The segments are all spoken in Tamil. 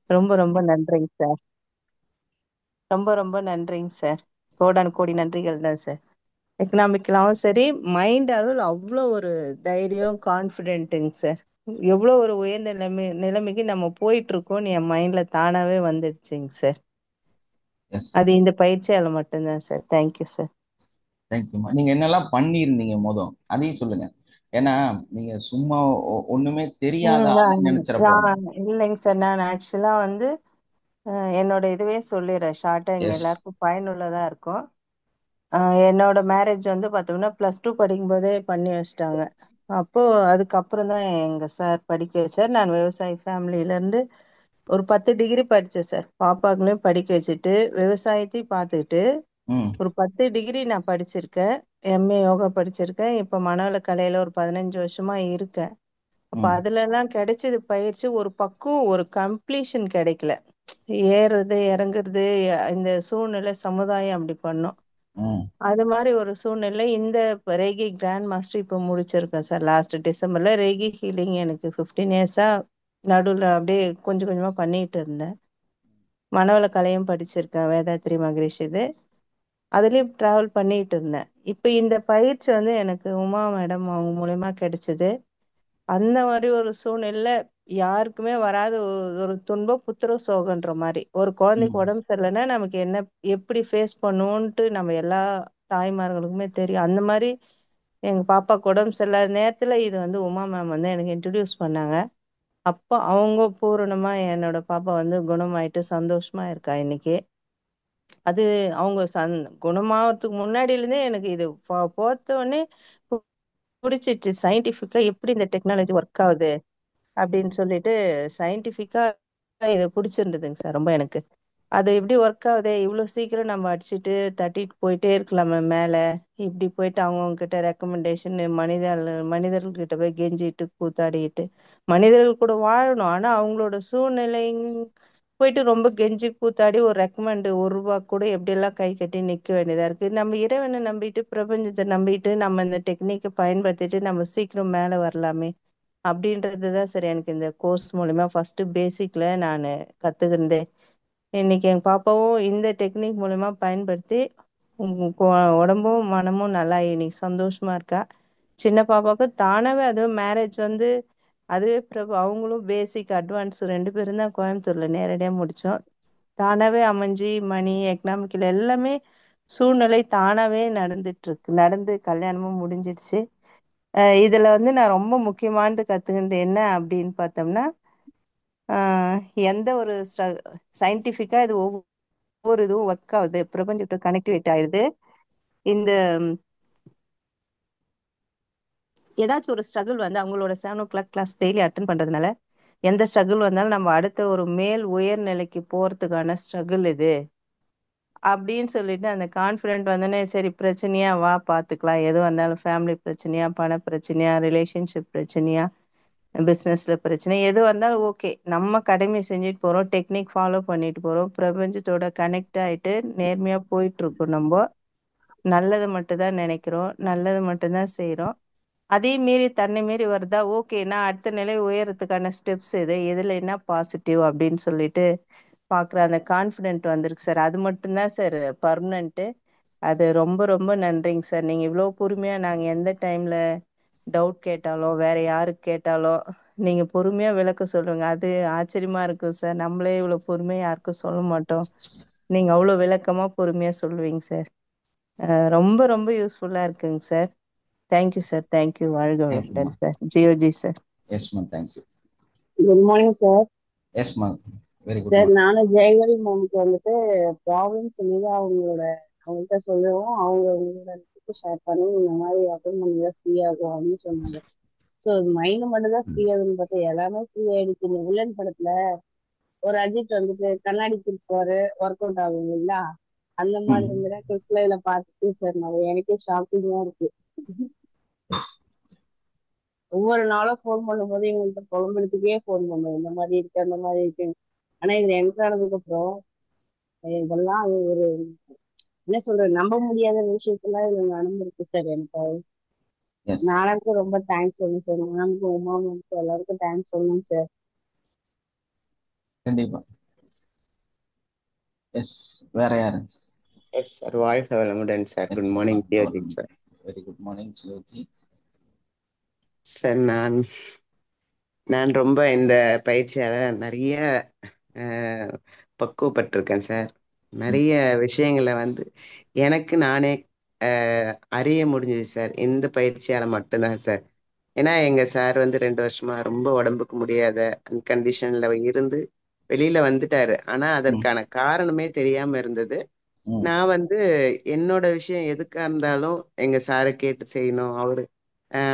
ரொம்ப ரொம்ப நன்றிங்க சார். ரொம்ப ரொம்ப நன்றிங்க சார். கோடான கோடி நன்றிகள் தான் சார். எக்கனாமிக்கலாவும் சரி, மைண்ட் அளவில் அவ்வளோ ஒரு தைரியம், கான்ஃபிடென்ட்டுங்க சார். எவ்வளோ ஒரு உயர்ந்த நிலைமைக்கு நம்ம போயிட்டு இருக்கோம்னு என் மைண்ட்ல தானாவே வந்துடுச்சுங்க சார். எஸ். அது இந்த பயிற்சியால மட்டும்தான் சார். Thank you sir. தேங்க்யூமா. நீங்க என்னெல்லாம் பண்ணியிருந்தீங்க அதையும் சொல்லுங்க. ஏன்னா நீங்க சும்மா ஒண்ணுமே தெரியாத ஆளுன்னு நினைச்சிடக்கூடாது. இல்லைங்க சார். நான் ஆக்சுவலா வந்து என்னோட இதுவே சொல்லிடுறேன் ஷார்ட்டா, இங்க எஸ். எல்லாருக்கும் பயனுள்ளதா இருக்கும். என்னோட மேரேஜ் வந்து பார்த்தோம்னா +2 படிக்கும்போதே பண்ணி வச்சிட்டாங்க. அப்போ அதுக்கப்புறம் தான் எங்க சார் படிக்க வச்சார். நான் விவசாய ஃபேமிலியில இருந்து ஒரு 10 டிகிரி படித்தேன் சார். பாப்பாங்களையும் படிக்க வச்சுட்டு விவசாயத்தையும் பார்த்துக்கிட்டு ம். ஒரு 10 டிகிரி நான் படிச்சிருக்கேன். எம்ஏ யோகா படிச்சிருக்கேன். இப்போ மனவள கலையில ஒரு 15 வருஷமா இருக்கேன். அப்ப ம். அதுலலாம் கிடைச்சது பயிற்சி, ஒரு பக்குவம், ஒரு கம்ப்ளீஷன் கிடைக்கல. ஏறுறது இறங்குறது, இந்த சூழ்நிலை சமுதாயம் அப்படி பண்ணும். ம். அது மாதிரி ஒரு சூழ்நிலை. இந்த ரேகி கிராண்ட் மாஸ்டர் இப்போ முடிச்சிருக்கேன் சார். லாஸ்ட் டிசம்பர்ல ரேகி ஹீலிங் எனக்கு 15 இயர்ஸா நடுவில் அப்படியே கொஞ்சம் கொஞ்சமா பண்ணிட்டு இருந்தேன். மனவள கலையும் படிச்சிருக்கேன், வேதாத்ரி மகரிஷி இது. அதுலயும் டிராவல் பண்ணிட்டு இருந்தேன். இப்போ இந்த பயிற்சி வந்து எனக்கு உமா மேடம் அவங்க மூலியமா கிடைச்சது. அந்த மாதிரி ஒரு சூழ்நிலையில யாருக்குமே வராத ஒரு துன்பம் புத்திர சோகன்ற மாதிரி. ஒரு குழந்தைக்கு ம். உடம்பு சரியில்லைன்னா நமக்கு என்ன எப்படி ஃபேஸ் பண்ணுவோன்ட்டு நம்ம எல்லா தாய்மார்களுக்குமே தெரியும். அந்த மாதிரி எங்க பாப்பாக்கு உடம்பு சரியில்லாத நேரத்துல இது வந்து உமா மேம் வந்து எனக்கு இன்ட்ரடியூஸ் பண்ணாங்க. அப்போ அவங்க பூரணமா என்னோட பாப்பா வந்து குணமாயிட்டு சந்தோஷமா இருக்கா இன்னைக்கு. அது அவங்க குணமாகறதுக்கு முன்னாடில இருந்தே எனக்கு இது பார்த்த உடனே பிடிச்சிட்டு, சயின்டிஃபிக்கா எப்படி இந்த டெக்னாலஜி ஒர்க் ஆகுது அப்படின்னு சொல்லிட்டு சயின்டிஃபிக்கா இது பிடிச்சிருந்ததுங்க சார் ரொம்ப எனக்கு. அது எப்படி ஒர்க் ஆகுதே, இவ்வளோ சீக்கிரம் நம்ம அடிச்சுட்டு தட்டிட்டு போயிட்டே இருக்கலாமே மேலே, இப்படி போயிட்டு அவங்கவுங்க கிட்ட ரெக்கமெண்டேஷன், மனிதர்கள்கிட்ட போய் கெஞ்சிட்டு கூத்தாடிட்டு, மனிதர்கள் கூட வாழணும். ஆனால் அவங்களோட சூழ்நிலை போயிட்டு ரொம்ப கெஞ்சி கூத்தாடி ஒரு ரெக்கமெண்ட் ₹1 கூட எப்படியெல்லாம் கை கட்டி நிற்க வேண்டியதா இருக்கு. நம்ம இறைவனை நம்பிட்டு பிரபஞ்சத்தை நம்பிட்டு நம்ம இந்த டெக்னிக்கை பயன்படுத்திட்டு நம்ம சீக்கிரம் மேலே வரலாமே அப்படின்றது தான் சரி. எனக்கு இந்த கோர்ஸ் மூலிமா ஃபர்ஸ்ட் பேசிக்ல நான் கத்துக்கிட்டேன். இன்னைக்கு எங்க பாப்பாவும் இந்த டெக்னிக் மூலியமா பயன்படுத்தி உடம்பும் மனமும் நல்லா இன்னைக்கு சந்தோஷமா இருக்கா. சின்ன பாப்பாவுக்கு தானாவே, அதுவும் மேரேஜ் வந்து அதுவே பிரபு அவங்களும் பேசிக் அட்வான்ஸ் 2 பேரும் தான் கோயம்புத்தூர்ல நேரடியா முடிச்சோம். தானாவே அமைஞ்சு மணி எக்கனாமிக்கல் எல்லாமே சூழ்நிலை தானாவே நடந்துட்டு இருக்கு. நடந்து கல்யாணமும் முடிஞ்சிடுச்சு. இதுல வந்து நான் ரொம்ப முக்கியமானது கத்துக்கிட்டது என்ன அப்படின்னு பார்த்தோம்னா, ஆஹ் எந்த ஒரு சயின்டிபிக்கா இது ஒவ்வொரு இதுவும் ஒர்க் ஆகுது, பிரபஞ்சத்தோட கனெக்டிவேட் ஆயிடுது. இந்த ஏதாச்சும் ஒரு ஸ்ட்ரகிள் வந்து அவங்களோட 7 o'clock கிளாஸ் டெய்லி அட்டன் பண்றதுனால எந்த ஸ்ட்ரகிள் வந்தாலும் நம்ம அடுத்த ஒரு மேல் உயர் நிலைக்கு போறதுக்கான ஸ்ட்ரகிள் இது அப்படின்னு சொல்லிட்டு அந்த கான்ஃபிடென்ட் வந்தோடனே, சரி பிரச்சனையா வா பார்த்துக்கலாம், எது வந்தாலும் ஃபேமிலி பிரச்சனையா, பண பிரச்சனையா, ரிலேஷன்ஷிப் பிரச்சனையா, பிஸ்னஸ்ல பிரச்சனை எது வந்தாலும் ஓகே, நம்ம கடமை செஞ்சுட்டு போறோம், டெக்னிக் ஃபாலோ பண்ணிட்டு போறோம், பிரபஞ்சத்தோட கனெக்ட் ஆயிட்டு நேர்மையா போயிட்டு இருக்கோம். நம்ம நல்லது மட்டும் தான் நினைக்கிறோம், நல்லது மட்டும்தான் செய்றோம். அதே மீறி தன்னை மீறி வருதா, ஓகே நான் அடுத்த நிலை உயரத்துக்கான ஸ்டெப்ஸ் எதுல என்ன பாசிட்டிவ் அப்படின்னு சொல்லிட்டு பாக்குற அந்த கான்ஃபிடென்ட் வந்திருக்கு சார். அது மட்டும்தான் சார் பர்மனன்ட். அது ரொம்ப ரொம்ப நன்றிங்க சார். நீங்க இவ்வளவு பொறுமையா நாங்க எந்த டைம்ல டவுட் கேட்டாலும் வேற யாருக்கு கேட்டாலும் நீங்க பொறுமையா விளக்க சொல்லுங்க. அது ஆச்சரியமா இருக்கும் சார். நம்மளே இவ்வளவு பொறுமையா யாருக்கும் சொல்ல மாட்டோம். நீங்க அவ்வளவு விளக்கமா பொறுமையா சொல்லுவீங்க சார். ரொம்ப ரொம்ப யூஸ்ஃபுல்லா இருக்குங்க சார். Thank you sir. தேங்க்யூ. வாழ்க தேங்க்யூமா. வளமுடன் சார். ஜியோஜி சார். எஸ்மா. தேங்க்யூ. Good morning sir. எஸ்மா. Very good sir, morning. நானும் ஜெயவழி மேம்க்கு வந்துட்டு ப்ராப்ளம் சொல்லி அவங்கள்ட்ட சொல்லவும் அவங்க உங்களோட ஷேர் பண்ணி இந்த மாதிரி அட்டன் பண்ணி தான் ஃப்ரீ ஆகும் அப்படின்னு சொன்னாங்க. ஸோ மைண்ட் மட்டும் தான் ஃப்ரீ ஆகுதுன்னு பார்த்தா எல்லாமே ஃப்ரீ ஆயிடுச்சு. இந்த வில்லன் படத்துல ஒரு அஜித் வந்துட்டு கண்ணாடி திருப்பாரு, ஒர்க் அவுட் ஆகும் இல்லைங்களா? அந்த ம். மாதிரி மிராக்கிள்ஸ்ல இதில் பார்த்துட்டு சார் நான் எனக்கே ஷாக்கிங்கா இருக்கு. ஒவ்வொரு நாளும் ஃபோன் பண்ணும்போது எங்கள்கிட்ட புலம்பெடுத்துக்கே ஃபோன் பண்ணுவோம், இந்த மாதிரி இருக்கு அந்த மாதிரி இருக்கு. ஆனா இதுல என்டர் ஆனதுக்கு அப்புறம் இதெல்லாம் ஒரு என்ன சொல்றது, நம்ப முடியாத விஷயத்தெல்லாம் இதுல நடந்திருக்கு சார் எனக்கு. எஸ். நானுக்கு ரொம்ப தேங்க்ஸ் சொல்லணும் சார். மேம்க்கு, உமா மேம்க்கு எல்லாருக்கும் தேங்க்ஸ் சொல்லணும் சார். கண்டிப்பா. எஸ். வேற யாரு? எஸ் சார், வாழ்க வளமுடன் sir. Good morning Geojit sir. Very good morning Sivaji. Sir, நான் நான் ரொம்ப இந்த பயிற்சியால நிறைய பக்குவப்பட்டிருக்கேன் சார். நிறைய விஷயங்களை வந்து எனக்கு நானே அறிய முடிஞ்சது சார் இந்த பயிற்சியால மட்டும்தான் சார். ஏன்னா எங்க சார் வந்து 2 வருஷமா ரொம்ப உடம்புக்கு முடியாத கண்டிஷன்ல இருந்து வெளியில வந்துட்டாரு. ஆனா அதற்கான காரணமே தெரியாம இருந்தது. நான் வந்து என்னோட விஷயம் எதுக்கா இருந்தாலும் எங்க சாரை கேட்டு செய்யணும்.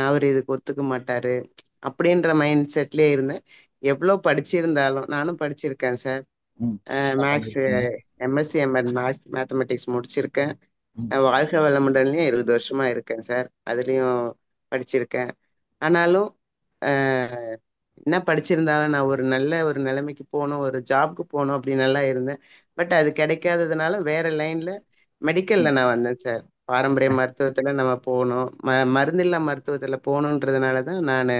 அவர் இதுக்கு ஒத்துக்க மாட்டாரு அப்படின்ற மைண்ட் செட்லயே இருந்தேன். எவ்வளவு படிச்சிருந்தாலும் நானும் படிச்சிருக்கேன் sir. Maths, MSc MEd mathematics முடிச்சிருக்கேன். வாழ்க வளமுடன்லயும் 20 வருஷமா இருக்கேன் சார். அதுலயும் படிச்சிருக்கேன். ஆனாலும் ஆஹ் என்ன படிச்சிருந்தாலும் நான் ஒரு நிலைமைக்கு போகணும், ஒரு ஜாப்க்கு போகணும் அப்படின்னு எல்லாம் இருந்தேன். பட் அது கிடைக்காததுனால வேற லைன்ல மெடிக்கல்ல நான் வந்தேன் சார். பாரம்பரிய மருத்துவத்துல நம்ம போகணும், மருந்தில்லா மருத்துவத்துல போகணுன்றதுனாலதான் நான்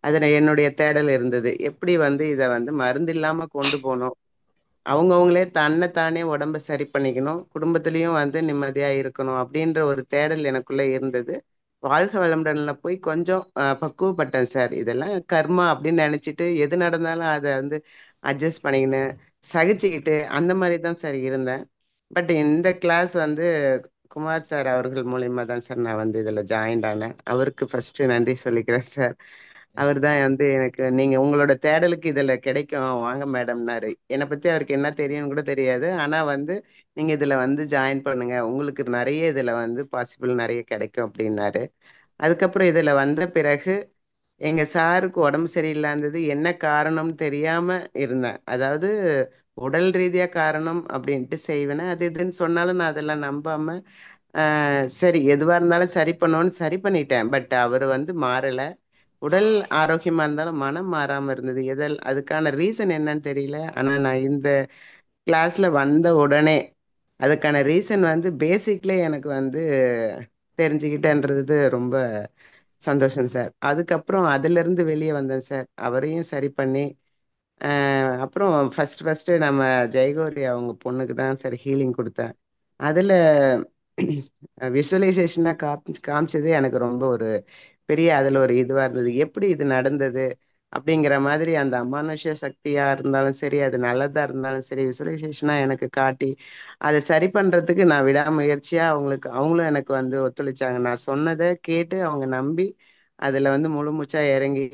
அதுல என்னுடைய தேடல் இருந்தது. எப்படி வந்து இதை வந்து மருந்து இல்லாம கொண்டு போகணும், அவங்கவுங்களே தன்னைத்தானே உடம்ப சரி பண்ணிக்கணும், குடும்பத்திலயும் வந்து நிம்மதியா இருக்கணும் அப்படின்ற ஒரு தேடல் எனக்குள்ள இருந்தது. வாழ்க வளமுடன்ல போய் கொஞ்சம் பக்குவப்பட்டேன் சார். இதெல்லாம் கர்மா அப்படின்னு நினைச்சிட்டு எது நடந்தாலும் அதை வந்து அட்ஜஸ்ட் பண்ணிக்கின்னு சகிச்சுக்கிட்டு அந்த மாதிரி தான் சார் இருந்தேன். பட் இந்த கிளாஸ் வந்து குமார் சார் அவர்கள் மூலியமா தான் சார் நான் வந்து இதுல ஜாயின் ஆனேன். அவருக்கு ஃபர்ஸ்ட் நன்றி சொல்லிக்கிறேன் சார். அவர் தான் வந்து எனக்கு நீங்க உங்களோட தேடலுக்கு இதுல கிடைக்கும் வாங்க மேடம்னாரு. என்னை பத்தி அவருக்கு என்ன தெரியும்னு கூட தெரியாது. ஆனா வந்து நீங்க இதுல வந்து ஜாயின் பண்ணுங்க, உங்களுக்கு நிறைய இதுல வந்து பாசிபிள் நிறைய கிடைக்கும் அப்படின்னாரு. அதுக்கப்புறம் இதுல வந்த பிறகு எங்க சாருக்கு உடம்பு சரியில்லாதது என்ன காரணம்னு தெரியாம இருந்தேன். அதாவது உடல் ரீதியா காரணம் அப்படின்ட்டு செய்வேன். அது இதுன்னு சொன்னாலும் நான் அதெல்லாம் நம்பாம சரி எதுவா இருந்தாலும் சரி பண்ணோன்னு சரி பண்ணிட்டேன். பட் அவர் வந்து மாறல. உடல் ஆரோக்கியமா இருந்தாலும் மனம் மாறாம இருந்தது. அதுக்கான ரீசன் என்னன்னு தெரியல. ஆனா நான் இந்த கிளாஸ்ல வந்த உடனே அதுக்கான ரீசன் வந்து பேசிக்ல எனக்கு வந்து தெரிஞ்சுக்கிட்டேன்றது ரொம்ப சந்தோஷம் சார். அதுக்கப்புறம் அதுல இருந்து வெளியே வந்தேன் சார். அவரையும் சரி பண்ணி அப்புறம் ஃபர்ஸ்ட் நம்ம ஜெயகௌரி அவங்க பொண்ணுக்கு தான் சார் ஹீலிங் கொடுத்தேன். அதுல விஷுவலைசேஷனா காமிச்சது எனக்கு ரொம்ப ஒரு பெரிய அதுல ஒரு இதுவா இருந்தது. எப்படி இது நடந்தது அப்படிங்கிற மாதிரி அந்த அமானுஷ்ய சக்தியா இருந்தாலும் சரி, அது நல்லதா இருந்தாலும் சரி, விசுவலைசேஷனா எனக்கு காட்டி அதை சரி பண்றதுக்கு நான் விடாமுயற்சியா அவங்களும் எனக்கு வந்து ஒத்துழைச்சாங்க. நான் சொன்னதை கேட்டு அவங்க நம்பி அதுல வந்து முழு மூச்சா இறங்கி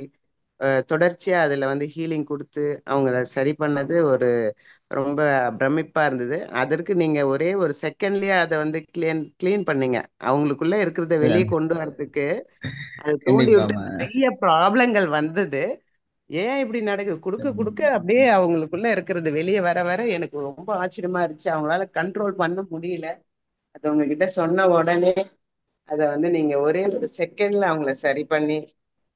தொடர்ச்சியா அதுல வந்து ஹீலிங் கொடுத்து அவங்க அதை சரி பண்ணது ஒரு ரொம்ப பிரமிப்பா இருந்தது. அதற்கு நீங்க ஒரே ஒரு செகண்ட்லயே அதை வந்து கிளீன் பண்ணீங்க. அவங்களுக்குள்ள இருக்கிறத வெளியே கொண்டு வரதுக்கு அதை தூண்டி விட்டு கண்டிப்பாமா. நிறைய ப்ராப்ளங்கள் வந்தது. ஏன் இப்படி நடக்குது குடுக்க குடுக்க அப்படியே அவங்களுக்குள்ள இருக்கிறது வெளியே வர வர எனக்கு ரொம்ப ஆச்சரியமா இருந்துச்சு. அவங்களால கண்ட்ரோல் பண்ண முடியல. அது உங்ககிட்ட சொன்ன உடனே அதை வந்து நீங்க ஒரே ஒரு செகண்ட்ல அவங்கள சரி பண்ணி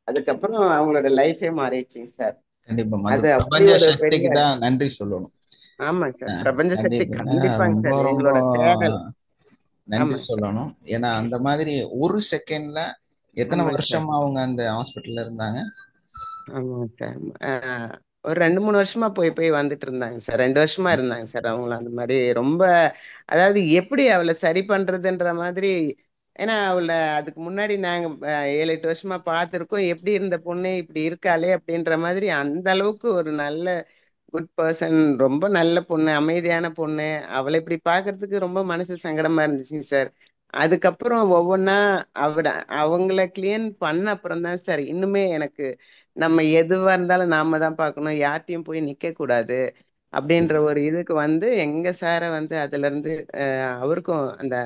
அதுக்கப்புறம் அவங்களோட லைஃபே மாறிடுச்சுங்க சார். கண்டிப்பாமா. அது அது அப்படி பிரபஞ்ச ஒரு பெரிய சக்திக்கு தான் நன்றி சொல்லணும். ஆமாங்க சார், பிரபஞ்ச சக்தி கண்டிப்பாங்க. கண்டிப்பாங்க ரொம்ப சார், ரொம்ப எங்களோட தேடல். நன்றி ஆமாங்க சார். சொல்லணும். ஏன்னா அந்த மாதிரி ஒரு செகண்ட்ல எத்தனை ஆமாங்க சார். வருஷமா அவங்க அந்த ஹாஸ்பிட்டல்ல இருந்தாங்க? ஆமாங்க சார். ஒரு 2 3 வருஷமா போய் போய் வந்துட்டு இருந்தாங்க சார். 2 வருஷமா இருந்தாங்க சார் அவங்களும் அந்த மாதிரி ரொம்ப. அதாவது எப்படி அவளை சரி பண்றதுன்ற மாதிரி. ஏன்னா அவளை அதுக்கு முன்னாடி நாங்க 7 8 வருஷமா பார்த்திருக்கோம். எப்படி இருந்த பொண்ணு இப்படி இருக்காளே அப்படின்ற மாதிரி அந்த அளவுக்கு ஒரு நல்ல குட் பர்சன், ரொம்ப நல்ல பொண்ணு, அமைதியான பொண்ணு. அவளை இப்படி பாக்குறதுக்கு ரொம்ப மனசு சங்கடமா இருந்துச்சுங்க சார். அதுக்கப்புறம் ஒவ்வொன்னா அவட அவங்கள கிளீன் பண்ண அப்புறம் தான் சார் இன்னுமே எனக்கு நம்ம எதுவா இருந்தாலும் நாம தான் பார்க்கணும், யார்ட்டையும் போய் நிக்க கூடாது அப்படின்ற ஒரு இதுக்கு வந்து எங்க சாரை வந்து அதுல இருந்து அவருக்கும் அந்த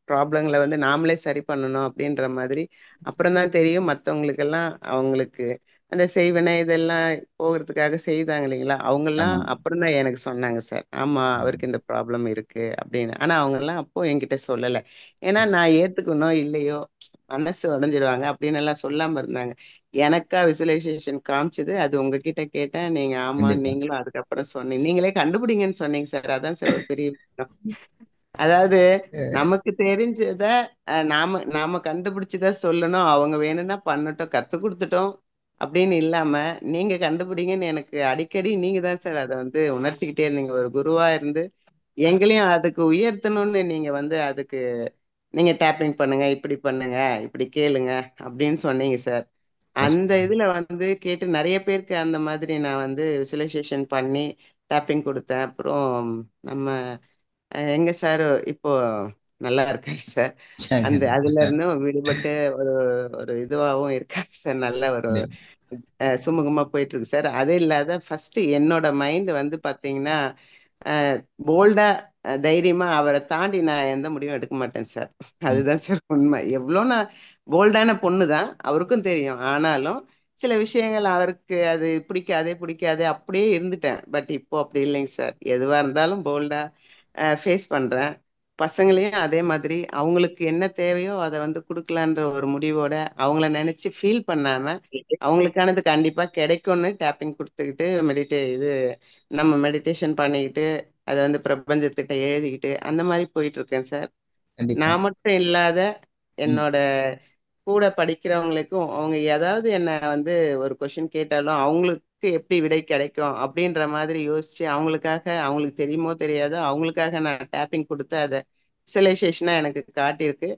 ப்ராப்ளங்களை வந்து நாமளே சரி பண்ணணும் அப்படின்ற மாதிரி அப்புறம் தான் தெரியும். மற்றவங்களுக்கெல்லாம் அவங்களுக்கு அந்த செய்வன இதெல்லாம் போகிறதுக்காக செய்தாங்க இல்லைங்களா, அவங்கெல்லாம் ஆமா. அப்புறம் தான் எனக்கு சொன்னாங்க சார். ஆமா அவருக்கு இந்த ப்ராப்ளம் இருக்கு அப்படின்னு. ஆனா அவங்க எல்லாம் அப்போ என்கிட்ட சொல்லலை. ஏன்னா நான் ஏத்துக்கணும் இல்லையோ மனசு உடைஞ்சிடுவாங்க அப்படின்னு எல்லாம் சொல்லாம இருந்தாங்க. எனக்கா விசுவலைசேஷன் காமிச்சது அது உங்ககிட்ட கேட்டேன். நீங்க ஆமா கண்டிப்பா. நீங்களும் அதுக்கப்புறம் சொன்னீங்க, நீங்களே கண்டுபிடிங்கன்னு சொன்னீங்க சார். அதான் சார் ஒரு பெரிய விஷயம். அதாவது நமக்கு தெரிஞ்சத நாம நாம கண்டுபிடிச்சுதான் சொல்லணும். அவங்க வேணும்னா பண்ணட்டும், கத்து கொடுத்துட்டோம். அப்படின்னு இல்லாம நீங்க கண்டுபிடிங்கன்னு எனக்கு அடிக்கடி நீங்க தான் சார் அதை வந்து உணர்த்திக்கிட்டே இருந்தீங்க. ஒரு குருவா இருந்து எங்களையும் அதுக்கு உயர்த்தணும்னு நீங்க வந்து அதுக்கு நீங்க டேப்பிங் பண்ணுங்க, இப்படி பண்ணுங்க, இப்படி கேளுங்க அப்படின்னு சொன்னீங்க சார். எஸ் அந்த இதுல வந்து கேட்டு நிறைய பேருக்கு அந்த மாதிரி நான் வந்து விசுவலைசேஷன் பண்ணி டேப்பிங் கொடுத்தேன். அப்புறம் நம்ம எங்க சார் இப்போ நல்லா இருக்காரு சார். அந்த அதுல இருந்தும் விடுபட்டு ஒரு ஒரு இதுவாகவும் இருக்காரு சார். நல்ல ஒரு சுமூகமா போயிட்டு இருக்கு சார். அது இல்லாத ஃபர்ஸ்ட் என்னோட மைண்ட் வந்து பாத்தீங்கன்னா போல்டா தைரியமா அவரை தாண்டி நான் எந்த முடிவும் எடுக்க மாட்டேன் சார். அதுதான் சார் உண்மை. எவ்வளோ நான் போல்டான பொண்ணு தான் அவருக்கும் தெரியும். ஆனாலும் சில விஷயங்கள் அவருக்கு அது பிடிக்காதே பிடிக்காதே அப்படியே இருந்துட்டேன். பட் இப்போ அப்படி இல்லைங்க சார். எதுவா இருந்தாலும் போல்டா ஃபேஸ் பண்றேன். பசங்களையும் அதே மாதிரி அவங்களுக்கு என்ன தேவையோ அதை வந்து கொடுக்கலான்ற ஒரு முடிவோட அவங்கள நினைச்சு ஃபீல் பண்ணாம அவங்களுக்கானது கண்டிப்பா கிடைக்கும்னு டேப்பிங் கொடுத்துக்கிட்டு இது நம்ம மெடிடேஷன் பண்ணிக்கிட்டு அதை வந்து பிரபஞ்சத்திட்ட எழுதிக்கிட்டு அந்த மாதிரி போயிட்டு இருக்கேன் சார். கண்டிப்பா. நான் மட்டும் இல்லாத என்னோட கூட படிக்கிறவங்களுக்கும் அவங்க ஏதாவது என்ன வந்து ஒரு கொஸ்டின் கேட்டாலும் அவங்களுக்கு எப்படி விடை கிடைக்கும் அப்படின்ற மாதிரி யோசிச்சு அவங்களுக்காக, அவங்களுக்கு தெரியுமோ தெரியாதோ அவங்களுக்காக நான் டேப்பிங் கொடுத்து அதை விசுவலைசேஷனா எனக்கு காட்டியிருக்கு.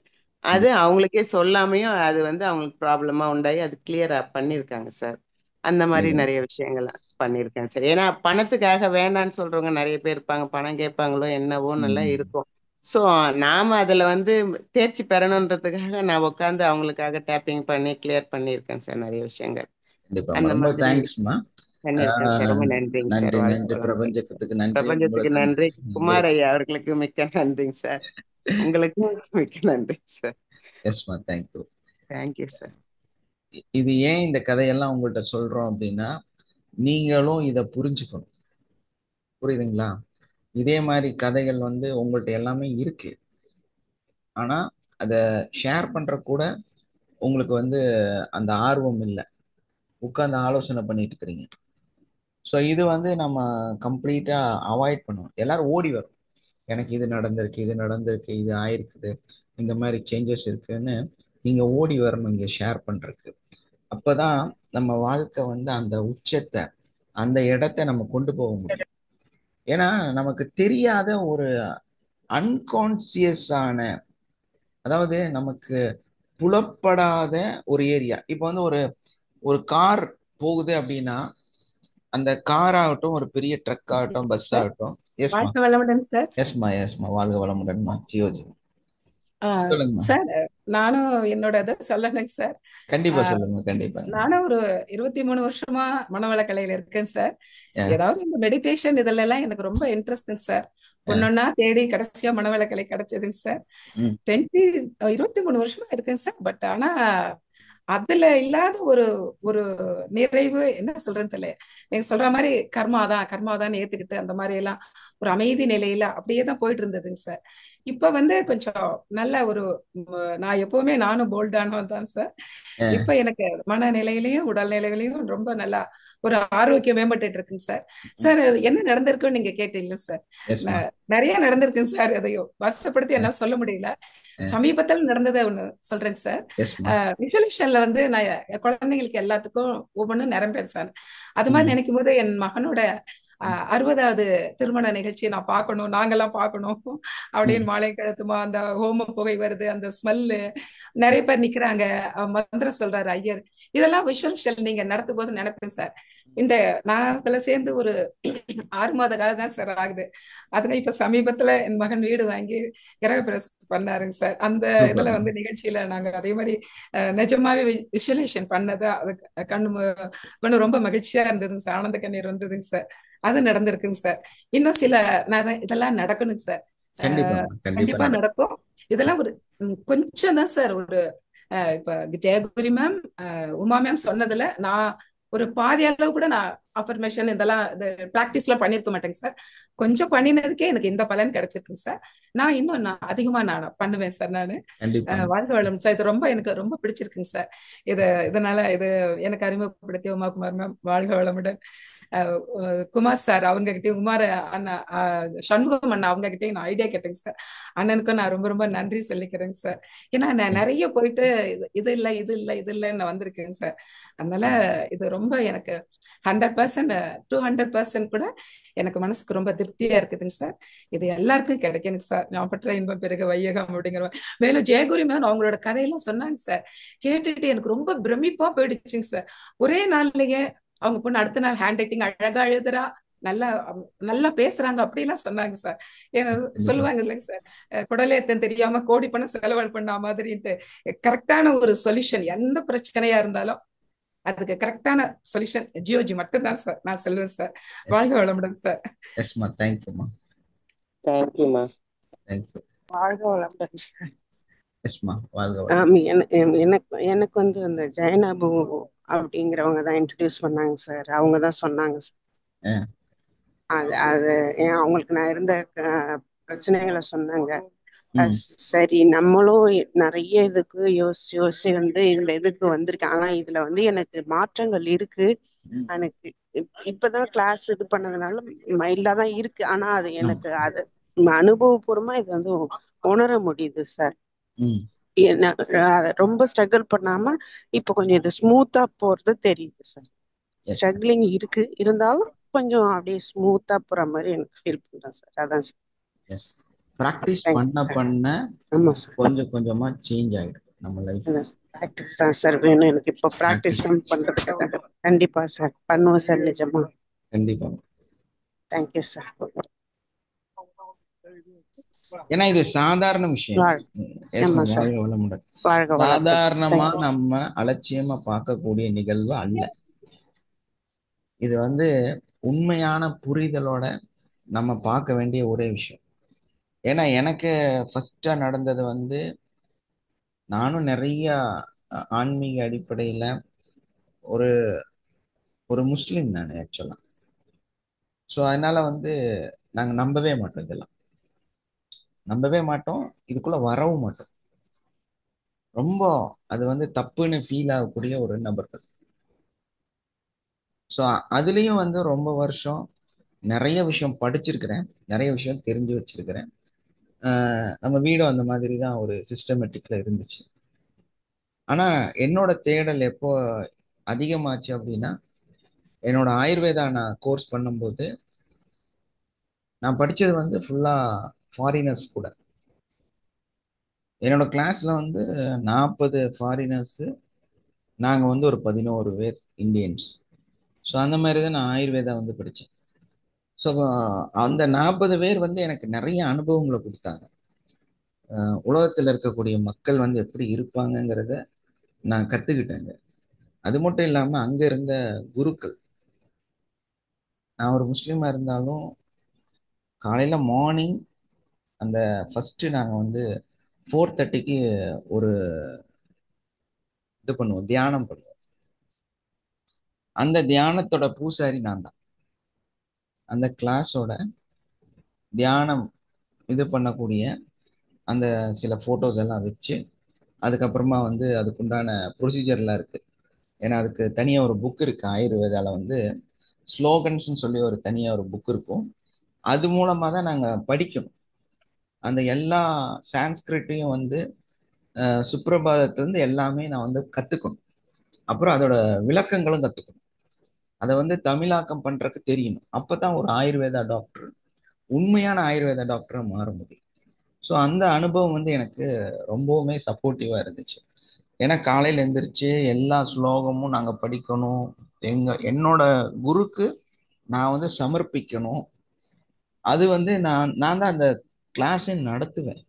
அது அவங்களுக்கே சொல்லாமையும் அது வந்து அவங்களுக்கு ப்ராப்ளமா உண்டாகி அது கிளியரா பண்ணியிருக்காங்க சார். அந்த மாதிரி நிறைய விஷயங்கள் பண்ணியிருக்கேன் சார். ஏன்னா பணத்துக்காக வேண்டான்னு சொல்றவங்க நிறைய பேர் இருப்பாங்க. பணம் கேட்பாங்களோ என்னவோன்னு எல்லாம் இருக்கும். ஸோ நாம அதுல வந்து தேர்ச்சி பெறணுன்றதுக்காக நான் உட்காந்து அவங்களுக்காக டேப்பிங் பண்ணி கிளியர் பண்ணியிருக்கேன் சார் நிறைய விஷயங்கள். கண்டிப்பாம்மா. அந்த ரொம்ப மாதிரி தேங்க்ஸ்மா. பண்ணியிருக்கேன் சார். ரொம்ப நன்றிங்க சார். நன்றி வாழ்க நன்றி. வளமுடன் சார். பிரபஞ்சத்துக்கு நன்றி. பிரபஞ்சத்துக்கு உங்களுக்கு நன்றி. குமார் ஐயா அவர்களுக்கு மிக்க நன்றிங்க சார். உங்களுக்கும் மிக்க நன்றி சார். எஸ்மா, தேங்க்யூ. Thank you sir. இது ஏன் இந்த கதையெல்லாம் உங்கள்கிட்ட சொல்றோம் அப்படின்னா, நீங்களும் இதை புரிஞ்சுக்கணும். புரியுதுங்களா? இதே மாதிரி கதைகள் வந்து உங்கள்கிட்ட எல்லாமே இருக்கு. ஆனா அதை ஷேர் பண்ற கூட உங்களுக்கு வந்து அந்த ஆர்வம் இல்லை. உட்கார்ந்து ஆலோசனை பண்ணிட்டு இருக்கிறீங்க. ஸோ இது வந்து நம்ம கம்ப்ளீட்டா அவாய்ட் பண்ணணும். எல்லாரும் ஓடி வரும். எனக்கு இது நடந்திருக்கு, இது நடந்திருக்கு, இது ஆயிருக்குது, இந்த மாதிரி சேஞ்சஸ் இருக்குன்னு நீங்க ஓடி வரணும் இங்க ஷேர் பண்றதுக்கு. அப்பதான் நம்ம வாழ்க்கை வந்து அந்த உச்சத்தை, அந்த இடத்தை நம்ம கொண்டு போக முடியும். ஏன்னா நமக்கு தெரியாத ஒரு அன்கான்சியஸான, அதாவது நமக்கு புலப்படாத ஒரு ஏரியா. இப்போ வந்து ஒரு ஒரு கார் போகுது அப்படின்னா, அந்த கார் ஆகட்டும், ஒரு பெரிய ட்ரக் ஆகட்டும், பஸ் சார் ஆகட்டும். எஸ்மா வாழ்க வளமுடன் சார். எஸ்மா, வாழ்க வளமுடன்மா. ஜியோஜி சொல்லுங்கம்மா. சார் நானும் என்னோட இதை சொல்லணுங்க சார். கண்டிப்பா சொல்லுங்க. கண்டிப்பா. நானும் ஒரு 23 வருஷமா மனவளக்கலையில இருக்கேன் சார். ஏதாவது இந்த மெடிடேஷன் இதுல எல்லாம் எனக்கு ரொம்ப இன்ட்ரெஸ்ட்ங்க சார். ஒன்னொன்னா தேடி கடைசியா மனவளக்கலை கிடைச்சதுங்க சார். 23 வருஷமா இருக்கேன் சார். பட் ஆனா அதுல இல்லாத ஒரு ஒரு நிறைவு என்ன சொல்றேன்னு தெரியல. நீங்க சொல்ற மாதிரி கர்மாதான் ஏத்துக்கிட்டு அந்த மாதிரி எல்லாம் ஒரு அமைதி நிலையில அப்படியே தான் போயிட்டு இருந்ததுங்க சார். இப்ப வந்து கொஞ்சம் நல்ல ஒரு நான் எப்பவுமே நானும் போல்டானவன் தான் சார். இப்ப எனக்கு மனநிலையிலையும் உடல் நிலையிலையும் ரொம்ப நல்லா ஒரு ஆரோக்கியம் மேம்பட்டு இருக்குங்க சார். சார் என்ன நடந்திருக்குன்னு நீங்க கேட்டீங்க சார். நிறைய நடந்திருக்குங்க சார். அதையும் வருஷப்படுத்தி என்னால சொல்ல முடியல. சமீபத்தில் நடந்ததை ஒண்ணு சொல்றேங்க சார். விசுவலேஷன்ல வந்து நான் என் குழந்தைங்களுக்கு எல்லாத்துக்கும் ஒவ்வொன்றும் நிரம்பேன் சார். அது மாதிரி நினைக்கும் போது என் மகனோட 60வது திருமண நிகழ்ச்சியை நான் பார்க்கணும், நாங்கெல்லாம் பார்க்கணும் அப்படின்னு மாலை கழுத்துமா அந்த ஹோம புகை வருது, அந்த ஸ்மெல்லு, நிறைய பேர் நிக்கிறாங்க, மந்திரம் சொல்றாரு ஐயர். இதெல்லாம் விஷுவல் நீங்க நடத்தும் போது நினைப்பேன் சார். இந்த நான் அதுல சேர்ந்து ஒரு 6 மாத காலம் தான் சார் ஆகுது. அதுங்க இப்ப சமீபத்துல என் மகன் வீடு வாங்கி கிரகப்பிரவேசம் பண்ணாருங்க சார். அந்த இதுல வந்து நிகழ்ச்சியில நாங்க அதே மாதிரி நிஜமாவே விஷுவலேஷன் பண்ணது அது கண்ணு ரொம்ப மகிழ்ச்சியா இருந்ததுங்க சார். ஆனந்த கண்ணீர் வந்ததுங்க சார். அது நடந்திருக்குங்க சார். இன்னும் சில இதெல்லாம் நடக்கணுங்க சார். கண்டிப்பா நடக்கும். இதெல்லாம் ஒரு கொஞ்சம் தான் சார். ஒரு இப்ப ஜெயகுரி மேம், உமா மேம் சொன்னதுல நான் ஒரு பாதி அளவு கூட நான் அஃபர்மேஷன் இதெல்லாம் பிராக்டிஸ் எல்லாம் பண்ணிருக்க மாட்டேங்க சார். கொஞ்சம் பண்ணினதுக்கே எனக்கு இந்த பலன் கிடைச்சிருக்குங்க சார். நான் இன்னும் அதிகமா நான் பண்ணுவேன் சார். நானு வாழ்க வளம் சார். இது ரொம்ப எனக்கு ரொம்ப பிடிச்சிருக்குங்க சார். இதனால இது எனக்கு அறிமுகப்படுத்திய உமாகுமார் மேம் வாழ்க வளமுடன். குமார் சார் அவங்க கிட்டயும், குமார் அண்ணா, சண்முகம் அண்ணா அவங்க கிட்டயும் நான் ஐடியா கேட்டேங்க சார். அண்ணனுக்கும் நான் ரொம்ப ரொம்ப நன்றி சொல்லிக்கிறேங்க சார். ஏன்னா நான் நிறைய போயிட்டு இது இல்லை இது இல்லை இது இல்லைன்னு வந்திருக்கேங்க சார். அதனால இது ரொம்ப எனக்கு 100%, 200% கூட எனக்கு மனசுக்கு ரொம்ப திருப்தியா இருக்குதுங்க சார். இது எல்லாருக்கும் கிடைக்கணுங்க சார். நான் பற்ற இன்பம் பிறகு வையகம் அப்படிங்கிற மேலும் ஜெயகுரி மேம் அவங்களோட கதையெல்லாம் சொன்னாங்க சார். கேட்டுட்டு எனக்கு ரொம்ப பிரமிப்பா போயிடுச்சுங்க சார். ஒரே நாள்லயே அவங்க பொண்ணு அடுத்த நாள் ஹேண்ட் ரைட்டிங் அழகா எழுதுறா, நல்லா நல்லா பேசுறாங்க அப்படிலாம் சொன்னாங்க சார். ஏன்னா சொல்லுவாங்க இல்லைங்க சார், குடலேத்தம் தெரியாம கோடி பணம் செலவு பண்ண மாதிரின்ட்டு கரெக்டான ஒரு சொல்யூஷன் எந்த பிரச்சனையா இருந்தாலும் அதுக்கு கரெக்டான சொல்யூஷன் ஜியோஜி மட்டும்தான் சார் நான் சொல்லுவேன் சார். வாழ்க வளமுடன் சார். எஸ்மா, தேங்க்யூமா. தேங்க்யூமா. தேங்க்யூ. வாழ்க வளமுடன் சார். எஸ்மா, வாழ்க வளமுடன். எனக்கு வந்து அந்த ஜெயனாபு அப்படிங்கிறவங்க தான் இன்ட்ரடியூஸ் பண்ணாங்க சார். அவங்க தான் சொன்னாங்க சார். அது அவங்களுக்கு நான் இருந்த பிரச்சனைகளை சொன்னாங்க. சரி, நம்மளும் நிறைய இதுக்கு யோசிச்சு வந்து இந்த இதுக்கு வந்திருக்கேன். ஆனா இதுல வந்து எனக்கு மாற்றங்கள் இருக்கு. எனக்கு இப்பதான் கிளாஸ் இது பண்ணதுனால மைல்டா தான் இருக்கு. ஆனா அது எனக்கு அது அனுபவபூர்வமா இது வந்து உணர முடியுது சார். ரொம்ப ஸ்ட்ரகிள் பண்ணாம இப்ப கொஞ்சம் இது ஸ்மூத்தா போறது தெரியுது சார். ஸ்ட்ரகிளிங் இருக்கு, இருந்தாலும் கொஞ்சம் அப்படியே ஸ்மூத்தா போற மாதிரி எனக்கு ஃபீல் பண்றேன் சார். அதான் சார். எஸ், பிராக்டிஸ் பண்ண ஆமா சார், கொஞ்சம் கொஞ்சமா சேஞ்ச் ஆயிடும் நம்ம லைஃப். பிராக்டிஸ் தான் சார் வேணும் எனக்கு. இப்போ பிராக்டிஸ் பண்றதுக்கு கண்டிப்பா சார் பண்ணுவோம் சார், நிஜமா. கண்டிப்பா. Thank you sir. ஏன்னா இது சாதாரண விஷயம். சாதாரணமா நம்ம அலட்சியமா பார்க்கக்கூடிய நிகழ்வு அல்ல. இது வந்து உண்மையான புரிதலோட நம்ம பார்க்க வேண்டிய ஒரே விஷயம். ஏன்னா எனக்கு ஃபர்ஸ்டா நடந்தது வந்து, நானும் நிறைய ஆன்மீக அடிப்படையில ஒரு ஒரு முஸ்லீம் நான் ஆக்சுவலா. ஸோ அதனால வந்து நாங்க நம்பவே மாட்டோம், இதெல்லாம் நம்பவே மாட்டோம், இதுக்குள்ள வரவும் மாட்டோம். ரொம்ப அது வந்து தப்புன்னு ஃபீல் ஆகக்கூடிய ஒரு நபர்கள். ஸோ அதுலேயும் வந்து ரொம்ப வருஷம் நிறைய விஷயம் படிச்சிருக்கிறேன், நிறைய விஷயம் தெரிஞ்சு வச்சிருக்கிறேன். நம்ம வீடும் அந்த மாதிரி தான் ஒரு சிஸ்டமேட்டிக்ல இருந்துச்சு. ஆனா என்னோட தேடல் எப்போ அதிகமாச்சு அப்படின்னா, என்னோட ஆயுர்வேதா நான் கோர்ஸ் பண்ணும்போது நான் படிச்சது வந்து ஃபுல்லா ஃபாரினர்ஸ் கூட. என்னோட கிளாஸ்ல வந்து 40 ஃபாரினர்ஸ், நாங்கள் வந்து ஒரு 11 பேர் இந்தியன்ஸ். ஸோ அந்த மாதிரி தான் நான் ஆயுர்வேதா வந்து படித்தேன். ஸோ அந்த 40 பேர் வந்து எனக்கு நிறைய அனுபவங்களை கொடுத்தாங்க. உலகத்தில் இருக்கக்கூடிய மக்கள் வந்து எப்படி இருப்பாங்கங்கிறத நான் கற்றுக்கிட்டேங்க. அது மட்டும் இல்லாமல் அங்கே இருந்த குருக்கள், நான் ஒரு முஸ்லீமாக இருந்தாலும் காலையில் மார்னிங் அந்த ஃபஸ்ட்டு நாங்கள் வந்து 4:30க்கு ஒரு இது பண்ணுவோம், தியானம் பண்ணுவோம். அந்த தியானத்தோட பூசாரி நான் தான். அந்த கிளாஸோட தியானம் இது பண்ணக்கூடிய அந்த சில ஃபோட்டோஸ் எல்லாம் வச்சு, அதுக்கப்புறமா வந்து அதுக்குண்டான ப்ரொசீஜர்லாம் இருக்கு. ஏன்னா அதுக்கு தனியாக ஒரு புக் இருக்கு. ஆயுர்வேதால வந்து ஸ்லோகன்ஸ்ன்னு சொல்லி ஒரு தனியாக ஒரு புக் இருக்கும். அது மூலமாக தான் நாங்கள் படிக்கணும். அந்த எல்லா சான்ஸ்கிரிட்டையும் வந்து சுப்ரபாதத்திலேருந்து எல்லாமே நான் வந்து கற்றுக்கணும். அப்புறம் அதோட விளக்கங்களும் கற்றுக்கணும். அதை வந்து தமிழாக்கம் பண்ணுறதுக்கு தெரியணும். அப்போ தான் ஒரு ஆயுர்வேதா டாக்டர், உண்மையான ஆயுர்வேதா டாக்டராக மாற முடியும். ஸோ அந்த அனுபவம் வந்து எனக்கு ரொம்பவுமே சப்போர்ட்டிவாக இருந்துச்சு. ஏன்னா காலையில் எழுந்திரிச்சு எல்லா ஸ்லோகமும் நாங்கள் படிக்கணும். என்னோட குருக்கு நான் வந்து சமர்ப்பிக்கணும். அது வந்து நான் தான் அந்த கிளாஸை நடத்துவேன்.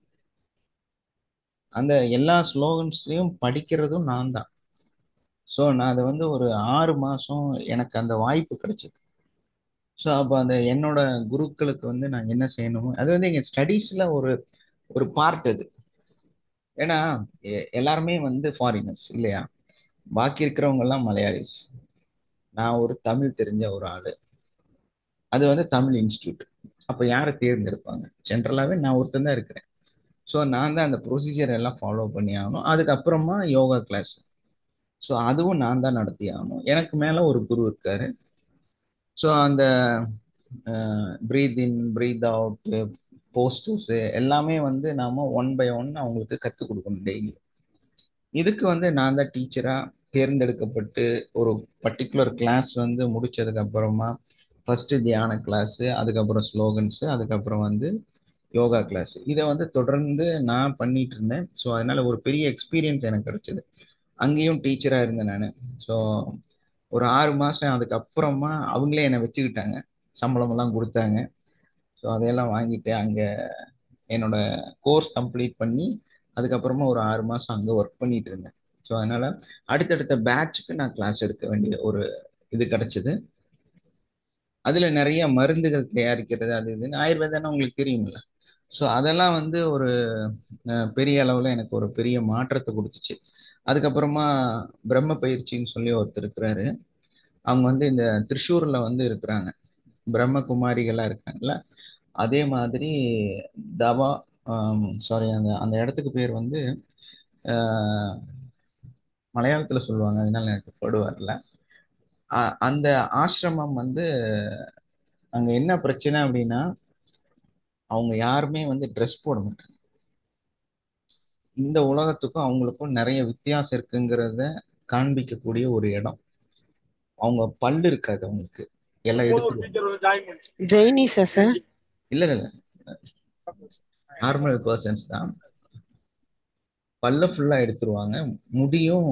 அந்த எல்லா ஸ்லோகன்ஸ்லையும் படிக்கிறதும் நான் தான். ஸோ நான் அதை வந்து ஒரு 6 மாதம் எனக்கு அந்த வாய்ப்பு கிடைச்சது. ஸோ அப்போ அந்த என்னோட குருக்களுக்கு வந்து நான் என்ன செய்யணுமோ அது வந்து எங்கள் ஸ்டடீஸில் ஒரு ஒரு பார்ட் அது. ஏன்னா எல்லாருமே வந்து ஃபாரினர்ஸ் இல்லையா, பாக்கி இருக்கிறவங்க எல்லாம் மலையாளிஸ். நான் ஒரு தமிழ் தெரிஞ்ச ஒரு ஆளு, அது வந்து தமிழ் இன்ஸ்டியூட். அப்போ யாரை தேர்ந்தெடுப்பாங்க? ஜென்ரலாகவே நான் ஒருத்தன் தான் இருக்கிறேன். ஸோ நான் தான் அந்த ப்ரொசீஜர் எல்லாம் ஃபாலோ பண்ணி ஆகணும். அதுக்கப்புறமா யோகா கிளாஸ், ஸோ அதுவும் நான் தான் நடத்தி ஆகணும். எனக்கு மேலே ஒரு குரு இருக்காரு. ஸோ அந்த breath in breathe out posters எல்லாமே வந்து நாம ஒன் பை ஒன் அவங்களுக்கு கற்றுக் கொடுக்கணும் டெய்லி. இதுக்கு வந்து நான் தான் டீச்சரா தேர்ந்தெடுக்கப்பட்டு ஒரு பர்டிகுலர் கிளாஸ் வந்து முடிச்சதுக்கு அப்புறமா ஃபர்ஸ்ட் தியான கிளாஸ், அதுக்கப்புறம் ஸ்லோகன்ஸ், அதுக்கப்புறம் வந்து யோகா கிளாஸ், இதை வந்து தொடர்ந்து நான் பண்ணிட்டு இருந்தேன். ஸோ அதனால ஒரு பெரிய எக்ஸ்பீரியன்ஸ் எனக்கு கிடைச்சது. அங்கேயும் டீச்சரா இருந்தேன் நான். ஸோ ஒரு 6 மாசம் அதுக்கப்புறமா அவங்களே என்னை வச்சுக்கிட்டாங்க, சம்பளம் எல்லாம் கொடுத்தாங்க. ஸோ அதையெல்லாம் வாங்கிட்டு அங்க என்னோட கோர்ஸ் கம்ப்ளீட் பண்ணி அதுக்கப்புறமா ஒரு 6 மாசம் அங்க ஒர்க் பண்ணிட்டு இருந்தேன். ஸோ அதனால அடுத்தடுத்த பேட்ச்க்கு நான் கிளாஸ் எடுக்க வேண்டிய ஒரு இது கிடைச்சது. அதுல நிறைய மருந்துகள் தயாரிக்கிறது அது இதுன்னு ஆயுர்வேதம்னா உங்களுக்கு தெரியுமில்ல. ஸோ அதெல்லாம் வந்து ஒரு பெரிய அளவுல எனக்கு ஒரு பெரிய மாற்றத்தை கொடுத்துச்சு. அதுக்கப்புறமா பிரம்ம பயிற்சின்னு சொல்லி ஒருத்தர் இருக்கிறாரு. அவங்க வந்து இந்த திருச்சூர்ல வந்து இருக்கிறாங்க, பிரம்ம குமாரிகளா இருக்காங்கல்ல. அதே மாதிரி தவா, சாரி, அந்த அந்த இடத்துக்கு பேர் வந்து ஆஹ், மலையாளத்துல சொல்லுவாங்க, அதனால எனக்கு படு வரல. அந்த ஆசிரமம் வந்து அங்க என்ன பிரச்சனை அப்படின்னா அவங்க யாருமே வந்து ட்ரெஸ் போட மாட்டாங்க. இந்த உலகத்துக்கும் அவங்களுக்கும் நிறைய வித்தியாசம் இருக்குங்கிறத காண்பிக்கக்கூடிய ஒரு இடம். அவங்க பல்லு இருக்காது, அவங்களுக்கு எல்லாம் எடுத்துருவாங்க. ஜெய்னிஸா சார்? இல்ல இல்ல இல்ல, நார்மல் பர்சன்ஸ் தான். பல்ல ஃபுல்லா எடுத்துருவாங்க, முடியும்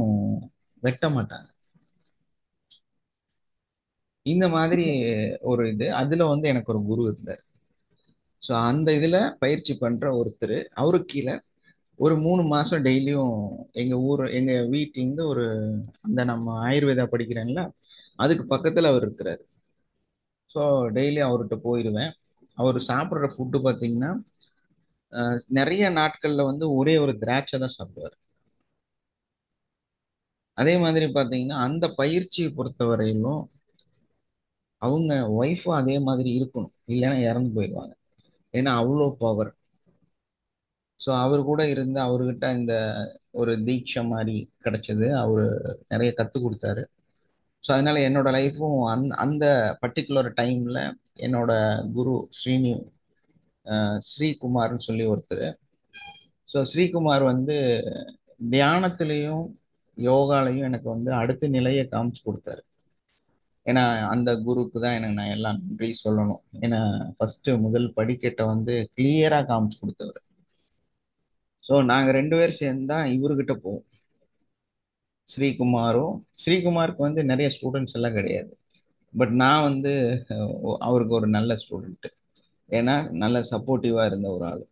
வெட்ட மாட்டாங்க. இந்த மாதிரி ஒரு இது அதுல வந்து எனக்கு ஒரு குரு இருந்தார். ஸோ அந்த இதுல பயிற்சி பண்ற ஒருத்தர், அவருக்கு கீழே ஒரு 3 மாசம் டெய்லியும் எங்க வீட்டுல இருந்து ஒரு அந்த நம்ம ஆயுர்வேதா படிக்கிறேன்ல அதுக்கு பக்கத்துல அவர் இருக்கிறாரு. ஸோ டெய்லி அவர்கிட்ட போயிடுவேன். அவர் சாப்பிட்ற ஃபுட்டு பார்த்தீங்கன்னா நிறைய நாட்கள்ல வந்து ஒரே ஒரு திராட்சை தான் சாப்பிடுவார். அதே மாதிரி பார்த்தீங்கன்னா அந்த பயிற்சியை பொறுத்தவரையிலும் அவங்க ஒய்ஃபும் அதே மாதிரி இருக்கணும், இல்லைன்னா இறந்து போயிடுவாங்க. ஏன்னா அவ்வளோ பவர். ஸோ அவர் கூட இருந்து அவர்கிட்ட இந்த ஒரு தீட்சை மாதிரி கிடைச்சது. அவரு நிறைய கற்றுக் கொடுத்தாரு. ஸோ அதனால என்னோட லைஃப்பும் அந்த பர்டிகுலர் டைம்ல என்னோட குரு ஸ்ரீகுமார்னு சொல்லி ஒருத்தர். ஸோ ஸ்ரீகுமார் வந்து தியானத்திலையும் யோகாலையும் எனக்கு வந்து அடுத்த நிலையை காமிச்சு கொடுத்தாரு. ஏன்னா அந்த குருக்கு தான் எனக்கு நான் எல்லாம் நன்றி சொல்லணும். ஏன்னா ஃபர்ஸ்ட் முதல் படிக்கட்டை வந்து கிளியரா காமிச்சு கொடுத்தவர். ஸோ நாங்க 2 பேரும் சேர்ந்து தான் இவர்கிட்ட போவோம். ஸ்ரீகுமாருக்கு வந்து நிறைய ஸ்டூடெண்ட்ஸ் எல்லாம் கிடையாது. பட் நான் வந்து அவருக்கு ஒரு நல்ல ஸ்டூடெண்ட். ஏன்னா நல்ல சப்போர்ட்டிவா இருந்த ஒரு ஆள்.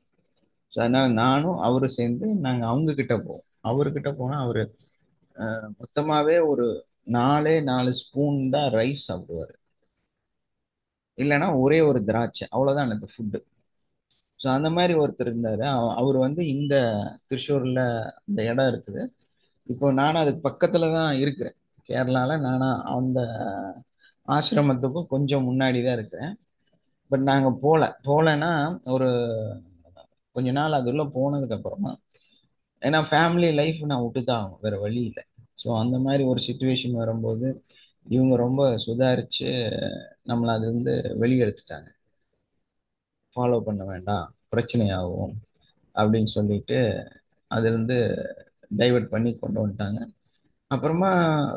ஸோ அதனால நானும் அவரும் சேர்ந்து நாங்கள் அவங்க கிட்ட போவோம். அவர்கிட்ட போனால் அவர் மொத்தமாகவே ஒரு 4 ஸ்பூன் தான் ரைஸ் சாப்பிடுவார், இல்லைன்னா ஒரே ஒரு திராட்சை, அவ்வளோதான் எனக்கு ஃபுட்டு. ஸோ அந்த மாதிரி ஒருத்தர் இருந்தார். அவர் வந்து இந்த திருச்சூரில் அந்த இடம் இருக்குது. இப்போ நானும் அதுக்கு பக்கத்தில் தான் இருக்கிறேன், கேரளால. நானும் அந்த ஆசிரமத்துக்கும் கொஞ்சம் முன்னாடி தான் இருக்கிறேன். பட் நாங்கள் போகலன்னா ஒரு கொஞ்ச நாள் அதுள்ள போனதுக்கு அப்புறமா, ஏன்னா ஃபேமிலி லைஃப் நான் விட்டுதான் ஆகணும், வேற வழி இல்லை. ஸோ அந்த மாதிரி ஒரு சுச்சுவேஷன் வரும்போது இவங்க ரொம்ப சுதாரிச்சு நம்மளை அது வந்து வெளியே எடுத்துட்டாங்க. ஃபாலோ பண்ண வேண்டாம், பிரச்சனையாகும் அப்படின்னு சொல்லிட்டு அதுல இருந்து டைவர்ட் பண்ணி கொண்டு வந்துட்டாங்க. அப்புறமா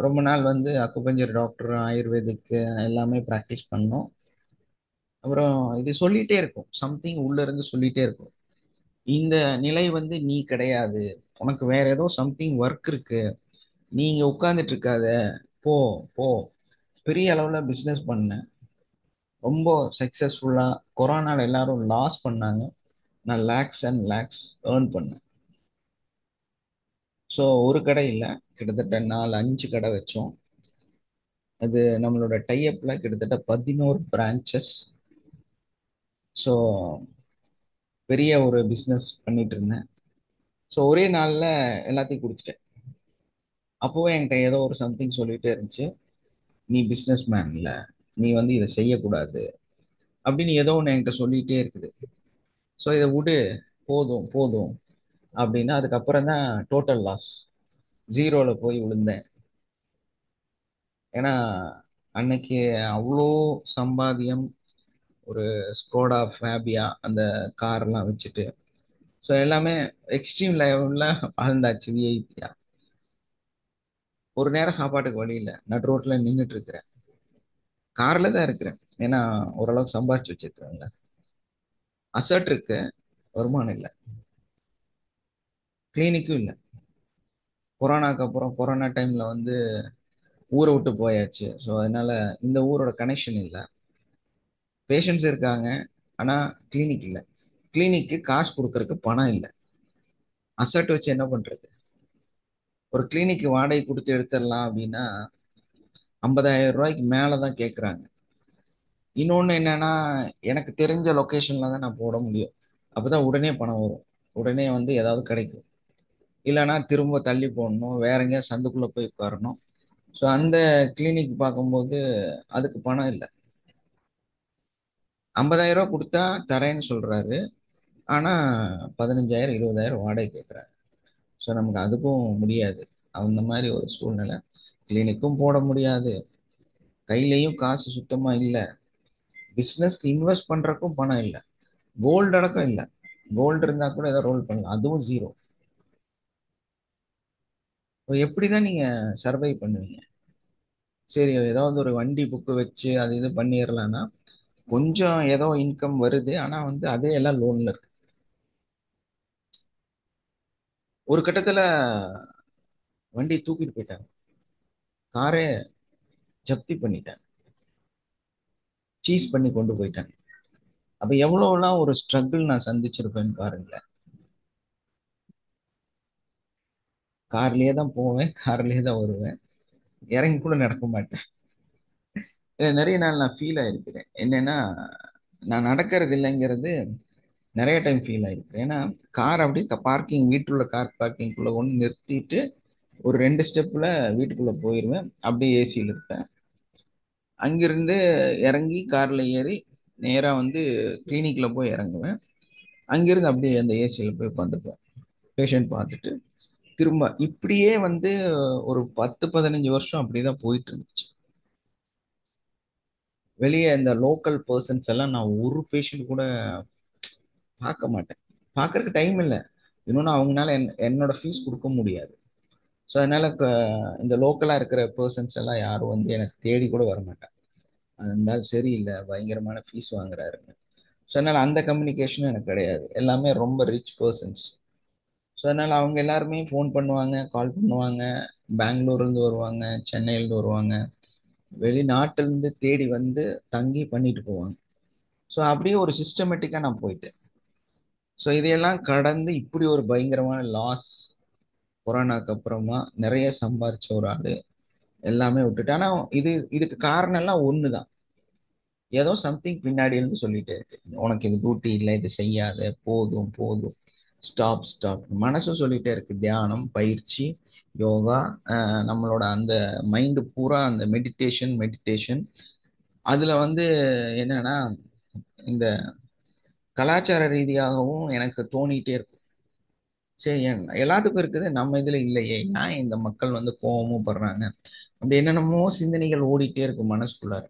ரொம்ப நாள் வந்து அக்குபஞ்சர் டாக்டர், ஆயுர்வேதிக் எல்லாமே ப்ராக்டிஸ் பண்ணோம். அப்புறம் இது சொல்லிட்டே இருக்கும், சம்திங் உள்ள இருந்து சொல்லிட்டே இருக்கும், இந்த நிலை வந்து நீ கிடையாது, உனக்கு வேற ஏதோ சம்திங் ஒர்க் இருக்கு, நீ இங்க உட்கார்ந்துட்டு இருக்காத, போ போ. பெரிய அளவுல பிசினஸ் பண்ணேன், ரொம்ப சக்சஸ்ஃபுல்லா. கொரோனால எல்லாரும் லாஸ் பண்ணாங்க, நான் லேக்ஸ் அண்ட் லேக்ஸ் ஏர்ன் பண்ணேன். ஸோ ஒரு கடை இல்லை, கிட்டத்தட்ட 4 5 கடை வச்சோம். அது நம்மளோட டைஅப்ல கிட்டத்தட்ட 11 பிரான்ச்சஸ். ஸோ பெரிய ஒரு பிஸ்னஸ் பண்ணிட்டு இருந்தேன். ஸோ ஒரே நாள்ல எல்லாத்தையும் குடிச்சிட்டேன். அப்போவே என்கிட்ட ஏதோ ஒரு சம்திங் சொல்லிட்டே இருந்துச்சு, நீ பிஸ்னஸ் மேன் இல்ல, நீ வந்து இதை செய்யக்கூடாது அப்படின்னு ஏதோ ஒன்று என்கிட்ட சொல்லிட்டே இருக்குது. ஸோ இதை விடு, போதும் போதும் அப்படின்னா அதுக்கப்புறம் தான் டோட்டல் லாஸ், ஜீரோல போய் விழுந்தேன். ஏன்னா அன்னைக்கு அவ்வளோ சம்பாத்தியம், ஒரு ஸ்கோடா ஃபேபியா அந்த கார்லாம் வச்சுட்டு, ஸோ எல்லாமே எக்ஸ்ட்ரீம் லெவலில் வாழ்ந்தாச்சு விஐபியா. ஒரு நேரம் சாப்பாட்டுக்கு வழி இல்லை, நடு ரோட்ல நின்றுட்டு இருக்கிறேன். கார்ல தான் இருக்கிறேன், ஏன்னா ஓரளவுக்கு சம்பாதிச்சு வச்சிருக்கிறேன்ல. அசர்ட் இருக்கு, வருமானம் இல்லை, கிளினிக்கும் இல்லை. கொரோனாக்கு அப்புறம் கொரோனா டைம்ல வந்து ஊரை விட்டு போயாச்சு. ஸோ அதனால இந்த ஊரோட கனெக்ஷன் இல்லை. பேஷண்ட்ஸ் இருக்காங்க, ஆனா கிளினிக் இல்லை. கிளினிக்கு காசு கொடுக்கறதுக்கு பணம் இல்லை. அசர்ட் வச்சு என்ன பண்றது? ஒரு கிளினிக் வாடகை கொடுத்து எடுத்துடலாம் அப்படின்னா 50,000 ரூபாய்க்கு மேலதான் கேட்குறாங்க. இன்னொன்னு என்னன்னா, எனக்கு தெரிஞ்ச லொக்கேஷன்ல தான் நான் போட முடியும். அப்பதான் உடனே பணம் வரும், உடனே வந்து ஏதாவது கிடைக்கும். இல்லைன்னா திரும்ப தள்ளி போடணும், வேற எங்கேயாவது சந்துக்குள்ள போய் உட்காரணும். ஸோ அந்த கிளினிக் பார்க்கும்போது அதுக்கு பணம் இல்லை. 50,000 ரூபாய் கொடுத்தா தரேன்னு சொல்றாரு, ஆனா 15,000 20,000 வாடகை கேட்குறாரு. ஸோ நமக்கு அதுக்கும் முடியாது. அந்த மாதிரி ஒரு சூழ்நிலை. கிளினிக்கும் போட முடியாது, கையிலையும் காசு சுத்தமா இல்லை, பிஸ்னஸ்க்கு இன்வெஸ்ட் பண்றதுக்கும் பணம் இல்லை, கோல்டு அடக்கம் இல்லை. கோல்டு இருந்தா கூட ஏதோ ரோல் பண்ணலாம், அதுவும் ஜீரோ. எப்படிதான் நீங்க சர்வை பண்ணுவீங்க? சரி, ஏதாவது ஒரு வண்டி புக்கு வச்சு அது இது பண்ணிடலாம்னா கொஞ்சம் ஏதோ இன்கம் வருது, ஆனா வந்து அதே எல்லாம் லோன்ல இருக்கு. ஒரு கட்டத்துல வண்டி தூக்கிட்டு போயிட்டாங்க, காரே ஜப்தி பண்ணிட்டாங்க, சீஸ் பண்ணி கொண்டு போயிட்டாங்க. அப்ப எவ்வளவுலாம் ஒரு ஸ்ட்ரகிள் நான் சந்திச்சிருப்பேன்னு பாருங்களேன். கார்லயே தான் போவேன், கார்லயே தான் வருவேன், இறங்கி கூட நடக்க மாட்டேன். இதை நிறைய நாள் நான் ஃபீல் ஆயிருக்கிறேன். என்னன்னா, நான் நடக்கிறது இல்லைங்கிறது நிறைய டைம் ஃபீல் ஆயிருக்கிறேன். ஏன்னா கார் அப்படியே பார்க்கிங், வீட்டுள்ள கார் பார்க்கிங்குள்ள கொண்டு நிறுத்திட்டு ஒரு 2 ஸ்டெப்ல வீட்டுக்குள்ள போயிருவேன், அப்படியே ஏசியில் இருப்பேன். அங்கிருந்து இறங்கி கார்ல ஏறி நேரா வந்து கிளினிக்ல போய் இறங்குவேன். அங்கிருந்து அப்படியே அந்த ஏசியில போய் உட்காந்துப்பேன், பேஷண்ட் பார்த்துட்டு திரும்ப இப்படியே வந்து ஒரு 10 15 வருஷம் அப்படிதான் போயிட்டு இருந்துச்சு. வெளியே இந்த லோக்கல் பர்சன்ஸ் எல்லாம் நான் ஒரு பேஷண்ட் கூட பார்க்க மாட்டேன், பார்க்கறதுக்கு டைம் இல்லை. இன்னொன்று, அவங்களால என்னோட ஃபீஸ் கொடுக்க முடியாது. ஸோ அதனால இந்த லோக்கலா இருக்கிற பர்சன்ஸ் எல்லாம் யாரும் வந்து எனக்கு தேடி கூட வர மாட்டாங்க. இருந்தாலும் சரியில்லை, பயங்கரமான ஃபீஸ் வாங்குறாருங்க. ஸோ அதனால அந்த கம்யூனிகேஷனும் எனக்கு கிடையாது. எல்லாமே ரொம்ப ரிச் பர்சன்ஸ். ஸோ அதனால அவங்க எல்லாருமே ஃபோன் பண்ணுவாங்க, கால் பண்ணுவாங்க, பெங்களூர்லேருந்து வருவாங்க, சென்னையிலேருந்து வருவாங்க, வெளிநாட்டிலேருந்து தேடி வந்து தங்கி பண்ணிட்டு போவாங்க. ஸோ அப்படியே ஒரு சிஸ்டமேட்டிக்காக நான் போயிட்டேன். ஸோ இதையெல்லாம் கடந்து இப்படி ஒரு பயங்கரமான லாஸ், கொரோனாக்கு அப்புறமா நிறைய சம்பாரிச்ச ஒரு ஆளு எல்லாமே விட்டுட்டு. ஆனா இதுக்கு காரணம் எல்லாம் ஒண்ணுதான், ஏதோ சம்திங் பின்னாடி இருந்து சொல்லிட்டே இருக்கு, உனக்கு இது டியூட்டி இல்லை, இது செய்யாத, போதும் போதும், ஸ்டாப் ஸ்டாப். மனசும் சொல்லிட்டே இருக்கு, தியானம் பயிற்சி, யோகா, நம்மளோட அந்த மைண்டு பூரா அந்த மெடிடேஷன் மெடிடேஷன். அதுல வந்து என்னன்னா, இந்த கலாச்சார ரீதியாகவும் எனக்கு தோணிட்டே இருக்கும், சரி எல்லாத்துக்கும் இருக்குது, நம்ம இதுல இல்லையே, ஏன் இந்த மக்கள் வந்து கோபமும் படுறாங்க, அப்படி என்னென்னமோ சிந்தனைகள் ஓடிட்டே இருக்கும் மனசுக்குள்ளார.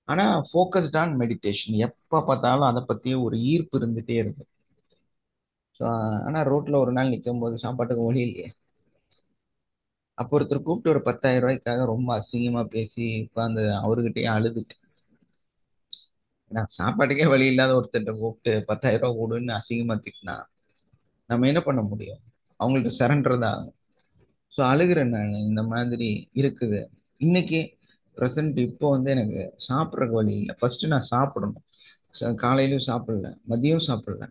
ஆனா ஃபோக்கஸ்ட் ஆன் மெடிடேஷன், எப்ப பார்த்தாலும் அதை பத்தியே ஒரு ஈர்ப்பு இருந்துட்டே இருக்கு. ஸோ ஆனா ரோட்ல ஒரு நாள் நிற்கும் போது சாப்பாட்டுக்கு வழி இல்லையே. அப்போ ஒருத்தர் கூப்பிட்டு ஒரு 10,000 ரூபாய்க்காக ரொம்ப அசிங்கமா பேசி உட்காந்து அவர்கிட்டயே அழுதுட்டு, நான் சாப்பாட்டுக்கே வழி இல்லாத ஒருத்தர்கிட்ட கூப்பிட்டு 10,000 ரூபாய் கொடுன்னு அசிங்கமா திட்டினா நம்ம என்ன பண்ண முடியும்? அவங்கள்ட்ட சரண்டர் தான் ஆகும். ஸோ அழுகிறேன் நான், இந்த மாதிரி இருக்குது. இன்னைக்கு ப்ரெசன்ட் இப்போ வந்து எனக்கு சாப்பிட்றதுக்கு வழி இல்லை. ஃபர்ஸ்ட் நான் சாப்பிடணும், காலையிலயும் சாப்பிடல, மதியம் சாப்பிடல,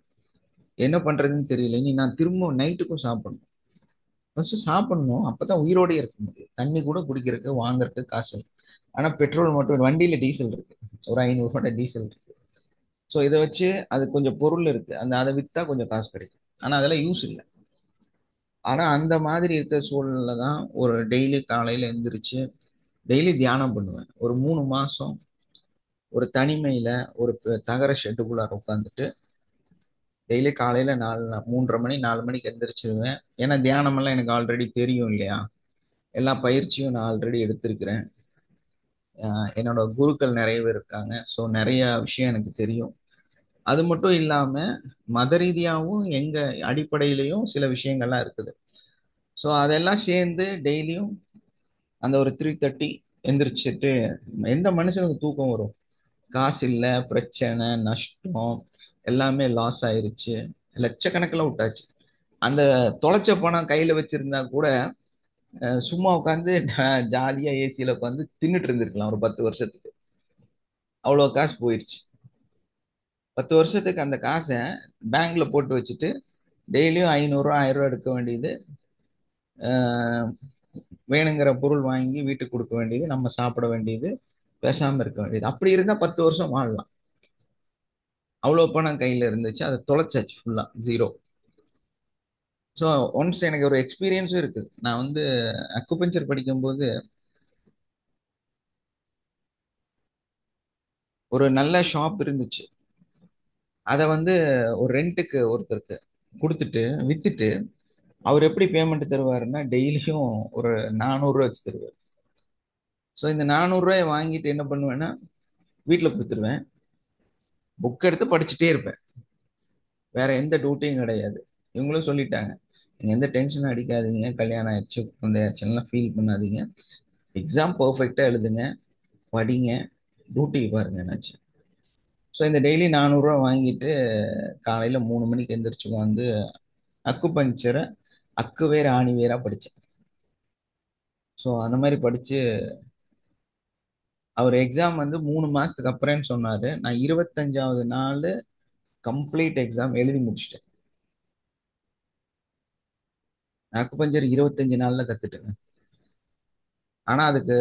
என்ன பண்றதுன்னு தெரியல. இனி நான் திரும்ப நைட்டுக்கும் சாப்பிடணும். ஃபர்ஸ்ட் சாப்பிடணும், அப்பதான் உயிரோடே இருக்க முடியும். தண்ணி கூட குடிக்கிறதுக்கு வாங்குறதுக்கு காசு இல்லை. ஆனா பெட்ரோல் மட்டும், வண்டியில டீசல் இருக்கு, ஒரு 500 ரூபாய் டீசல் இருக்கு. ஸோ இதை வச்சு அது கொஞ்சம் பொருள் இருக்கு, அதை வித்தா கொஞ்சம் காசு கிடைக்கும், ஆனா அதெல்லாம் யூஸ் இல்லை. ஆனா அந்த மாதிரி இருக்கிற சூழ்நிலை தான். ஒரு டெய்லி காலையில எந்திரிச்சு டெய்லி தியானம் பண்ணுவேன். ஒரு 3 மாசம் ஒரு தனிமையில ஒரு தகர ஷெட்டுக்குள்ளார உட்காந்துட்டு டெய்லி காலையில 3:30 மணி 4 மணிக்கு எந்திரிச்சிருவேன். ஏன்னா தியானம் எல்லாம் எனக்கு ஆல்ரெடி தெரியும் இல்லையா, எல்லா பயிற்சியும் நான் ஆல்ரெடி எடுத்திருக்கிறேன். என்னோட குருக்கள் நிறைய பேர் இருக்காங்க. ஸோ நிறைய விஷயம் எனக்கு தெரியும். அது மட்டும் இல்லாம மத ரீதியாகவும் எங்க அடிப்படையிலையும் சில விஷயங்கள்லாம் இருக்குது. ஸோ அதெல்லாம் சேர்ந்து டெய்லியும் அந்த ஒரு 3:30 எந்திரிச்சிட்டு, எந்த மனுஷனுக்கு தூக்கம் வரும்? காசு இல்லை, பிரச்சனை, நஷ்டம், எல்லாமே லாஸ் ஆயிருச்சு, லட்சக்கணக்கில் விட்டாச்சு. அந்த தொலைச்ச பணம் கையில வச்சிருந்தா கூட சும்மா உட்காந்து ஜாலியா ஏசியில உட்காந்து தின்னுட்டு இருந்திருக்கலாம் ஒரு 10 வருஷத்துக்கு. அவ்வளோ காசு போயிடுச்சு. 10 வருஷத்துக்கு அந்த காசை பேங்க்ல போட்டு வச்சுட்டு டெய்லியும் 500 ரூபா 1000 ரூபா எடுக்க வேண்டியது, வேணுங்கிற பொருள் வாங்கி வீட்டுக்கு கொடுக்க வேண்டியது, நம்ம சாப்பிட வேண்டியது, பேசாம இருக்க வேண்டியது. அப்படி இருந்தா 10 வருஷம் வாழலாம். அவ்வளவு பணம் கையில இருந்துச்சு, அதை தொலைச்சாச்சு ஃபுல்லா, ஜீரோ. ஸோ ஒன்ஸ் எனக்கு ஒரு எக்ஸ்பீரியன்ஸும் இருக்குது. நான் வந்து அக்குபஞ்சர் படிக்கும்போது ஒரு நல்ல ஷாப் இருந்துச்சு. அதை வந்து ஒரு ரெண்ட்டுக்கு ஒருத்தருக்கு கொடுத்துட்டு வித்துட்டு, அவர் எப்படி பேமெண்ட் தருவாருன்னா டெய்லியும் ஒரு 400 ரூபா வச்சு தருவார். ஸோ இந்த 400 ரூபாயை வாங்கிட்டு என்ன பண்ணுவேன்னா வீட்டில் கொடுத்துருவேன். புக் எடுத்து படிச்சுட்டே இருப்பேன். வேற எந்த டியூட்டியும் கிடையாது. இவங்களும் சொல்லிட்டாங்க, நீங்க எந்த டென்ஷனும் அடிக்காதீங்க, கல்யாணம் ஆயிடுச்சு குழந்தை ஆயிடுச்சுலாம் ஃபீல் பண்ணாதீங்க, எக்ஸாம் பர்ஃபெக்டா எழுதுங்க, படிங்க, டியூட்டிக்கு பாருங்க என்னாச்சு. ஸோ இந்த டெய்லி 400 ரூபா வாங்கிட்டு காலையில 3 மணிக்கு எந்திரிச்சு வந்து அக்குபஞ்சரை அக்கு வேற ஆணி வேறா படிச்சேன். ஸோ அந்த மாதிரி படிச்சு அவர் எக்ஸாம் வந்து 3 மாசத்துக்கு அப்புறம்னு சொன்னாரு. நான் 25வது நாள் கம்ப்ளீட் எக்ஸாம் எழுதி முடிச்சிட்டேன். அக்குபஞ்சர் 25 நாள்ல கத்துட்டேங்க. ஆனா அதுக்கு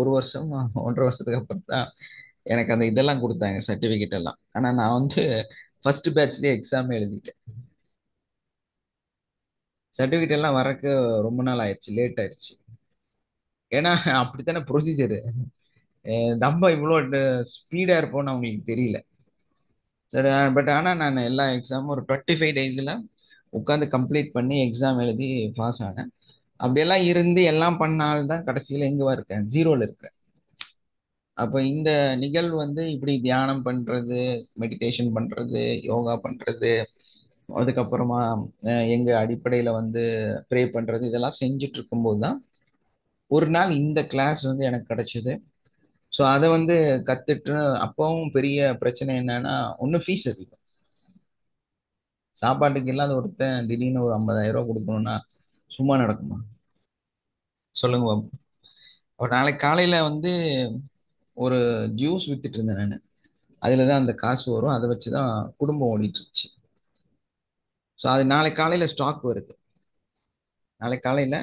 1 வருஷம் 1.5 வருஷத்துக்கு அப்புறம் தான் எனக்கு அந்த இதெல்லாம் கொடுத்தாங்க, சர்டிபிகேட் எல்லாம். ஆனா நான் வந்து ஃபர்ஸ்ட் பேட்ச்லயே எக்ஸாம் எழுதிட்டேன். சர்டிபிகேட் எல்லாம் வரக்கு ரொம்ப நாள் ஆயிடுச்சு, லேட் ஆயிடுச்சு. ஏன்னா அப்படித்தானே ப்ரொசீஜரு. நம்ம இவ்வளோ ஸ்பீடா இருப்போம்னு அவங்களுக்கு தெரியல. சரி, பட் ஆனா நான் எல்லா எக்ஸாமும் ஒரு 25 டேஸ்ல உட்காந்து கம்ப்ளீட் பண்ணி எக்ஸாம் எழுதி பாஸ் ஆனேன். அப்படியெல்லாம் இருந்து எல்லாம் பண்ணால்தான் கடைசியில எங்க இருக்கேன், ஜீரோல இருக்கேன். அப்ப இந்த நிகழ்வு வந்து இப்படி தியானம் பண்றது, மெடிடேஷன் பண்றது, யோகா பண்றது, அதுக்கப்புறமா எங்க அடிப்படையில வந்து ப்ரே பண்றது, இதெல்லாம் செஞ்சுட்டு இருக்கும்போது தான் ஒரு நாள் இந்த கிளாஸ் வந்து எனக்கு கிடைச்சது. ஸோ அதை வந்து கத்துட்டு, அப்பவும் பெரிய பிரச்சனை என்னன்னா, ஒன்றும் ஃபீஸ் அதிகம். சாப்பாட்டுக்கு இல்லாத ஒருத்தன் திடீர்னு ஒரு 50,000 ரூபாய் கொடுக்கணும்னா சும்மா நடக்குமா? சொல்லுங்க பாபு. அப்ப நாளைக்கு காலையில வந்து ஒரு ஜூஸ் வித்துட்டு இருந்தேன் நான். அதுல தான் அந்த காசு வரும், அதை வச்சுதான் குடும்பம் ஓடிட்டு இருந்துச்சு. ஸோ அது நாளைக்கு காலையில ஸ்டாக் வருது, நாளைக்கு காலையில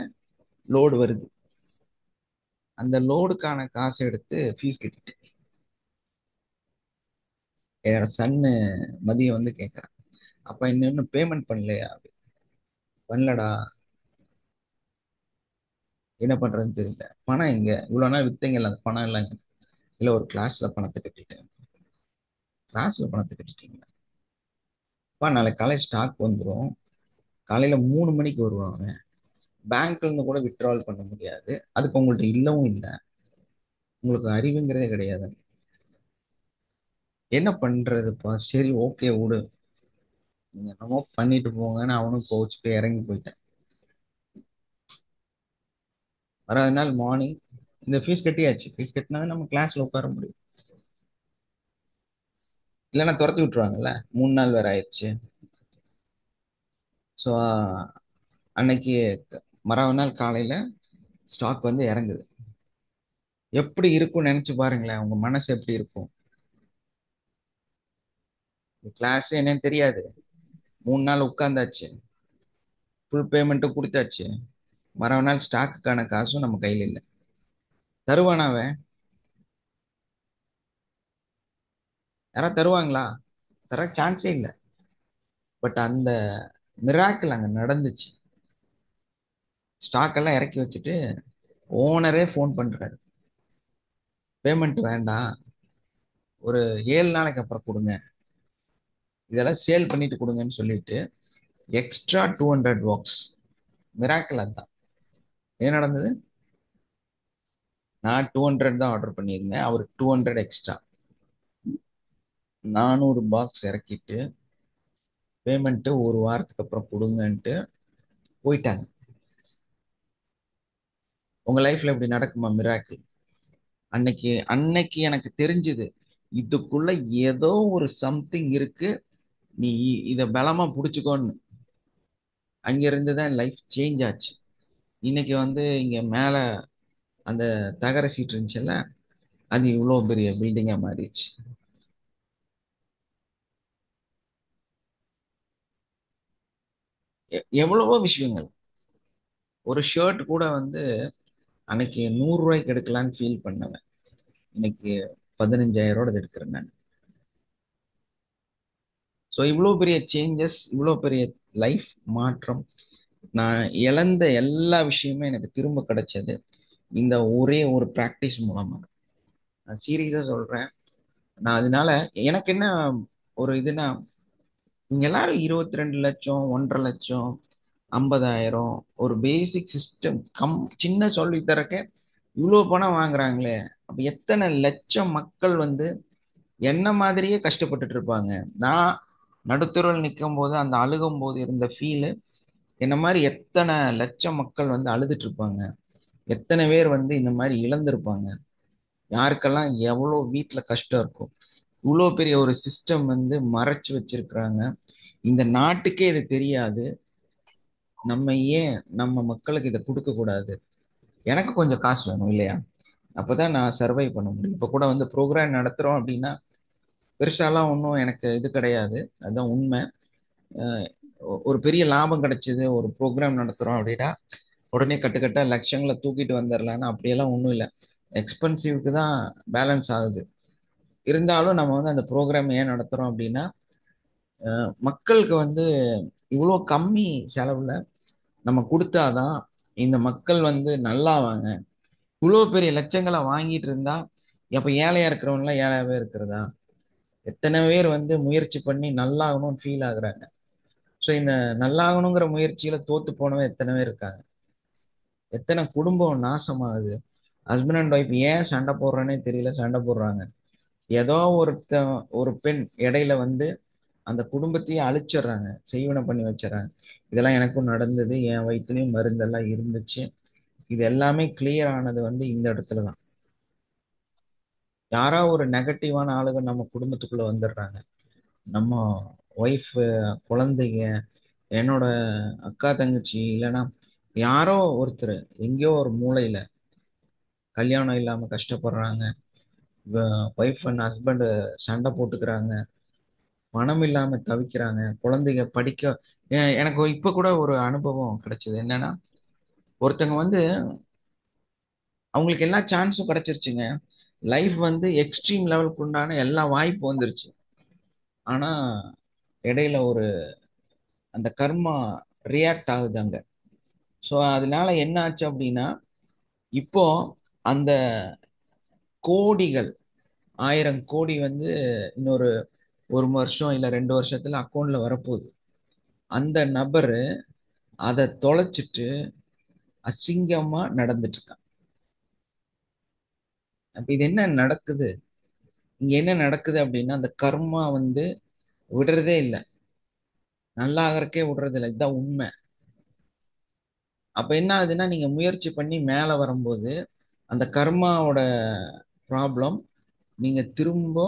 லோடு வருது. அந்த லோடுக்கான காசை எடுத்து ஃபீஸ் கட்டிட்டேன். என்னோட சன்னு மதியம் வந்து கேட்கறான், அப்ப இன்னும் பேமெண்ட் பண்ணலையா? பண்ணலடா. என்ன பண்றதுன்னு தெரியல. பணம் எங்க? இவ்வளவு நாள் வித்தீங்கல்ல, அந்த பணம் இல்லைங்க. இல்ல, ஒரு கிளாஸ்ல பணத்தை கட்டிட்டேன். கிளாஸ்ல பணத்தை கட்டிட்டீங்களா? அப்பா நாளைக்கு காலையில ஸ்டாக் வந்துடும், காலையில 3 மணிக்கு வருவாங்க, பேங்க்ல இருந்து கூட வித்ட்ராவல் பண்ண முடியாது, அதுக்கு உங்கள்ட்ட இல்லவும் இல்லை, உங்களுக்கு அறிவுங்கிறதே கிடையாது. என்ன பண்றதுப்பா? சரி, ஓகே விடு, நீங்க என்னமோ பண்ணிட்டு போங்கன்னு அவனும் கோச்சுட்டு இறங்கி போயிட்டேன். வராது நாள் மார்னிங் இந்த ஃபீஸ் கட்டியாச்சு. ஃபீஸ் கட்டினாவே நம்ம கிளாஸ்ல உட்கார முடியும், இல்லைன்னா துரத்தி விட்டுருவாங்கல்ல. 3 நாள் வேற ஆயிடுச்சு. ஸோ அன்னைக்கு மறாவது நாள் காலையில ஸ்டாக் வந்து இறங்குது. எப்படி இருக்கும்னு நினைச்சு பாருங்களேன், உங்க மனசு எப்படி இருக்கும்? கிளாஸ் என்னன்னு தெரியாது, 3 நாள் உட்கார்ந்தாச்சு, ஃபுல் பேமெண்ட்டும் கொடுத்தாச்சு, மறாவது நாள் ஸ்டாக்குக்கான காசும் நம்ம கையில இல்லை. தருவானா அவன்? யாராவது தருவாங்களா? தர சான்ஸே இல்லை. பட் அந்த மிராக்கிள் அங்க நடந்துச்சு. ஸ்டாக் எல்லாம் இறக்கி வச்சுட்டு ஓனரே ஃபோன் பண்றாரு, பேமெண்ட் வேண்டாம், ஒரு 7 நாளைக்கு அப்புறம் கொடுங்க, இதெல்லாம் சேல் பண்ணிட்டு கொடுங்கன்னு சொல்லிட்டு எக்ஸ்ட்ரா 200 வாக்ஸ். மிராக்கிள். அதுதான் என்ன நடந்தது. நான் 200 தான் ஆர்டர் பண்ணியிருந்தேன், அவர் 200 எக்ஸ்ட்ரா. 400 பாக்ஸ் இறக்கிட்டு பேமெண்ட்டு ஒரு வாரத்துக்கு அப்புறம் கொடுங்கன்ட்டு போயிட்டாங்க. உங்க லைஃப்ல இப்படி நடக்குமா மிராக்கிள்? அன்னைக்கு அன்னைக்கு எனக்கு தெரிஞ்சது, இதுக்குள்ள ஏதோ ஒரு சம்திங் இருக்கு, நீ இத பலமா புடிச்சுக்கோன்னு. அங்க இருந்து தான் லைஃப் சேஞ்ச் ஆச்சு. இன்னைக்கு வந்து இங்க மேல அந்த தகர சீட் இருந்துச்சுல்ல, அது இவ்வளவு பெரிய பில்டிங்கா மாறிடுச்சு. எவ்வளவோ விஷயங்கள். ஒரு ஷர்ட் கூட வந்து அன்னைக்கு 100 ரூபாய்க்கு எடுக்கலான்னு ஃபீல் பண்ணவன், இன்னைக்கு 15,000 ரூபாய் எடுக்கிறேன் நான். ஸோ இவ்வளோ பெரிய சேஞ்சஸ், இவ்வளோ பெரிய லைஃப் மாற்றம். நான் இழந்த எல்லா விஷயமே எனக்கு திரும்ப கிடைச்சது இந்த ஒரே ஒரு ப்ராக்டிஸ் மூலமா. நான் சீரியஸா சொல்றேன். நான் அதனால எனக்கு என்ன ஒரு இதுனா, நீங்க எல்லாரும் 22 லட்சம், 1,50,000, 50,000 ஒரு பேசிக் சிஸ்டம் சின்ன சொல்லி தரக்க இவ்வளோ பணம் வாங்குறாங்களே, அப்ப எத்தனை லட்சம் மக்கள் வந்து என்ன மாதிரியே கஷ்டப்பட்டுட்டு இருப்பாங்க. நான் நடுத்தருவில் நிற்கும் போது அந்த அழுகும் போது இருந்த ஃபீலு, என்ன மாதிரி எத்தனை லட்சம் மக்கள் வந்து அழுதுட்டு இருப்பாங்க, எத்தனை பேர் வந்து இந்த மாதிரி இழந்திருப்பாங்க, யாருக்கெல்லாம் எவ்வளோ வீட்டுல கஷ்டம் இருக்கும். இவ்வளோ பெரிய ஒரு சிஸ்டம் வந்து மறைச்சு வச்சிருக்கிறாங்க. இந்த நாட்டுக்கே இது தெரியாது. நம்ம ஏன் நம்ம மக்களுக்கு இதை கொடுக்க கூடாது? எனக்கு கொஞ்சம் காசு வேணும் இல்லையா? அப்பதான் நான் சர்வை பண்ண முடியும். இப்ப கூட வந்து ப்ரோக்ராம் நடத்துறோம் அப்படின்னா பெருசாலாம் ஒன்றும் எனக்கு இது கிடையாது, அதுதான் உண்மை. ஒரு பெரிய லாபம் கிடைச்சது, ஒரு ப்ரோக்ராம் நடத்துறோம் அப்படின்னா உடனே கட்டுக்கட்டா லட்சங்களை தூக்கிட்டு வந்துடலான்னு அப்படியெல்லாம் ஒன்றும் இல்லை. எக்ஸ்பென்சிவ்க்கு தான் பேலன்ஸ் ஆகுது. இருந்தாலும் நம்ம வந்து அந்த ப்ரோக்ராம் ஏன் நடத்துறோம் அப்படின்னா, மக்களுக்கு வந்து இவ்வளோ கம்மி செலவுல நம்ம கொடுத்தாதான் இந்த மக்கள் வந்து நல்லா வாங்க. இவ்வளோ பெரிய லட்சங்களை வாங்கிட்டு இருந்தா அப்ப ஏழையா இருக்கிறவங்களாம் ஏழையாவே இருக்கிறதா? எத்தனை பேர் வந்து முயற்சி பண்ணி நல்லாகணும்னு ஃபீல் ஆகுறாங்க. ஸோ இந்த நல்லாகணுங்கிற முயற்சியில தோத்து போனவன் எத்தனை பேர் இருக்காங்க? எத்தனை குடும்பம் நாசமாகுது? ஹஸ்பண்ட் அண்ட் ஒய்ஃப் ஏன் சண்டை போடுறேன்னே தெரியல, சண்டை போடுறாங்க. ஏதோ ஒரு பெண் இடையில வந்து அந்த குடும்பத்தையே அழிச்சிடுறாங்க, செய்வனை பண்ணி வச்சிடறாங்க. இதெல்லாம் எனக்கும் நடந்தது, என் வயிற்றுலயும் மருந்தெல்லாம் இருந்துச்சு. இது எல்லாமே கிளியர் ஆனது வந்து இந்த இடத்துல தான். யாரோ ஒரு நெகட்டிவான ஆளுங்க நம்ம குடும்பத்துக்குள்ள வந்துடுறாங்க. நம்ம ஒய்ஃப், குழந்தைங்க, என்னோட அக்கா தங்கச்சி, இல்லைன்னா யாரோ ஒருத்தர் எங்கேயோ ஒரு மூலையில கல்யாணம் இல்லாம கஷ்டப்படுறாங்க, ஒய்ஃப் அண்ட் ஹஸ்பண்ட் சண்டை போட்டுக்கிறாங்க, பணம் இல்லாம தவிக்கிறாங்க, குழந்தைங்க படிக்க. எனக்கு இப்ப கூட ஒரு அனுபவம் கிடைச்சது. என்னன்னா, ஒருத்தங்க வந்து அவங்களுக்கு எல்லா சான்ஸும் கிடைச்சிருச்சுங்க, லைஃப் வந்து எக்ஸ்ட்ரீம் லெவலுக்கு உண்டான எல்லா வாய்ப்பு வந்துருச்சு. ஆனா இடையில ஒரு அந்த கர்மா ரியாக்ட் ஆகுது அங்க. ஸோ அதனால என்ன ஆச்சு அப்படின்னா, இப்போ அந்த கோடிகள், 1000 கோடி வந்து இன்னொரு 1 வருஷம் இல்ல 2 வருஷத்துல அக்கௌண்ட்ல வரப்போகுது. அந்த நபரு அதை தொலைச்சிட்டு அசிங்கமா நடந்துட்டு இருக்கான். அப்ப இது என்ன நடக்குது? இங்க என்ன நடக்குது அப்படின்னா, அந்த கர்மா வந்து விடுறதே இல்லை, நல்லா ஆகிறக்கே விடுறது இல்லை. இதுதான் உண்மை. அப்ப என்ன ஆகுதுன்னா, நீங்க முயற்சி பண்ணி மேல வரும்போது அந்த கர்மாவோட ப்ராப்ளம் நீங்க திரும்ப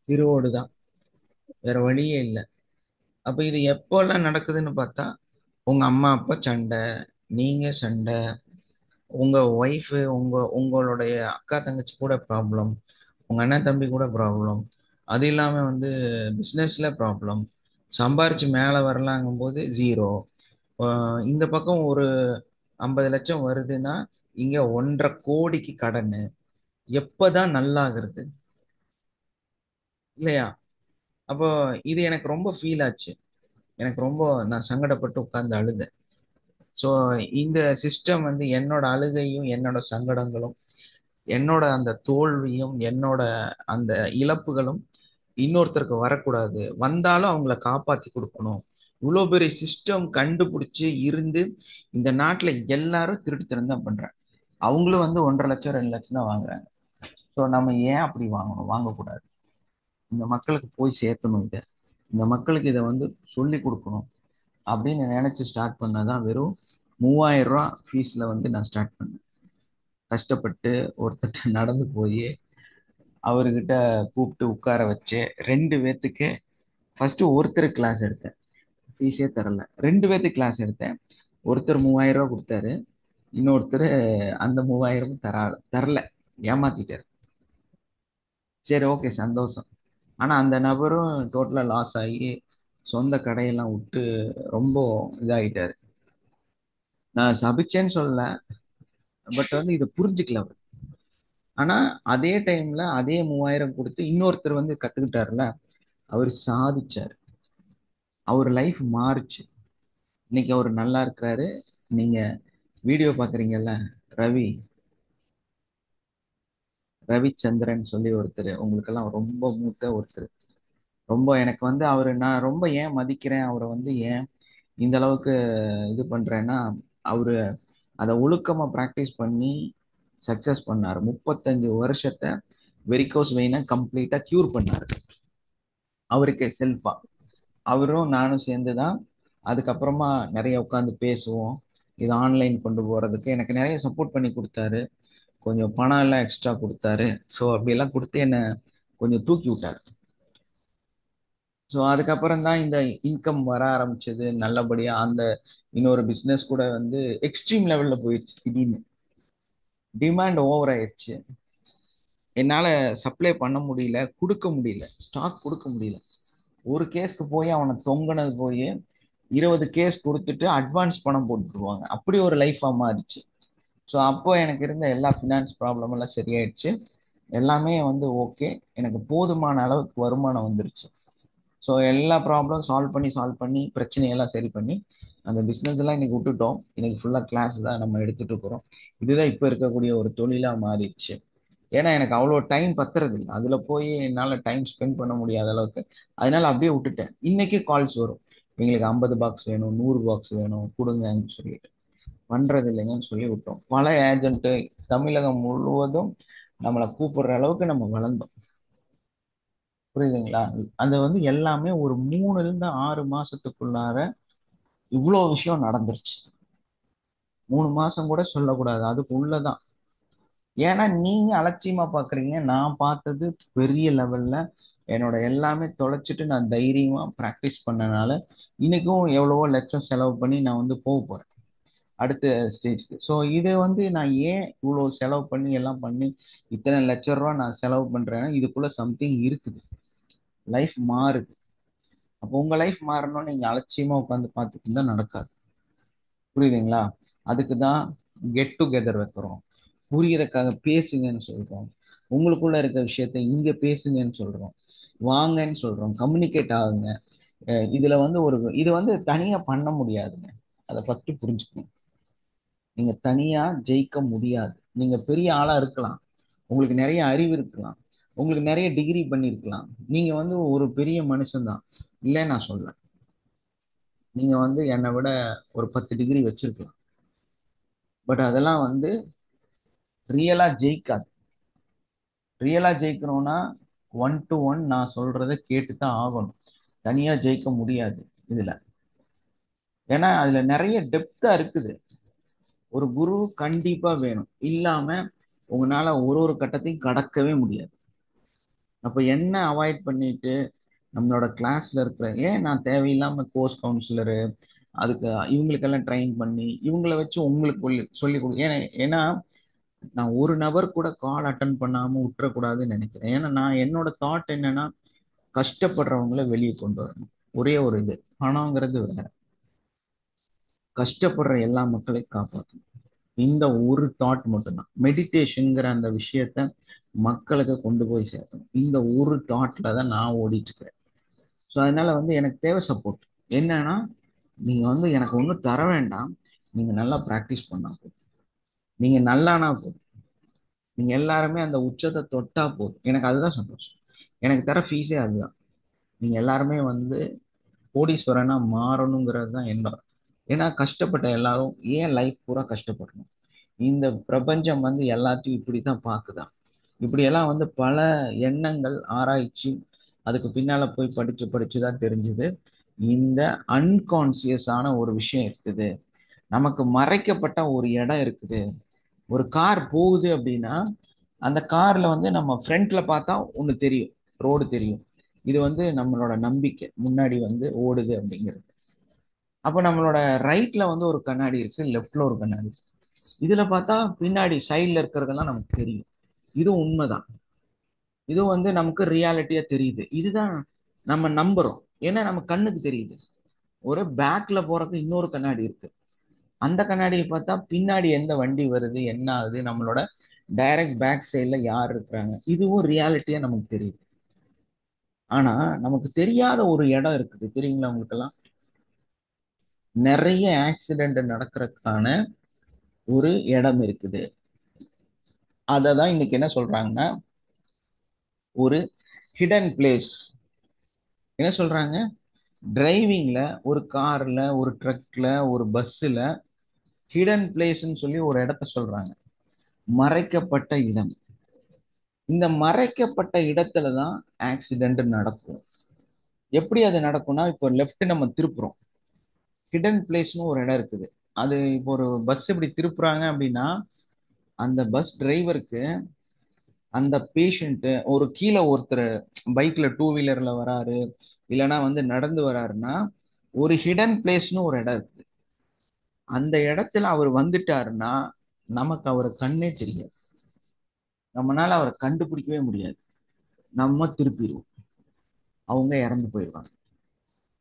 திருவோடு தான், வேற வழியே இல்லை. அப்ப இது எப்போல்லாம் நடக்குதுன்னு பார்த்தா, உங்க அம்மா அப்பா சண்டை, நீங்க சண்டை, உங்க ஒய்ஃபு, உங்களுடைய அக்கா தங்கச்சி கூட ப்ராப்ளம், உங்க அண்ணன் தம்பி கூட ப்ராப்ளம், அது இல்லாம வந்து பிஸ்னஸ்ல ப்ராப்ளம், சம்பாரிச்சு மேலே வரலாங்கும் போது ஜீரோ. இந்த பக்கம் ஒரு 50 லட்சம் வருதுன்னா இங்க 1,50,00,000க்கு கடன். எப்பதான் நல்லாகிறது இல்லையா? அப்போ இது எனக்கு ரொம்ப ஃபீல் ஆச்சு. எனக்கு ரொம்ப, நான் சங்கடப்பட்டு உட்கார்ந்து அழுதேன். ஸோ இந்த சிஸ்டம் வந்து என்னோட அழுகையும் என்னோட சங்கடங்களும் என்னோட அந்த தோல்வியும் என்னோட அந்த இழப்புகளும் இன்னொருத்தருக்கு வரக்கூடாது, வந்தாலும் அவங்கள காப்பாத்தி கொடுக்கணும். இவ்வளோ பெரிய சிஸ்டம் கண்டுபிடிச்சு இருந்து இந்த நாட்டுல எல்லாரும் திருட்டுத்தனம் தான் பண்றாங்க. அவங்களும் வந்து 1,50,000 2,00,000 தான் வாங்குறாங்க. ஸோ நம்ம ஏன் அப்படி வாங்கணும்? வாங்கக்கூடாது. இந்த மக்களுக்கு போய் சேர்த்தணும். இந்த மக்களுக்கு இதை வந்து சொல்லி கொடுக்கணும் அப்படின்னு நினைச்சு ஸ்டார்ட் பண்ணதான் வெறும் 3,000 ரூபா ஃபீஸ்ல வந்து நான் ஸ்டார்ட் பண்ணேன். கஷ்டப்பட்டு ஒருத்தர் நடந்து போய் அவர்கிட்ட கூப்பிட்டு உட்கார வச்சு 2 பேத்துக்கு ஃபர்ஸ்ட் ஒருத்தர் கிளாஸ் எடுத்தேன். ஃபீஸே தரல. 2 பேத்துக்கு கிளாஸ் எடுத்தேன். ஒருத்தர் 3,000 ரூபா கொடுத்தாரு. இன்னொருத்தர் அந்த 3,000 தரல, ஏமாத்திட்டாரு. சரி, ஓகே, சந்தோஷம். ஆனா அந்த நபரும் டோட்டலா லாஸ் ஆகி சொந்த கடையெல்லாம் விட்டு ரொம்ப இதாகிட்டாரு. நான் சபிச்சேன்னு சொல்லல, பட் வந்து இதை புரிஞ்சுக்கல அவர். ஆனா அதே டைம்ல அதே 3,000 கொடுத்து இன்னொருத்தர் வந்து கத்துக்கிட்டாருல, அவர் சாதிச்சாரு. அவர் லைஃப் மாறுச்சு. இன்னைக்கு அவர் நல்லா இருக்கிறாரு. நீங்க வீடியோ பாக்குறீங்கல்ல, ரவிச்சந்திரன் சொல்லி ஒருத்தர், உங்களுக்கெல்லாம் ரொம்ப மூத்த ஒருத்தர். ரொம்ப எனக்கு வந்து நான் ரொம்ப ஏன் மதிக்கிறேன் அவரை, வந்து ஏன் இந்த அளவுக்கு இது பண்றேன்னா, அவரு அதை ஒழுக்கமா ப்ராக்டிஸ் பண்ணி சக்சஸ் பண்ணாரு. 35 வருஷத்தை வெரிகோஸ் வெயினை கம்ப்ளீட்டா கியூர் பண்ணாரு அவருக்கு செல்ஃபா. அவரும் நானும் சேர்ந்துதான் அதுக்கப்புறமா நிறைய உட்காந்து பேசுவோம். இது ஆன்லைன் கொண்டு போறதுக்கு எனக்கு நிறைய சப்போர்ட் பண்ணி கொடுத்தாரு. கொஞ்சம் பணம் எல்லாம் எக்ஸ்ட்ரா கொடுத்தாரு. ஸோ அப்படியெல்லாம் கொடுத்து என்னை கொஞ்சம் தூக்கி விட்டாரு. ஸோ அதுக்கப்புறம் தான் இந்த இன்கம் வர ஆரம்பிச்சது நல்லபடியா. அந்த இன்னொரு பிஸ்னஸ் கூட வந்து எக்ஸ்ட்ரீம் லெவல்ல போயிடுச்சு. திடீர்னு டிமாண்ட் ஓவர் ஆயிடுச்சு. என்னால சப்ளை பண்ண முடியல, கொடுக்க முடியல, ஸ்டாக் கொடுக்க முடியல. ஒரு கேஸ்க்கு போய் அவனை தொங்கினது போய் 20 கேஸ் கொடுத்துட்டு அட்வான்ஸ் பணம் போட்டுருவாங்க. அப்படி ஒரு லைஃபா மாறிச்சு. ஸோ அப்போ எனக்கு இருந்த எல்லா ஃபினான்ஸ் ப்ராப்ளம் எல்லாம் சரியாயிடுச்சு. எல்லாமே வந்து ஓகே, எனக்கு போதுமான அளவுக்கு வருமானம் வந்துருச்சு. ஸோ எல்லா ப்ராப்ளம் சால்வ் பண்ணி பிரச்சனையெல்லாம் சரி பண்ணி அந்த பிஸ்னஸ் எல்லாம் இன்னைக்கு விட்டுட்டோம். இன்னைக்கு ஃபுல்லாக கிளாஸ் தான் நம்ம எடுத்துட்டு இருக்கிறோம். இதுதான் இப்போ இருக்கக்கூடிய ஒரு தொழிலாக மாறிடுச்சு. ஏன்னா எனக்கு அவ்வளோ டைம் பத்துறது இல்லை, அதில் போய் என்னால் டைம் ஸ்பெண்ட் பண்ண முடியாத அளவுக்கு. அதனால அப்படியே விட்டுட்டேன். இன்னைக்கு கால்ஸ் வரும், எங்களுக்கு 50 பாக்ஸ் வேணும், 100 பாக்ஸ் வேணும், கொடுங்கன்னு சொல்லிட்டு. பண்றது இல்லைங்கன்னு சொல்லி விட்டோம். பல ஏஜென்ட் தமிழகம் முழுவதும் நம்மளை கூப்பிடுற அளவுக்கு நம்ம வளர்ந்தோம். புரியுதுங்களா? அது வந்து எல்லாமே ஒரு 3 இருந்து 6 மாசத்துக்குள்ளார இவ்வளோ விஷயம் நடந்துருச்சு. 3 மாசம் கூட சொல்லக்கூடாது, அதுக்கு உள்ளதான். ஏன்னா நீங்க அலட்சியமா பாக்குறீங்க. நான் பார்த்தது பெரிய லெவல்ல என்னோட எல்லாமே தொலைச்சிட்டு நான் தைரியமா ப்ராக்டிஸ் பண்ணனால இன்னைக்கும் எவ்வளவோ லட்சம் செலவு பண்ணி நான் வந்து போக போறேன் அடுத்த ஸ்டேஜ்க்கு. ஸோ இது வந்து நான் ஏன் இவ்வளோ செலவு பண்ணி எல்லாம் பண்ணி இத்தனை லட்சம் ரூபா நான் செலவு பண்றேன்னா, இதுக்குள்ள சம்திங் இருக்குது. லைஃப் மாறுது. அப்போ உங்க லைஃப் மாறணும்னு நீங்க அலட்சியமா உட்காந்து பார்த்துட்டு இருந்தா நடக்காது. புரியுதுங்களா? அதுக்கு தான் கெட் டுகெதர் வைக்கிறோம். புரியறதுக்காக பேசுங்கன்னு சொல்றோம். உங்களுக்குள்ள இருக்க விஷயத்த இங்க பேசுங்கன்னு சொல்றோம். வாங்கன்னு சொல்றோம். கம்யூனிகேட் ஆகுங்க. இதுல வந்து இது வந்து தனியா பண்ண முடியாதுங்க. அதை ஃபர்ஸ்ட் புரிஞ்சுக்கணும். நீங்க தனியா ஜெயிக்க முடியாது. நீங்க பெரிய ஆளா இருக்கலாம், உங்களுக்கு நிறைய அறிவு இருக்கலாம், உங்களுக்கு நிறைய டிகிரி பண்ணிருக்கலாம், நீங்க வந்து ஒரு பெரிய மனுஷன் தான், இல்லை நான் சொல்ல. நீங்க வந்து என்னை விட ஒரு 10 டிகிரி வச்சிருக்கலாம். பட் அதெல்லாம் வந்து ரியலா ஜெயிக்காது. ரியலா ஜெயிக்கணும்னா 1 to 1 நான் சொல்றதை கேட்டுதான் ஆகணும். தனியா ஜெயிக்க முடியாது இதுல. ஏன்னா அதுல நிறைய டெப்தா இருக்குது. ஒரு குரு கண்டிப்பா வேணும். இல்லாம உங்களால ஒரு கட்டத்தையும் கடக்கவே முடியாது. அப்ப என்ன அவாய்ட் பண்ணிட்டு நம்மளோட கிளாஸ்ல இருக்கிற ஏன் நான் தேவையில்லாம கோர்ஸ் கவுன்சிலரு அதுக்கு இவங்களுக்கெல்லாம் ட்ரெயின் பண்ணி இவங்கள வச்சு உங்களுக்கு சொல்லி கொடு. ஏன்னா நான் ஒரு நபர் கூட கால் அட்டன் பண்ணாம விட்டுறக்கூடாதுன்னு நினைக்கிறேன். ஏன்னா நான் என்னோட தாட் என்னன்னா, கஷ்டப்படுறவங்கள வெளியே கொண்டு வரணும். ஒரே ஒரு இது, பணங்கிறது வேற, கஷ்டப்படுற எல்லா மக்களையும் காப்பாற்றணும். இந்த ஒரு தாட் மட்டும்தான். மெடிடேஷனுங்கிற அந்த விஷயத்த மக்களுக்கு கொண்டு போய் சேர்க்கணும். இந்த ஒரு தாட்ல தான் நான் ஓடிட்டு இருக்கிறேன். ஸோ அதனால வந்து எனக்கு தேவை சப்போர்ட். என்னன்னா, நீங்க வந்து எனக்கு ஒன்றும் தர வேண்டாம், நீங்க நல்லா ப்ராக்டிஸ் பண்ணா போதும், நீங்க நல்லானா போதும், நீங்க எல்லாருமே அந்த உச்சத்தை தொட்டா போதும், எனக்கு அதுதான் சந்தோஷம். எனக்கு தர ஃபீஸே அதுதான். நீங்க எல்லாருமே வந்து கோடீஸ்வரனா மாறணுங்கிறது தான் என்னோட. ஏன்னா கஷ்டப்பட்ட எல்லாரும் ஏன் லைஃப் பூரா கஷ்டப்படணும்? இந்த பிரபஞ்சம் வந்து எல்லாத்தையும் இப்படித்தான் பார்க்குதான். இப்படியெல்லாம் வந்து பல எண்ணங்கள் ஆராய்ச்சி அதுக்கு பின்னால போய் படிச்சு படிச்சுதான் தெரிஞ்சுது. இந்த அன்கான்சியஸான ஒரு விஷயம் இருக்குது, நமக்கு மறைக்கப்பட்ட ஒரு இடம் இருக்குது. ஒரு கார் போகுது அப்படின்னா அந்த கார்ல வந்து நம்ம ஃப்ரண்ட்ல பார்த்தா ஒண்ணு தெரியும், ரோடு தெரியும். இது வந்து நம்மளோட நம்பிக்கை முன்னாடி வந்து ஓடுது அப்படிங்கிறது. அப்ப நம்மளோட ரைட்ல வந்து ஒரு கண்ணாடி இருக்கு, லெஃப்ட்ல ஒரு கண்ணாடி இருக்கு. இதுல பார்த்தா பின்னாடி சைட்ல இருக்கிறதெல்லாம் நமக்கு தெரியும். இது உண்மைதான், இது வந்து நமக்கு ரியாலிட்டியா தெரியுது. இதுதான் நம்ம நம்புறோம், ஏன்னா நம்ம கண்ணுக்கு தெரியுது. ஒரு பேக்ல போறதுக்கு இன்னொரு கண்ணாடி இருக்கு, அந்த கண்ணாடியை பார்த்தா பின்னாடி எந்த வண்டி வருது, என்ன ஆகுது, நம்மளோட டைரக்ட் பேக் சைட்ல யார் இருக்கிறாங்க, இதுவும் ரியாலிட்டியா நமக்கு தெரியுது. ஆனா நமக்கு தெரியாத ஒரு இடம் இருக்குது, தெரியுங்களா உங்களுக்கெல்லாம்? நிறைய ஆக்சிடென்ட் நடக்கிறதுக்கான ஒரு இடம் இருக்குது. அததான் இன்னைக்கு என்ன சொல்றாங்கன்னா ஒரு ஹிடன் பிளேஸ். என்ன சொல்றாங்க? டிரைவிங்ல, ஒரு கார்ல, ஒரு ட்ரக்ல, ஒரு பஸ்ல ஹிடன் பிளேஸ்ன்னு சொல்லி ஒரு இடத்த சொல்றாங்க, மறைக்கப்பட்ட இடம். இந்த மறைக்கப்பட்ட இடத்துல தான் ஆக்சிடென்ட் நடக்கும். எப்படி அது நடக்கும்னா, இப்போ லெஃப்ட் நம்ம திருப்புறோம், ஹிடன் பிளேஸ்னு ஒரு இடம் இருக்குது. அது இப்போ ஒரு பஸ் இப்படி திருப்புறாங்க அப்படின்னா அந்த பஸ் டிரைவருக்கு அந்த பேஷண்ட் ஒரு கீழே ஒருத்தர் பைக்ல டூ வீலர்ல வராரு, இல்லைன்னா வந்து நடந்து வராருன்னா ஒரு ஹிடன் பிளேஸ்னு ஒரு இடம் இருக்கு. அந்த இடத்துல அவர் வந்துட்டாருன்னா நமக்கு அவர் கண்ணே தெரியாது, நம்மளால அவரை கண்டுபிடிக்கவே முடியாது, நம்ம திருப்பிடுவோம், அவங்க இறந்து போயிடுவாங்க.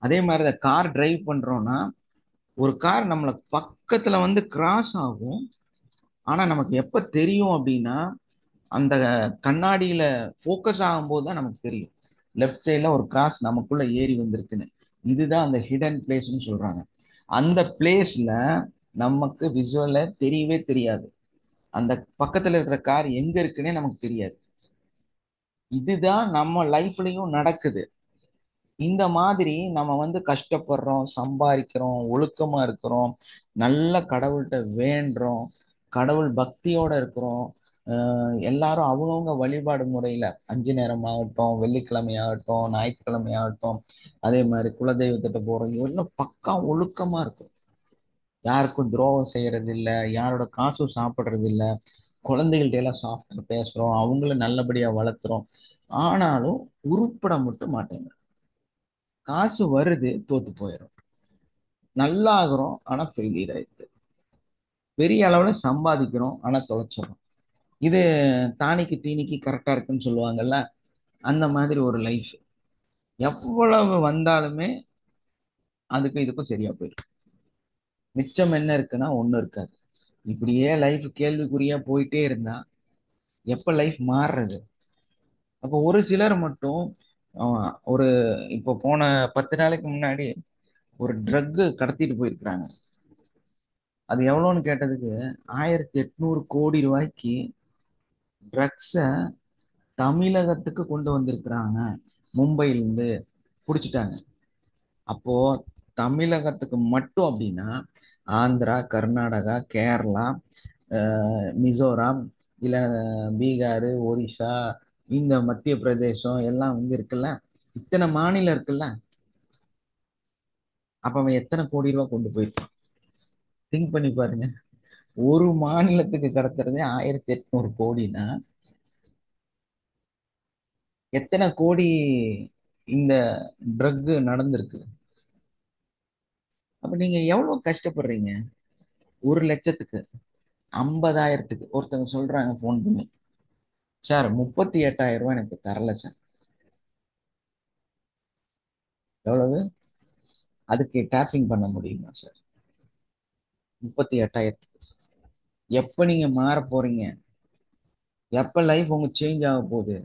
அதே மாதிரி கார் டிரைவ் பண்றோம்னா ஒரு கார் நம்மள பக்கத்துல வந்து கிராஸ் ஆகும், ஆனா நமக்கு எப்ப தெரியும் அப்படின்னா அந்த கண்ணாடியில ஃபோக்கஸ் ஆகும்போது தான் நமக்கு தெரியும் லெஃப்ட் சைட்ல ஒரு கிராஸ் நமக்குள்ள ஏறி வந்திருக்குன்னு. இதுதான் அந்த ஹிடன் பிளேஸ்ன்னு சொல்றாங்க. அந்த பிளேஸ்ல நமக்கு விசுவல தெரியவே தெரியாது, அந்த பக்கத்துல இருக்கிற கார் எங்க இருக்குன்னே நமக்கு தெரியாது. இதுதான் நம்ம லைஃப்லயும் நடக்குது. இந்த மாதிரி நம்ம வந்து கஷ்டப்படுறோம், சம்பாதிக்கிறோம், ஒழுக்கமா இருக்கிறோம், நல்ல கடவுள்கிட்ட வேண்டுறோம், கடவுள் பக்தியோட இருக்கிறோம். எல்லாரும் அவங்கவுங்க வழிபாடு முறையில 5 நேரம் ஆகட்டும், வெள்ளிக்கிழமை ஆகட்டும், ஞாயிற்றுக்கிழமை ஆகட்டும், அதே மாதிரி குலதெய்வத்திட்ட போறோம், எல்லாம் பக்கா ஒழுக்கமா இருக்கும். யாருக்கும் துரோகம் செய்யறது இல்லை, யாரோட காசும் சாப்பிட்றது இல்லை, குழந்தைகள்ட்ட எல்லாம் சாஃப்டா பேசுறோம், அவங்கள நல்லபடியா வளர்த்துறோம். ஆனாலும் உருப்பட மட்டும் மாட்டேங்க. காசு வருது, தோத்து போயிடும். நல்லா ஆகுறோம், ஆனா ஃபெயிலியர் ஆயிடுது. பெரிய அளவுல சம்பாதிக்கிறோம், ஆனா தொலைச்சிடும். இது தானிக்கு தீனிக்கு கரெக்டா இருக்குன்னு சொல்லுவாங்கல்ல, அந்த மாதிரி ஒரு லைஃப். எவ்வளவு வந்தாலுமே அதுக்கு இதுக்கும் சரியா போயிடும். மிச்சம் என்ன இருக்குன்னா ஒண்ணும் இருக்காது. இப்படியே லைஃப் கேள்விக்குறியா போயிட்டே இருந்தா எப்ப லைஃப் மாறுறது? அப்போ ஒரு சிலர் மட்டும் ஒரு இப்போ போன 10 நாளைக்கு முன்னாடி ஒரு ட்ரக் கடத்திட்டு போயிருக்கிறாங்க. அது எவ்வளோன்னு கேட்டதுக்கு 1800 கோடி ரூபாய்க்கு ட்ரக்ஸ தமிழகத்துக்கு கொண்டு வந்திருக்கிறாங்க, மும்பையிலிருந்து பிடிச்சிட்டாங்க. அப்போ தமிழகத்துக்கு மட்டும் அப்படின்னா ஆந்திரா, கர்நாடகா, கேரளா, மிசோரம், இல்ல பீகார், ஒரிசா, இந்த மத்திய பிரதேசம் எல்லாம் வந்து இருக்குல்ல, இத்தனை மாநிலம் இருக்குல்ல. அப்ப அவன் எத்தனை கோடி ரூபாய் கொண்டு போயிருக்கான்? திங்க் பண்ணி பாருங்க. ஒரு மாநிலத்துக்கு கடத்துறதே 1800 கோடினா எத்தனை கோடி இந்த ட்ரக் நடந்திருக்கு? அப்ப நீங்க எவ்வளவு கஷ்டப்படுறீங்க? 1 லட்சத்துக்கு, 50,000த்துக்கு. ஒருத்தவங்க சொல்றாங்க போன் பண்ணி, சார் 38,000 ரூபாய் எனக்கு தரல சார். எவ்வளவு? அதுக்கு டேப்பிங் பண்ண முடியுமா சார்? 38,000த்துக்கு. எப்ப நீங்க மாற போறீங்க? எப்ப லைஃப் உங்க சேஞ்ச் ஆக போகுது?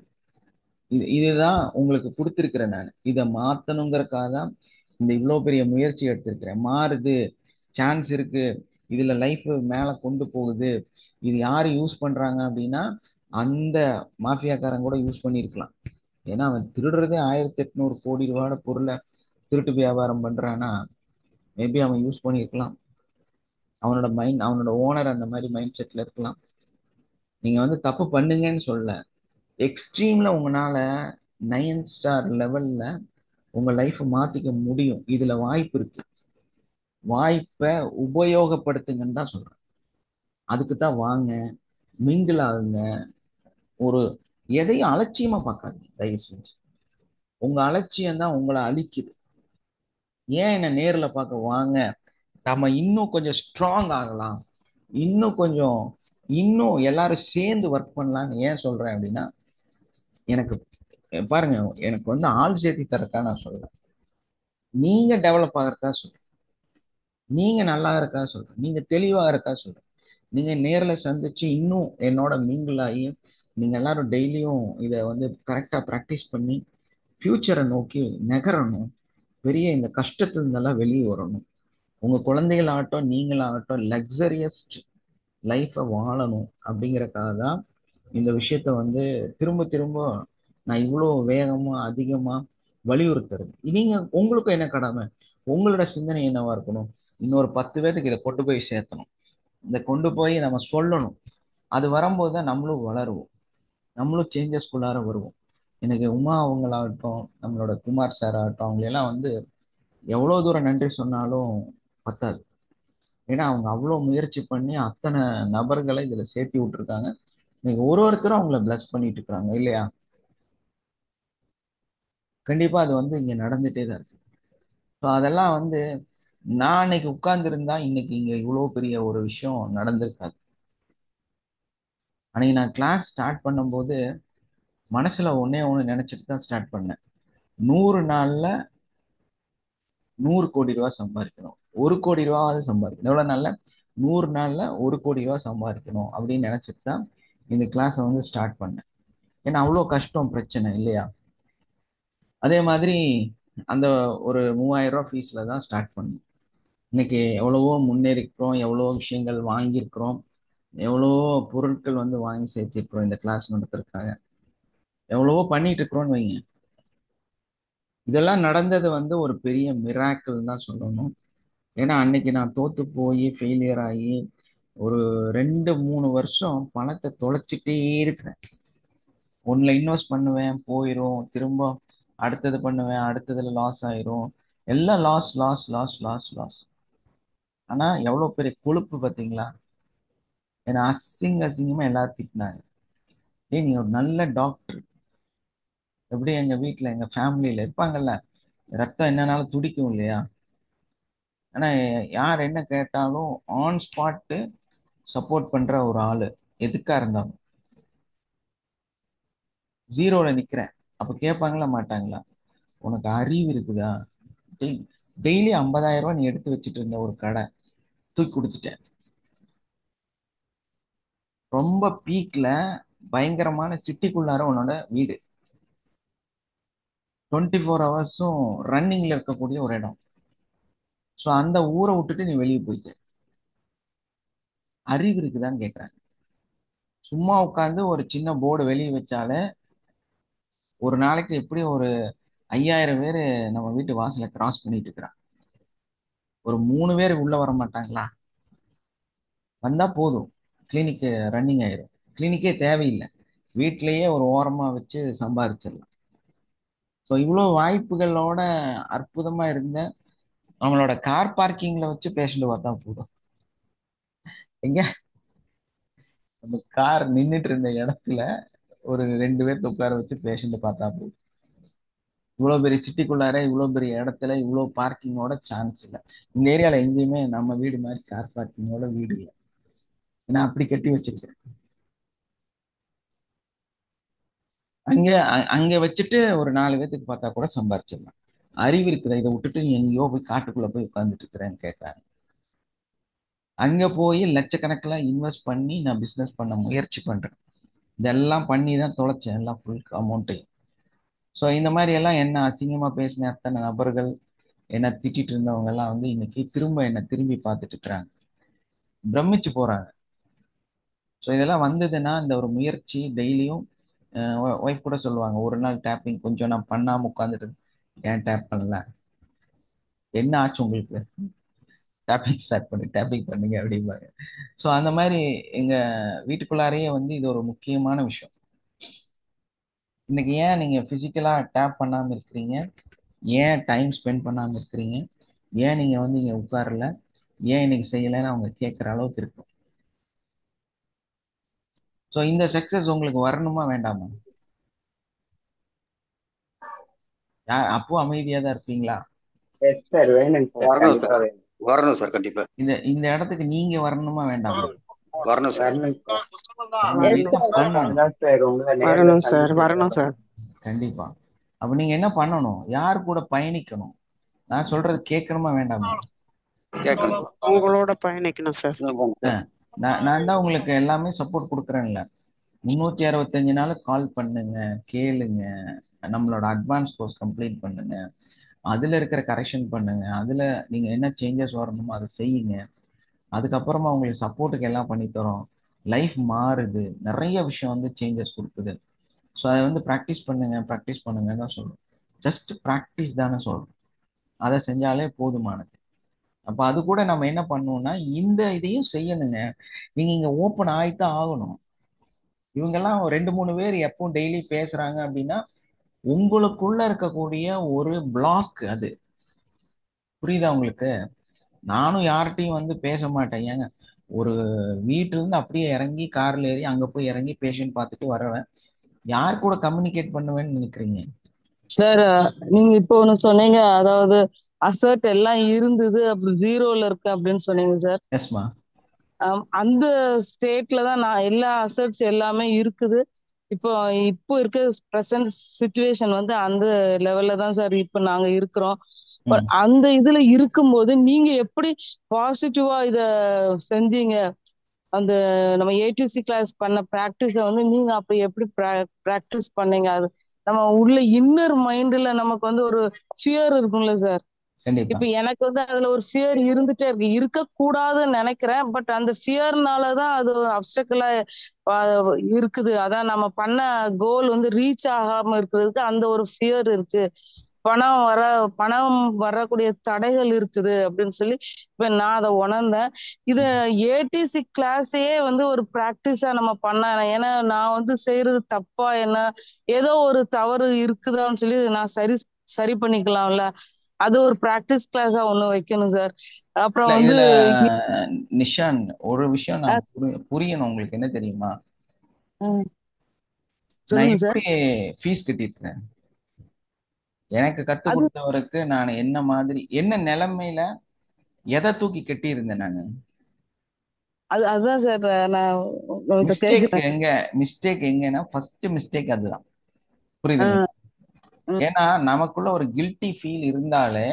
இதுதான் உங்களுக்கு கொடுத்துருக்கிறேன். நான் இதை மாத்தணுங்கிறதுக்காக தான் இந்த இவ்வளவு பெரிய முயற்சி எடுத்திருக்கிறேன். மாறுது, சான்ஸ் இருக்கு, இதுல லைஃப் மேல கொண்டு போகுது. இது யாரு யூஸ் பண்றாங்க அப்படின்னா அந்த மாஃபியாக்காரன் கூட யூஸ் பண்ணியிருக்கலாம். ஏன்னா அவன் திருடுறதே 1800 கோடி ரூபாயோட பொருளை திருட்டு வியாபாரம் பண்றான்னா மேபி அவன் யூஸ் பண்ணியிருக்கலாம். அவனோட மைண்ட், அவனோட ஓனர் அந்த மாதிரி மைண்ட் செட்ல இருக்கலாம். நீங்க வந்து தப்பு பண்ணுங்கன்னு சொல்ல, எக்ஸ்ட்ரீம்ல உங்களால 9 ஸ்டார் லெவல்ல உங்க லைஃப் மாத்திக்க முடியும். இதுல வாய்ப்பு இருக்கு. வாய்ப்பை உபயோகப்படுத்துங்கன்னு தான் சொல்றேன். அதுக்கு தான் வாங்க, மிங்கிள் ஆகுங்க. ஒரு எதையும் அலட்சியமா பார்க்காதீங்க தயவு செஞ்சு. உங்க அலட்சியம் தான் உங்களை அழிக்குது. ஏன் என்ன நேர்ல பார்க்க வாங்க, நம்ம இன்னும் கொஞ்சம் ஸ்ட்ராங் ஆகலாம், இன்னும் எல்லாரும் சேர்ந்து ஒர்க் பண்ணலாம்னு ஏன் சொல்றேன் அப்படின்னா, எனக்கு பாருங்க, எனக்கு வந்து ஆள் சேர்த்தி தரக்கா நான் சொல்றேன், நீங்க டெவலப் ஆகிறக்கா சொல்றேன், நீங்க நல்லா இருக்கா சொல்றேன், நீங்க தெளிவா இருக்கா சொல்றேன். நீங்க நேர்ல சந்திச்சு இன்னும் என்னோட மிங்கிள் ஆகி நீங்க எல்லாரும் டெய்லியும் இதை வந்து கரெக்டா ப்ராக்டிஸ் பண்ணி ஃபியூச்சரை நோக்கி நகரணும். பெரிய இந்த கஷ்டத்துல இருந்தெல்லாம் வெளியே வரணும். உங்க குழந்தைகளாகட்டும் நீங்களாகட்டும் லக்ஸரியஸ் லைஃப்பை வாழணும் அப்படிங்கறக்காக தான் இந்த விஷயத்த வந்து திரும்ப திரும்ப நான் இவ்வளோ வேகமா அதிகமா வலியுறுத்துறது. நீங்க உங்களுக்கும் என்ன கடமை, உங்களோட சிந்தனை என்னவா இருக்கணும், இன்னொரு 10 பேருக்கு இதை கொண்டு போய் சேர்த்தணும். இதை கொண்டு போய் நம்ம சொல்லணும். அது வரும்போது தான் நம்மளும் வளருவோம், நம்மளும் சேஞ்சஸ்குள்ளார வருவோம். எனக்கு உமா அவங்களாகட்டும், நம்மளோட குமார் சார் ஆகட்டும், அவங்க எல்லாம் வந்து எவ்வளவு தூரம் நன்றி சொன்னாலும் பத்தாது. ஏன்னா அவங்க அவ்வளோ முயற்சி பண்ணி அத்தனை நபர்களை இதுல சேர்த்தி விட்டுருக்காங்க. இன்னைக்கு ஒருத்தரும் அவங்கள பிளஸ் பண்ணிட்டு இருக்காங்க இல்லையா? கண்டிப்பா அது வந்து இங்க நடந்துட்டே தான் இருக்கு. ஸோ அதெல்லாம் வந்து நான் இன்னைக்கு உட்கார்ந்து இருந்தா இன்னைக்கு இங்க இவ்வளவு பெரிய ஒரு விஷயம் நடந்திருக்காது. அன்னைக்கு நான் கிளாஸ் ஸ்டார்ட் பண்ணும்போது மனசுல ஒன்னே ஒண்ணு நினைச்சிட்டு தான் ஸ்டார்ட் பண்ணேன். 100 நாள்ல 100 கோடி ரூபாய் சம்பாதிக்கணும், 1 கோடி ரூபாவது சம்பாதிக்கணும். எவ்வளவு நாள்ல? 100 நாள்ல 1 கோடி ரூபாய் சம்பாதிக்கணும் அப்படின்னு நினைச்சிட்டு தான் இந்த கிளாஸை வந்து ஸ்டார்ட் பண்ணேன். ஏன்னா அவ்வளோ கஷ்டம், பிரச்சனை இல்லையா? அதே மாதிரி அந்த ஒரு 3000 ரூபாய் ஃபீஸ்ல தான் ஸ்டார்ட் பண்ணேன். இன்னைக்கு எவ்வளவோ முன்னேறிக்கிறோம், எவ்வளவோ விஷயங்கள் வாங்கியிருக்கிறோம், எவ்வளவோ பொருட்கள் வந்து வாங்கி சேர்த்திருக்கிறோம் இந்த கிளாஸ் நடத்துறதுக்காக, எவ்வளவோ பண்ணிட்டு இருக்கிறோம்னு வைங்க. இதெல்லாம் நடந்தது வந்து ஒரு பெரிய மிராக்கிள் தான் சொல்லணும். ஏன்னா அன்னைக்கு நான் தோத்து போய் ஃபெயிலியர் ஆகி ஒரு 2-3 வருஷம் பணத்தை தொலைச்சிட்டே இருக்கிறேன். ஒன்னுல இன்வெஸ்ட் பண்ணுவேன், போயிடும், திரும்ப அடுத்தது பண்ணுவேன், அடுத்ததுல லாஸ் ஆயிரும், எல்லாம் loss loss loss loss loss. ஆனா எவ்வளவு பெரிய கொழுப்பு பாத்தீங்களா? ஏன்னா அசிங்கமா எல்லாரும் திட்டினாங்க. ஏய் நீ ஒரு நல்ல டாக்டர், எப்படி எங்க வீட்டுல எங்க ஃபேமிலியில இருப்பாங்கல்ல, ரத்தம் என்னன்னாலும் துடிக்கும் இல்லையா? ஆனா யார் என்ன கேட்டாலும் ஆன் ஸ்பாட் சப்போர்ட் பண்ற ஒரு ஆளு, எதுக்கா இருந்தாலும். ஜீரோல நிக்கிறேன். அப்ப கேட்பாங்களா மாட்டாங்களா, உனக்கு அறிவு இருக்குதா? டெய்லி 50,000 ரூபாய் நீ எடுத்து வச்சுட்டு இருந்த ஒரு கடை தூக்கி கொடுத்துட்டேன். ரொம்ப பீக்ல பயங்கரமான சிட்டிக்குள்ளார உன்னோட வீடு, 24 ஹவர்ஸும் ரன்னிங்ல இருக்கக்கூடிய ஒரு இடம். ஸோ அந்த ஊரை விட்டுட்டு நீ வெளியே போயிட்ட. அறிவு இருக்குதான்னு கேட்கறாங்க. சும்மா உட்காந்து ஒரு சின்ன போர்டு வெளியே வச்சாலே ஒரு நாளைக்கு எப்படி ஒரு 5,000 பேர் நம்ம வீட்டு வாசல கிராஸ் பண்ணிட்டு இருக்கிறான். ஒரு 3 பேர் உள்ள வர மாட்டாங்களா? வந்தா போதும், கிளினிக் ரன்னிங் ஆயிரும். கிளினிக்கே தேவையில்லை, வீட்டிலேயே ஒரு ஓரமா வச்சு சம்பாதிச்சிடலாம். ஸோ இவ்வளோ வாய்ப்புகளோட அற்புதமா இருந்த நம்மளோட கார் பார்க்கிங்ல வச்சு பேஷண்ட் பார்த்தா போதும். எங்க நம்ம கார் நின்றுட்டு இருந்த இடத்துல ஒரு 2 பேர்த்த உட்கார வச்சு பேஷண்ட் பார்த்தா போதும். இவ்வளவு பெரிய சிட்டிக்குள்ளார இவ்வளவு பெரிய இடத்துல இவ்வளவு பார்க்கிங்கோட சான்ஸ் இல்லை. இந்த ஏரியால எங்கேயுமே நம்ம வீடு மாதிரி கார் பார்க்கிங்கோட வீடு இல்லை. ஏன்னா அப்படி கட்டி வச்சிருக்கேன். அங்க வச்சுட்டு ஒரு 4 பேர்த்துக்கு பார்த்தா கூட சம்பாரிச்சிடலாம். அறிவு இருக்குதா? இதை விட்டுட்டு நீ எங்கேயோ போய் காட்டுக்குள்ள போய் உட்கார்ந்துட்டு இருக்கிறேன்னு கேட்கறாங்க. அங்க போய் லட்சக்கணக்கில் இன்வெஸ்ட் பண்ணி நான் பிசினஸ் பண்ண முயற்சி பண்றேன். இதெல்லாம் பண்ணி தான் தொலைச்சேன் எல்லாம் ஃபுல் அமௌண்ட்டையும். ஸோ இந்த மாதிரி எல்லாம் என்ன அசிங்கமா பேசின அத்தனை நபர்கள், என்ன திட்டிட்டு இருந்தவங்க எல்லாம் வந்து இன்னைக்கு திரும்ப என்ன திரும்பி பார்த்துட்டு இருக்கிறாங்க, பிரமிச்சு போறாங்க. ஸோ இதெல்லாம் வந்ததுன்னா இந்த ஒரு முயற்சி டெய்லியும். ஒய்ஃப் கூட சொல்லுவாங்க, ஒரு நாள் டேப்பிங் கொஞ்சம் நான் பண்ணாம உட்காந்துட்டு, ஏன் டேப் பண்ணல, என்ன ஆச்சு உங்களுக்கு? டேப்பிங் ஸ்டார்ட் பண்ணு, டேப்பிங் பண்ணுங்க அப்படிம்பாங்க. ஸோ அந்த மாதிரி எங்க வீட்டுக்குள்ளாரையே வந்து இது ஒரு முக்கியமான விஷயம். இன்னைக்கு ஏன் நீங்க பிசிக்கலா டேப் பண்ணாம இருக்கிறீங்க, ஏன் டைம் ஸ்பெண்ட் பண்ணாம இருக்கிறீங்க, ஏன் நீங்க வந்து இங்க உட்காரல, ஏன் இன்னைக்கு செய்யலைன்னு அவங்க கேட்குற அளவுக்கு இருக்கும். ஸோ இந்த சக்சஸ் உங்களுக்கு வரணுமா வேண்டாமா? அப்போ அமைதியா தான் இருப்பீங்களா? எஸ் சார், வேணும் சார், வரணும் கண்டிப்பா சார், வேணும். வரணும் சார், கண்டிப்பா இந்த இந்த இடத்துக்கு நீங்க வரணுமா வேண்டாமா? வரணும் சார். வரணும் சார். எஸ் கண்டிப்பா சார். பண்ணணும். அதான் சார் உங்களை நேர்ல வரணும் சார், சந்திச்சு வரணும் சார். கண்டிப்பா. அப்ப நீங்க என்ன பண்ணணும்? யார் கூட பயணிக்கணும்? நான் சொல்றது கேட்கணுமா வேண்டாமா? கேட்கணும். உங்களோட பயணிக்கணும் சார். நான் தான் உங்களுக்கு எல்லாமே சப்போர்ட் கொடுக்குறேன்ல. 365 நாள் கால் பண்ணுங்க, கேளுங்க, நம்மளோட அட்வான்ஸ் கோர்ஸ் கம்ப்ளீட் பண்ணுங்க, அதுல இருக்கிற கரெக்ஷன் பண்ணுங்க, அதுல நீங்க என்ன சேஞ்சஸ் வரணுமோ அதை செய்யுங்க. அதுக்கப்புறமா உங்களுக்கு சப்போர்ட்டுக்கு எல்லாம் பண்ணி தரோம். லைஃப் மாறுது, நிறைய விஷயம் வந்து சேஞ்சஸ் கொடுக்குது. ஸோ அதை வந்து ப்ராக்டிஸ் பண்ணுங்க, ப்ராக்டிஸ் பண்ணுங்கன்னு தான் சொல்றோம். ஜஸ்ட் ப்ராக்டிஸ் தானே சொல்றோம். அதை செஞ்சாலே போதுமானது. அப்ப அது கூட நம்ம என்ன பண்ணுவோம்னா இந்த இதையும் செய்யணுங்க. நீங்க இங்க ஓப்பன் ஆயித்தான் ஆகணும். இவங்கெல்லாம் 2-3 பேர் எப்போ டெய்லி பேசுறாங்க அப்படின்னா உங்களுக்குள்ள இருக்கக்கூடிய ஒரு பிளாக் அது. புரியுதா உங்களுக்கு? நானும் யார்கிட்டையும் வந்து பேச மாட்டேன். ஏங்க, ஒரு வீட்டுல இருந்து அப்படியே இறங்கி கார்ல ஏறி அங்க போய் இறங்கி பேஷண்ட் பார்த்துட்டு வரவேன். யார் கூட கம்யூனிகேட் பண்ணுவேன்னு நினைக்கிறீங்க? சார், நீங்க இப்போ ஒண்ணு சொன்னீங்க, அதாவது அசர்ட் எல்லாம் இருந்தது அப்படி ஜீரோல இருக்கு அப்படின்னு சொன்னீங்க சார். எஸ்மா. அந்த ஸ்டேட்ல தான் நான் எல்லா அசர்ட்ஸ் எல்லாமே இருக்குது. இப்போ இப்போ இருக்க ப்ரெசன்ட் சுச்சுவேஷன் வந்து அந்த லெவல்ல தான் சார் இப்போ நாங்க இருக்கிறோம். அந்த இதுல இருக்கும்போது நீங்க எப்படி பாசிட்டிவா இத செஞ்சீங்க? அந்த நம்ம ஏடிசி கிளாஸ் பண்ண ப்ராக்டிஸ வந்து நீங்க அப்ப எப்படி ப்ராக்டிஸ் பண்ணீங்க? அது நம்ம உள்ள இன்னர் மைண்ட்ல நமக்கு வந்து ஒரு ஃபியர் இருக்கும்ல சார். இப்ப எனக்கு வந்து அதுல ஒரு ஃபியர் இருந்துட்டே இருக்கு, இருக்க கூடாதுன்னு நினைக்கிறேன். பட் அந்த ஃபியர்னாலதான் அது ஒரு அப்டக்கிளா இருக்குது. அதான் நம்ம பண்ண கோல் வந்து ரீச் ஆகாம இருக்கிறதுக்கு அந்த ஒரு ஃபியர் இருக்கு. பணம் வரக்கூடிய தடைகள் இருக்குது அப்படின்னு சொல்லி இப்ப நான் அதை உணர்ந்தேன். இது ஏடிசி கிளாஸையே வந்து ஒரு பிராக்டிஸா நம்ம பண்ண, ஏன்னா நான் வந்து செய்யறது தப்பா, என்ன ஏதோ ஒரு தவறு இருக்குதான்னு சொல்லி நான் சரி பண்ணிக்கலாம்ல. அது ஒரு பிராக்டிஸ் கிளாஸா ஒண்ணு வைக்கணும் சார். அப்புறம் வந்து நிஷான், ஒரு விஷயம் நான் புரியணும் உங்களுக்கு. என்ன தெரியுமா, நான் எப்படி ஃபீஸ் கட்டிருக்கேன், எனக்கு கத்து கொடுத்தவருக்கு நான் என்ன மாதிரி என்ன நிலைமையில எதை தூக்கி கட்டி இருந்தேன் நானு. அதுதான் சார் நான் மிஸ்டேக் எங்கன்னா ஃபர்ஸ்ட் மிஸ்டேக் அதுதான். புரியுதுங்களா? ஏன்னா நமக்குள்ள ஒரு கில்ட்டி ஃபீல் இருந்தாலே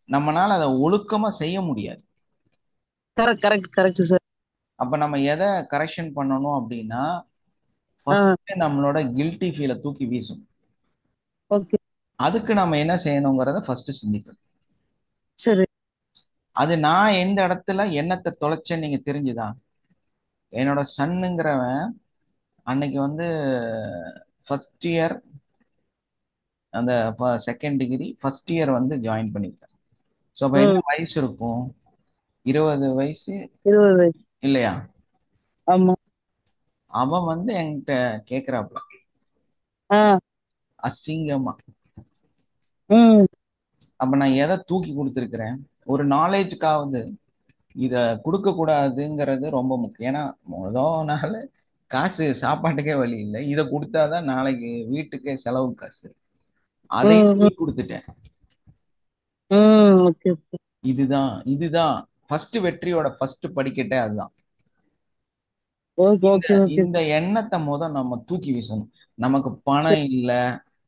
நம்மனால அதை ஒழுக்கமா செய்ய முடியாது. Correct sir. அப்ப நம்ம எதை கரெக்ஷன் பண்ணணும் அப்படின்னா ஃபர்ஸ்ட் நம்மளோட கில்ட்டி ஃபீலை தூக்கி வீசணும். அதுக்கு நம்ம என்ன செய்யணுங்கிறத ஃபர்ஸ்ட் சிந்திக்கணும். சரி. அது நான் எந்த இடத்துல என்னத்தை தொலைச்சேன்னு நீங்க தெரிஞ்சுதா? என்னோட சன்னுங்கிறவன் அன்னைக்கு வந்து ஃபர்ஸ்ட் இயர் அந்த செகண்ட் டிகிரி ஃபர்ஸ்ட் இயர் வந்து ஜாயின் பண்ணிருக்கேன். ஸோ அப்போ என்ன வயசு இருக்கும்? 20 வயசு இல்லையா? ஆமா. அவன் வந்து என்கிட்ட கேக்குறாப்ல அசிங்கமா. அப்ப நான் எதை தூக்கி கொடுத்துருக்கிறேன்? ஒரு நாலேஜுக்காவது இத கொடுக்க கூடாதுங்கிறது ரொம்ப முக்கியம். ஏன்னா முதல் நாள் காசு சாப்பாட்டுக்கே வழி இல்லை, இதை கொடுத்தாதான் நாளைக்கு வீட்டுக்கே செலவு காசு. அதை கொடுத்துட்டேன். இதுதான் ஃபர்ஸ்ட் வெற்றியோட ஃபர்ஸ்ட் படிக்கட்டே அதுதான். இந்த எண்ணத்தை நம்ம தூக்கி வீசணும். நமக்கு பணம் இல்ல,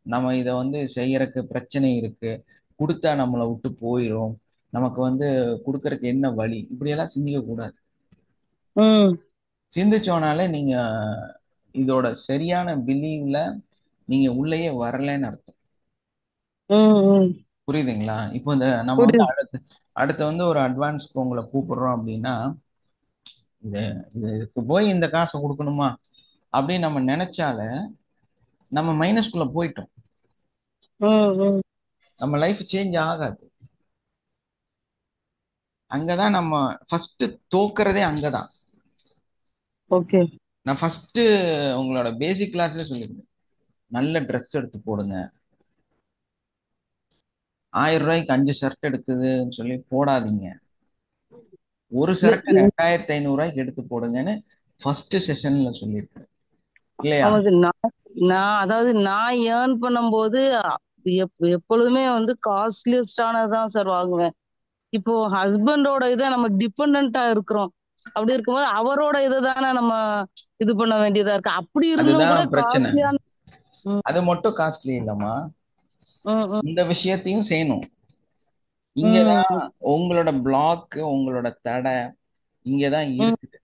நம்ம இத வந்து செய்யறதுக்கு பிரச்சனை இருக்கு, கொடுத்தா நம்மளை விட்டு போயிரும், நமக்கு வந்து கொடுக்கறதுக்கு என்ன வழி, இப்படி எல்லாம் சிந்திக்க கூடாது. சிந்திச்சோனாலே நீங்க இதோட சரியான பிலீவ்ல நீங்க உள்ளேயே வரலன்னு அர்த்தம். புரியுதுங்களா? இப்போ இந்த நம்ம வந்து அடுத்து வந்து ஒரு அட்வான்ஸ்க்கு உங்களை கூப்பிடுறோம் அப்படின்னா இதுக்கு போய் இந்த காசை கொடுக்கணுமா அப்படின்னு நம்ம நினைச்சால நம்ம மைனஸ்குள்ள போயிட்டோம். நம்ம லைஃப் சேஞ்ச் ஆகாது. அங்கதான் நம்ம ஃபர்ஸ்ட் தோக்குறதே அங்கதான். ஓகே நான் ஃபர்ஸ்ட் உங்களோட பேசிக் கிளாஸ்ல சொல்லியிருந்தேன், நல்ல ட்ரெஸ் எடுத்து போடுங்க. 1000 ரூபாய்க்கு 5 ஷர்ட் எடுக்குதுன்னு சொல்லி போடாதீங்க. ஒரு இல்ல ஷர்ட் 2500 ரூபாய்க்கு எடுத்து போடுங்கன்னு ஃபர்ஸ்ட் செஷன்ல சொல்லியிருக்கேன் இல்லையா? ஆமா சார். நான் அதாவது நான் ஏர்ன் பண்ணும்போது எப்பொழுதுமே வந்து காஸ்ட்லியஸ்டானதான் சார் வாங்குவேன். இப்போ ஹஸ்பண்டோட இதை நம்ம டிபெண்டா இருக்கிறோம். அப்படி இருக்கும்போது அவரோட இதை தானே நம்ம இது பண்ண வேண்டியதா இருக்கு. அப்படி இருந்தும் கூட அதுதான் பிரச்சனை. காஸ்ட்லியான அது மட்டும் காஸ்ட்லி இல்லம்மா, இந்த விஷயத்தையும் செய்யணும். ம் இங்கதான் உங்களோட பிளாக், உங்களோட தடை இங்கதான் இருக்குது.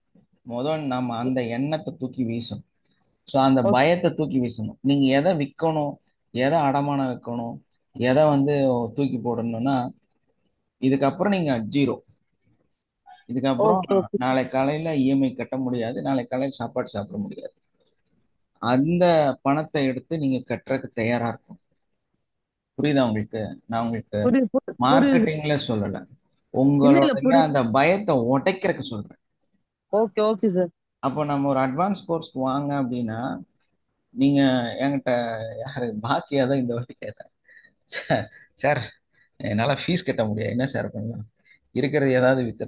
முதல் நம்ம அந்த எண்ணத்தை தூக்கி வீசணும். ஸோ அந்த பயத்தை தூக்கி வீசணும். நீங்க எதை விற்கணும், எதை அடமானம் வைக்கணும், எதை வந்து தூக்கி போடணும்னா, இதுக்கப்புறம் நீங்க 0. இதுக்கப்புறம் ஓகே நாளை காலையில இஎம்ஐ கட்ட முடியாது, நாளை காலையில சாப்பாடு சாப்பிட முடியாது. அந்த பணத்தை எடுத்து நீங்க கட்டுறதுக்கு தயாரா இருக்கும். புரியுதா உங்களுக்கு? நான் உங்களுக்கு புரியுது புரியுது மார்க்கெட்டிங்ல சொல்லல, இல்ல இல்ல உங்களுடைய புரியுது. அந்த பயத்தை உடைக்கிறதுக்கு சொல்றேன். Okay okay sir. அப்போ நம்ம ஒரு அட்வான்ஸ் கோர்ஸ்க்கு வாங்க அப்படின்னா, நீங்க என்கிட்ட யாரு பாக்கியா தான் இந்த வாட்டி கேட்டேன், சார் என்னால ஃபீஸ் கட்ட முடியாது, என்ன சார் பண்ணலாம், இருக்கிறது ஏதாவது வித்து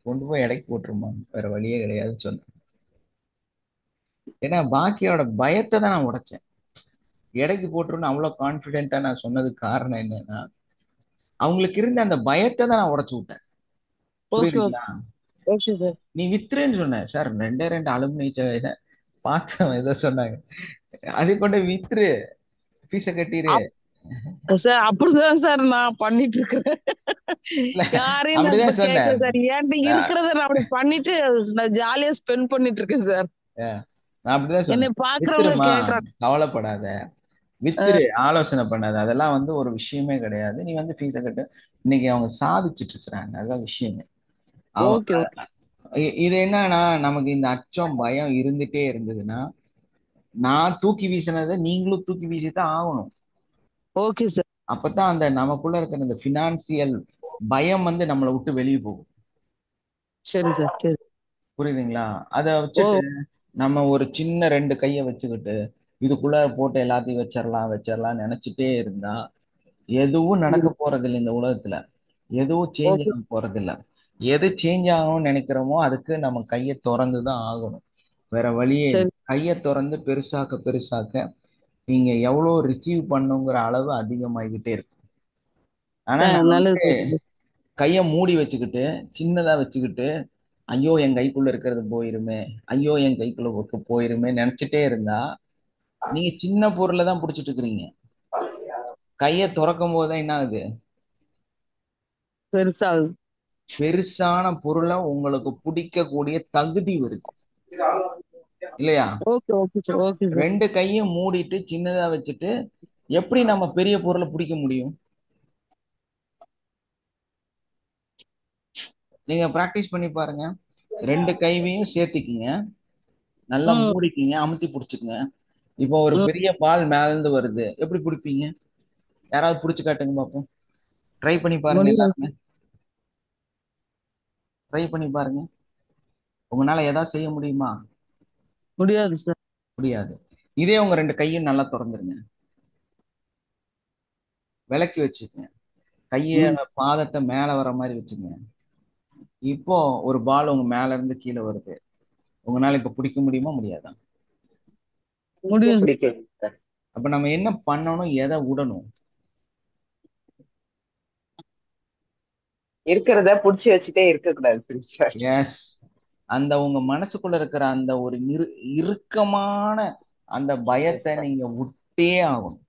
கொண்டு போய் எடைக்கு போட்டுருமா, வேற வழியே கிடையாதுன்னு சொன்னேன். ஏன்னா பாக்கியோட பயத்தை தான் நான் உடைச்சேன். எடைக்கு போட்டுருன்னு அவ்வளவு கான்பிடென்ட்டா நான் சொன்னதுக்கு காரணம் என்னன்னா, அவங்களுக்கு இருந்த அந்த பயத்தை தான் நான் உடைச்சு விட்டேன். ஓகே புரியுதுங்களா? Okay sir. நீ வித்துருன்னு சொன்ன சார், 2 அலுமினி பார்த்தவன் இதை சொன்னாங்க, அதை கொண்டு வித்துரு, ஃபீஸ கட்டிரு. சார் அப்படிதான் சார் நான் பண்ணிட்டு இருக்கிறேன். இல்ல, யாரையும் நான் இப்ப அப்படிதான் கேட்கல சொன்னேன். சார். என்கிட்ட இருக்கிறத நான் அப்படி பண்ணிட்டு நான் ஜாலியா ஸ்பெண்ட் பண்ணிட்டு இருக்கேன் சார். நான் அப்படிதான் என்னை சொன்னேன், பாக்குறவங்க வித்துருமா, கேக்குறாங்க. கவலைப்படாத, வித்துரு, ஆலோசனை பண்ணாத, அதெல்லாம் வந்து ஒரு விஷயமே கிடையாது, நீ வந்து ஃபீஸ கட்டு. இன்னைக்கு அவங்க சாதிச்சுட்டு இருக்கிறாங்க, அதான் விஷயமே. ஓகே இது என்னன்னா, நமக்கு இந்த அச்சம் பயம் இருந்துட்டே இருந்ததுன்னா, நான் தூக்கி வீசினதை நீங்களும் தூக்கி வீசித்தான் ஆகணும். Okay sir. அப்பதான் அந்த நமக்குள்ள இருக்கிற இந்த பினான்சியல் பயம் வந்து நம்மளை விட்டு வெளியே போகும். சரி சார் சரி. புரியுதுங்களா? அதை வச்சுட்டு நம்ம ஒரு சின்ன 2 கையை வச்சுக்கிட்டு இதுக்குள்ள போட்டு எல்லாத்தையும் வச்சிடலாம் நினைச்சிட்டே இருந்தா எதுவும் நடக்க போறது இல்லை இந்த உலகத்துல. எதுவும் சேஞ்ச் ஆக போறது இல்லை. எது சேஞ்ச் ஆகணும்னு நினைக்கிறோமோ அதுக்கு நம்ம கையை திறந்துதான் ஆகணும், வேற வழியே இல்லை. கையை திறந்து பெருசாக்க பெருசாக்க நீங்க எவ்வளவு ரிசீவ் பண்ணுங்கிற அளவு அதிகமாகிக்கிட்டே இருக்கும். ஆனா நான் வந்து கையை மூடி வச்சுக்கிட்டு சின்னதா வச்சுக்கிட்டு ஐயோ என் கைக்குள்ள இருக்கிறது போயிருமே, ஐயோ என் கைக்குள்ள போயிருமே நினைச்சிட்டே இருந்தா நீங்க சின்ன பொருளை தான் பிடிச்சிட்டு இருக்கிறீங்க. கையை திறக்கும் போதுதான் என்ன ஆகுது, பெருசான பொருளை உங்களுக்கு பிடிக்கக்கூடிய தகுதி வருது இல்லையா? 2 கையும் மூடிட்டு சின்னதா வச்சுட்டு எப்படி நம்ம பெரிய பொருளை பிடிக்க முடியும்? நீங்க பிராக்டிஸ் பண்ணி பாருங்க. 2 கைவையும் சேர்த்துக்குங்க, நல்லா மூடிக்குங்க, அமுத்தி பிடிச்சுக்குங்க. இப்போ ஒரு பெரிய பால் மேல இருந்து வருது, எப்படி பிடிப்பீங்க? யாராவது பிடிச்சு காட்டுங்க பார்ப்போம். ட்ரை பண்ணி பாருங்க, எல்லாருமே ட்ரை பண்ணி பாருங்க. உங்களால ஏதாவது செய்ய முடியுமா? முடியாது சார். முடியாது. இதே உங்க 2 கையும் நல்லா திறந்துருங்க, விளக்கி வச்சுக்கங்க, கைய பாதத்தை மேல வர மாதிரி வச்சுங்க. இப்போ ஒரு பால் உங்க மேல இருந்து கீழே வருது, உங்களால இப்ப பிடிக்க முடியுமா முடியாதா? அப்ப நம்ம என்ன பண்ணணும், எதை விடணும்? இருக்கிறத புடிச்சு வச்சுட்டே இருக்க கூடாது. எஸ், அந்த உங்க மனசுக்குள்ள இருக்கிற அந்த ஒரு இறுக்கமான அந்த பயத்தை நீங்க விட்டே ஆகணும்,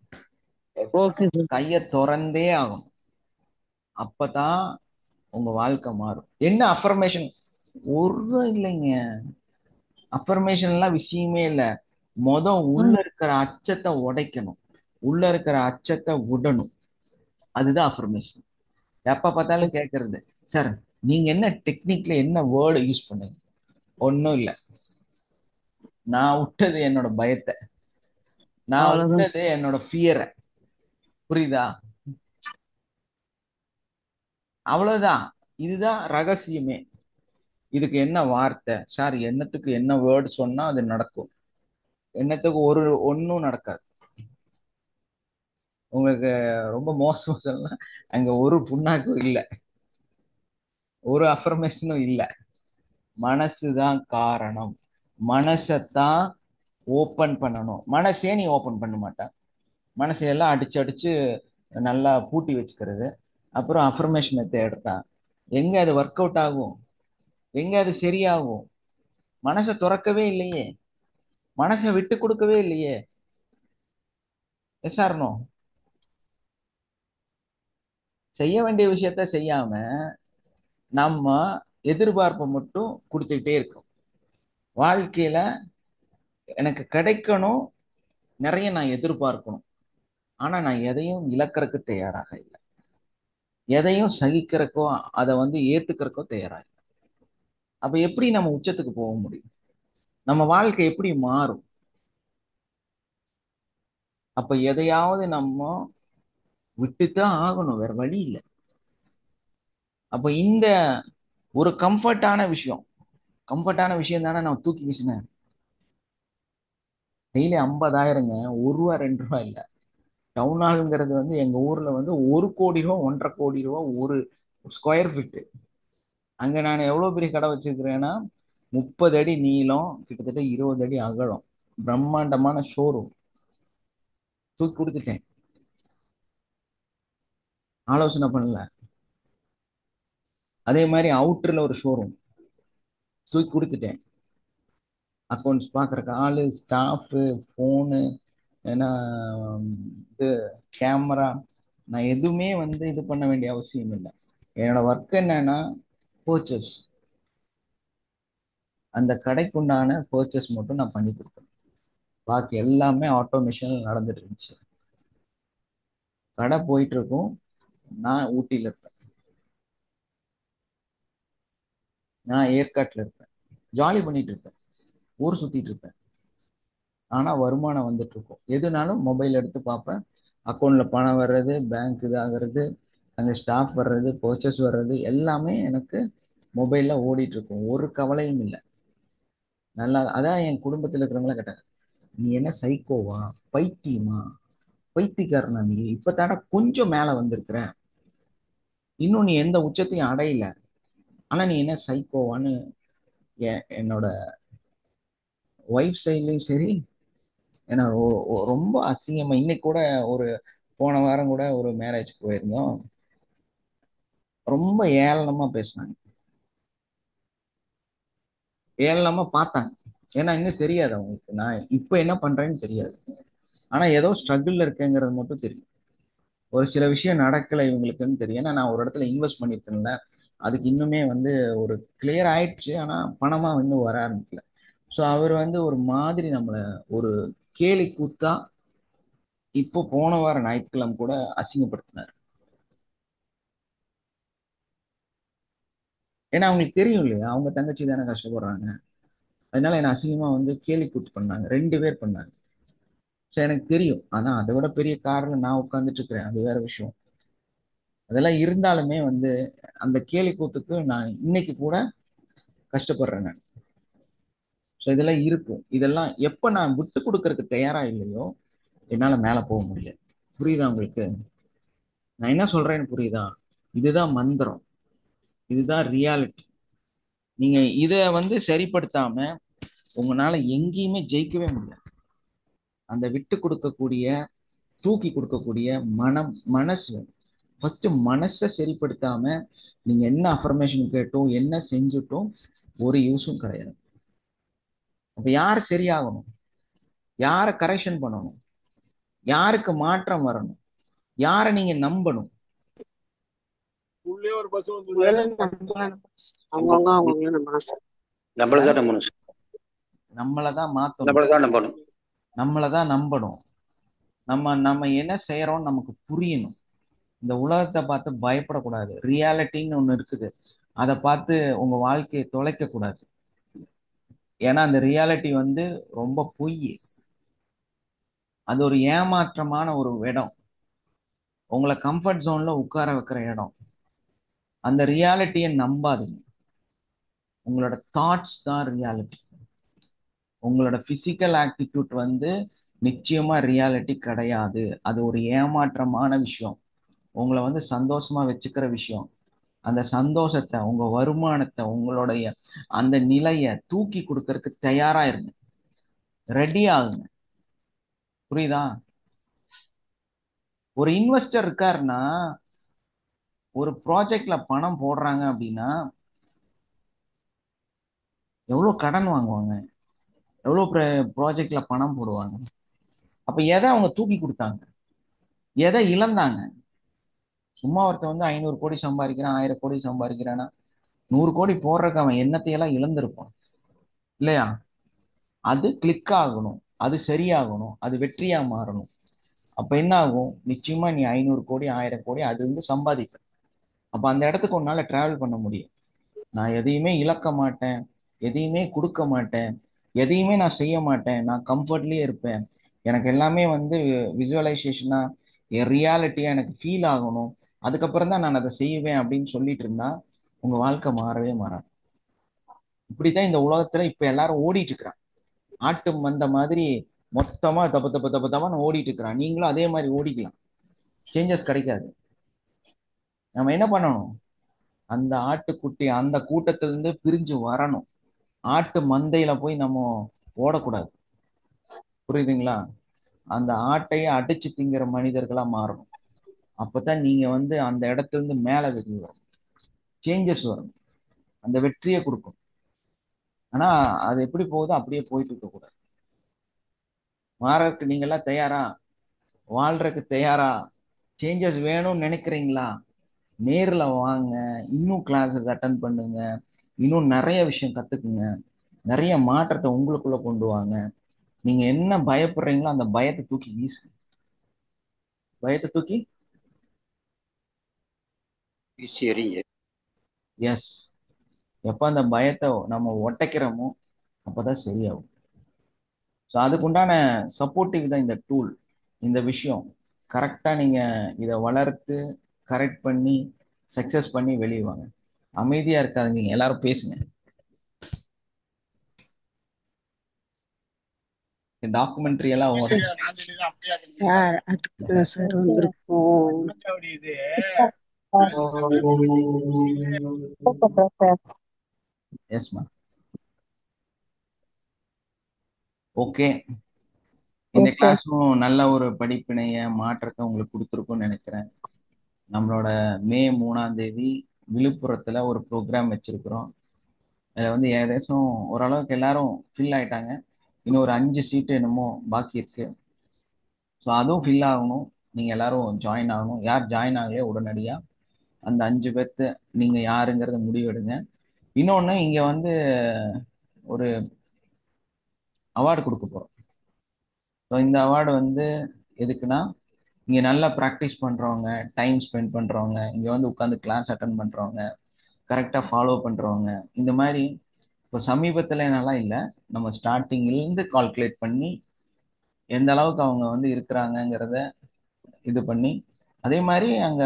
கைய திறந்தே ஆகணும். அப்பதான் உங்க வாழ்க்கை மாறும். என்ன அஃபர்மேஷன்? ஒரு இல்லைங்க, அஃபர்மேஷன் எல்லாம் விஷயமே இல்லை. உள்ள இருக்கிற அச்சத்தை உடைக்கணும், உள்ள இருக்கிற அச்சத்தை விடணும், அதுதான் அஃபர்மேஷன். எப்ப பார்த்தாலும் கேட்கறது, சார் நீங்க என்ன டெக்னிக்ல என்ன வேர்டு யூஸ் பண்ணுங்க? ஒன்னும் இல்லை, நான் விட்டது என்னோட பயத்தை, நான் விட்டது என்னோட ஃபியரை. புரியுதா? அவ்வளவுதான். இதுதான் ரகசியமே. இதுக்கு என்ன வார்த்தை சார், என்னத்துக்கு என்ன வேர்டு சொன்னா அது நடக்கும், என்னத்துக்கு ஒன்றும் நடக்காது. உங்களுக்கு ரொம்ப மோசமா சொல்லலாம், அங்க ஒரு புண்ணாக்கும் இல்லை, ஒரு அஃபர்மேஷனும் இல்லை. மனசுதான் காரணம். மனசத்தான் ஓப்பன் பண்ணணும். மனசே நீ ஓப்பன் பண்ண மாட்டேன். மனசையெல்லாம் அடிச்சு அடிச்சு நல்லா பூட்டி வச்சுக்கிறது. அப்புறம் அஃபர்மேஷனை தேடுறான். எங்க அது ஒர்க் அவுட் ஆகும்? எங்க அது சரியாகும்? மனசை துறக்கவே இல்லையே, மனசை விட்டு கொடுக்கவே இல்லையே. Yes or no? செய்ய வேண்டிய விஷயத்த செய்யாம நம்ம எதிர்பார்ப்பை மட்டும் கொடுத்துக்கிட்டே இருக்கோம். வாழ்க்கையில எனக்கு கிடைக்கணும், நிறைய நான் எதிர்பார்க்கணும், ஆனா நான் எதையும் இழக்கிறதுக்கு தயாராக இல்லை, எதையும் சகிக்கிறக்கோ அதை ஏத்துக்கிறக்கோ தயாரா இல்லை. அப்ப எப்படி நம்ம உச்சத்துக்கு போக முடியும்? நம்ம வாழ்க்கை எப்படி மாறும்? அப்ப எதையாவது நம்ம விட்டுத்தான் ஆகணும், வேற வழி இல்லை. அப்ப இந்த ஒரு கம்ஃபர்டான விஷயம் தானே நான் தூக்கி வீசினேன். டெய்லி 50,000ங்க, 1 ரூபா 2 ரூபா இல்ல. டவுன் ஹால்ங்கிறது எங்க ஊர்ல 1 கோடி ரூபா 1.5 கோடி ரூபா ஒரு ஸ்கொயர் ஃபீட். அங்க நான் எவ்வளவு பெரிய கடை வச்சிருக்கிறேன்னா 30 அடி நீளம், கிட்டத்தட்ட 20 அடி அகலம், பிரம்மாண்டமான ஷோரூம். தூக்கி கொடுத்துட்டேன், ஆலோசனை பண்ணல. அதே மாதிரி அவுட்டர்ல ஒரு ஷோரூம் தூக்கி கொடுத்துட்டேன். அக்கௌண்ட்ஸ் பார்க்குறக்கு ஆளு, ஸ்டாஃபு, ஃபோனு, ஏன்னா இது கேமரா, நான் எதுவுமே இது பண்ண வேண்டிய அவசியம் இல்லை. என்னோட ஒர்க் என்னன்னா பர்ச்சேஸ். அந்த கடைக்குண்டான பர்ச்சேஸ் மட்டும் நான் பண்ணி கொடுப்பேன். பாக்கி எல்லாமே ஆட்டோமேஷன் நடந்துட்டு இருந்துச்சு. கடை போயிட்டு இருக்கும், நான் ஊட்டியில இருப்பேன், நான் ஏற்காட்டில் இருப்பேன், ஜாலி பண்ணிட்டு இருப்பேன், ஊர் சுத்திட்டு இருப்பேன். ஆனா வருமானம் வந்துட்டு இருக்கும். எதுனாலும் மொபைல் எடுத்து பார்ப்பேன், அக்கௌண்ட்ல பணம் வர்றது, பேங்க் இதாகிறது, அங்கே ஸ்டாஃப் வர்றது, பர்ச்சேஸ் வர்றது, எல்லாமே எனக்கு மொபைல்ல ஓடிட்டு இருக்கும். ஒரு கவலையும் இல்லை. நல்லா அதான் என் குடும்பத்தில் இருக்கிறவங்கள கேட்டாங்க, நீ என்ன சைக்கோவா, பைத்தியமா, பைத்தியக்காரனா, நீ இப்பதான கொஞ்சம் மேல வந்திருக்கிற, இன்னும் நீ எந்த உச்சத்தையும் அடையல, ஆனா நீ என்ன சைக்கோவான்னு என்னோட ஒய்ஃப் சைட்லயும் சரி, ஏன்னா ரொம்ப அசிங்கமா. இன்னைக்கு கூட போன வாரம் கூட ஒரு மேரேஜ்க்கு போயிருந்தோம், ரொம்ப ஏளனமா பேசினாங்க, ஏளனமா பார்த்தாங்க. ஏன்னா இன்னும் தெரியாது அவங்களுக்கு நான் இப்ப என்ன பண்றேன்னு தெரியாது, ஆனா ஏதோ ஸ்ட்ரகிள்ல இருக்கேங்கிறது மட்டும் தெரியும். ஒரு சில விஷயம் நடக்கல இவங்களுக்குன்னு தெரியும், ஏன்னா நான் ஒரு இடத்துல இன்வெஸ்ட் பண்ணிருக்கேன்ல, அதுக்கு இன்னுமே ஒரு கிளியர் ஆயிடுச்சு, ஆனா பணமா இன்னும் வர ஆரம்பிக்கல. ஸோ அவர் ஒரு மாதிரி நம்மளை ஒரு கேலி கூத்தா இப்போ போன வாரம் ஞாயிற்றுக்கிழமை கூட அசிங்கப்படுத்தினார். ஏன்னா அவங்களுக்கு தெரியும் இல்லையா, அவங்க தங்கச்சி தானே கஷ்டப்படுறாங்க, அதனால என்ன அசிங்கமா கேலி கூத்து பண்ணாங்க, 2 பேர் பண்ணாங்க. ஸோ எனக்கு தெரியும், ஆனா அதை விட பெரிய காரில் நான் உட்காந்துட்டு இருக்கிறேன், அது வேற விஷயம். அதெல்லாம் இருந்தாலுமே அந்த கேலி கூத்துக்கு நான் இன்னைக்கு கூட கஷ்டப்படுறேன் நான். ஸோ இதெல்லாம் இருக்கும். இதெல்லாம் எப்ப நான் விட்டு கொடுக்கறதுக்கு தயாரா இல்லையோ என்னால மேல போக முடியாது. புரியுதா உங்களுக்கு? நான் என்ன சொல்றேன்னு புரியுதா? இதுதான் மந்திரம், இதுதான் ரியாலிட்டி. நீங்க இத சரிப்படுத்தாம உங்களால எங்கேயுமே ஜெயிக்கவே முடியாது. அந்த விட்டு கொடுக்கக்கூடிய, தூக்கி கொடுக்கக்கூடிய மனசு ஃபர்ஸ்ட். மனசை சரிப்படுத்தாம நீங்க என்ன அஃபர்மேஷன் கேட்டோம், என்ன செஞ்சுட்டோம், ஒரு யூஸும் கிடையாது. அப்ப யார் சரியாகணும், யாரை கரெக்ஷன் பண்ணணும், யாருக்கு மாற்றம் வரணும், யாரை நீங்க நம்பணும்? நம்மளதான் நம்பணும். நம்மளதான் மாத்தணும், நம்மளதான் நம்பணும். நம்மளதான் நம்பணும். நம்ம என்ன செய்யறோம் நமக்கு புரியணும். இந்த உலகத்தை பார்த்து பயப்படக்கூடாது. ரியாலிட்டின்னு ஒண்ணு இருக்குது, அதை பார்த்து உங்க வாழ்க்கையை தொலைக்க கூடாது. ஏன்னா அந்த ரியாலிட்டி ரொம்ப பொய், அது ஒரு ஏமாற்றமான ஒரு இடம், உங்களை கம்ஃபர்ட் ஜோன்ல உட்கார வைக்கிற இடம். அந்த ரியாலிட்டியை நம்பாதீங்க. உங்களோட தாட்ஸ் தான் ரியாலிட்டி. உங்களோட பிசிக்கல் ஆட்டிடியூட் வந்து நிச்சயமா ரியாலிட்டி கிடையாது. அது ஒரு ஏமாற்றமான விஷயம். உங்களை வந்து சந்தோஷமா வச்சுக்கிற விஷயம். அந்த சந்தோஷத்தை, உங்க வருமானத்தை, உங்களுடைய அந்த நிலையை தூக்கி கொடுக்கறதுக்கு தயாரா இருங்க, ரெடி ஆகுங்க. புரியுதா? ஒரு இன்வெஸ்டர் இருக்காருன்னா, ஒரு ப்ராஜெக்ட்ல பணம் போடுறாங்க அப்படின்னா எவ்வளவு கடன் வாங்குவாங்க, எவ்வளவு ப்ராஜெக்ட்ல பணம் போடுவாங்க. அப்ப எதை அவங்க தூக்கி கொடுத்தாங்க, எதை இழந்தாங்க? சும்மா ஒருத்தன் வந்து 500 கோடி சம்பாதிக்கிறான், 1000 கோடி சம்பாதிக்கிறான்னா 100 கோடி போடுறதுக்கு அவன் எண்ணத்தையெல்லாம் இழந்திருப்பான் இல்லையா? அது கிளிக் ஆகணும், அது சரியாகணும், அது வெற்றியா மாறணும். அப்ப என்ன ஆகும்? நிச்சயமா நீ 500 கோடி 1000 கோடி அது வந்து சம்பாதிப்ப. அப்ப அந்த இடத்துக்கு உன்னால டிராவல் பண்ண முடியும். நான் எதையுமே இழக்க மாட்டேன், எதையுமே கொடுக்க மாட்டேன், எதையுமே நான் செய்ய மாட்டேன், நான் கம்ஃபர்ட்லயே இருப்பேன், எனக்கு எல்லாமே வந்து விசுவலைசேஷனா என் ரியாலிட்டியா எனக்கு ஃபீல் ஆகணும், அதுக்கப்புறம் தான் நான் அதை செய்வேன் அப்படின்னு சொல்லிட்டு இருந்தா உங்க வாழ்க்கை மாறவே மாறாது. இப்படித்தான் இந்த உலகத்துல இப்ப எல்லாரும் ஓடிட்டு இருக்கிறாங்க. ஆட்டு மந்த மாதிரி மொத்தமா தப்பு தப்பு தப்பு தப்பான்னு ஓடிட்டு இருக்கிறான். நீங்களும் அதே மாதிரி ஓடிக்கலாம், சேஞ்சஸ் கிடைக்காது. நம்ம என்ன பண்ணணும்? அந்த ஆட்டுக்குட்டி அந்த கூட்டத்திலிருந்து பிரிஞ்சு வரணும். ஆட்டு மந்தையில போய் நம்ம ஓடக்கூடாது. புரியுதுங்களா? அந்த ஆட்டையை அடிச்சு திங்கிற மனிதர்களா மாறணும். அப்பதான் நீங்க வந்து அந்த இடத்துல இருந்து மேல வெற்றி வரும், சேஞ்சஸ் வரும், அந்த வெற்றியை கொடுக்கும். ஆனா அது எப்படி போகுதோ அப்படியே போயிட்டு இருக்க கூடாது. மாறதுக்கு நீங்க எல்லாம் தயாரா? வாழ்றதுக்கு தயாரா? சேஞ்சஸ் வேணும்னு நினைக்கிறீங்களா? நேர்ல வாங்க, இன்னும் கிளாஸஸ் அட்டன் பண்ணுங்க, இன்னும் நிறைய விஷயம் கத்துக்குங்க, நிறைய மாற்றத்தை உங்களுக்குள்ள கொண்டு வாங்க. நீங்க என்ன பயப்படுறீங்களோ அந்த பயத்தை தூக்கி வீசுங்க. பயத்தை தூக்கி வீசி எறிங்க. எஸ். எப்ப அந்த பயத்தை நம்ம உடைக்கிறோமோ அப்பதான் சரியாகும். ஸோ அதுக்குண்டான சப்போர்ட்டிவ் தான் இந்த டூல். இந்த விஷயம் கரெக்டா நீங்க இதை வளர்த்து கரெக்ட் பண்ணி சக்சஸ் பண்ணி வெளியே வாங்க. அமைதியா இருக்காதுங்க, நீங்க எல்லாரும் பேசுங்க. டாக்குமெண்ட்ரி எல்லாம் சார் அதுக்கு தான் சார் வந்திருக்கோம். எஸ்மா. ஓகே, இந்த கிளாஸும் நல்ல ஒரு படிப்பினைய மாற்றத்தை உங்களுக்கு கொடுத்துருக்கும்னு நினைக்கிறேன். நம்மளோட மே 3ஆம் தேதி விழுப்புரத்துல ஒரு ப்ரோக்ராம் வச்சிருக்கிறோம். அதுல வந்து ஏகദേശம் ஓரளவுக்கு எல்லாரும் ஃபில் ஆயிட்டாங்க. இன்னும் ஒரு 5 சீட்டு என்னமோ பாக்கி இருக்கு. ஸோ அதுவும் ஃபில் ஆகணும். நீங்க எல்லாரும் ஜாயின் ஆகணும். யார் ஜாயின் ஆகலையோ உடனடியா அந்த 5 பேர்த்து நீங்க யாருங்கிறத முடிவெடுங்க. இன்னொன்னு, இங்க வந்து ஒரு அவார்டு கொடுக்க போறோம். ஸோ இந்த அவார்டு வந்து எதுக்குன்னா, இங்க நல்லா ப்ராக்டிஸ் பண்றவங்க, டைம் ஸ்பெண்ட் பண்றவங்க, இங்க வந்து உட்காந்து கிளாஸ் அட்டன் பண்றவங்க, கரெக்டா ஃபாலோ பண்றவங்க, இந்த மாதிரி இப்போ சமீபத்துல என்னெல்லாம் இல்லை, நம்ம ஸ்டார்டிங்ல இருந்து கால்குலேட் பண்ணி எந்த அளவுக்கு அவங்க வந்து இருக்கிறாங்கங்கிறத இது பண்ணி, அதே மாதிரி அங்க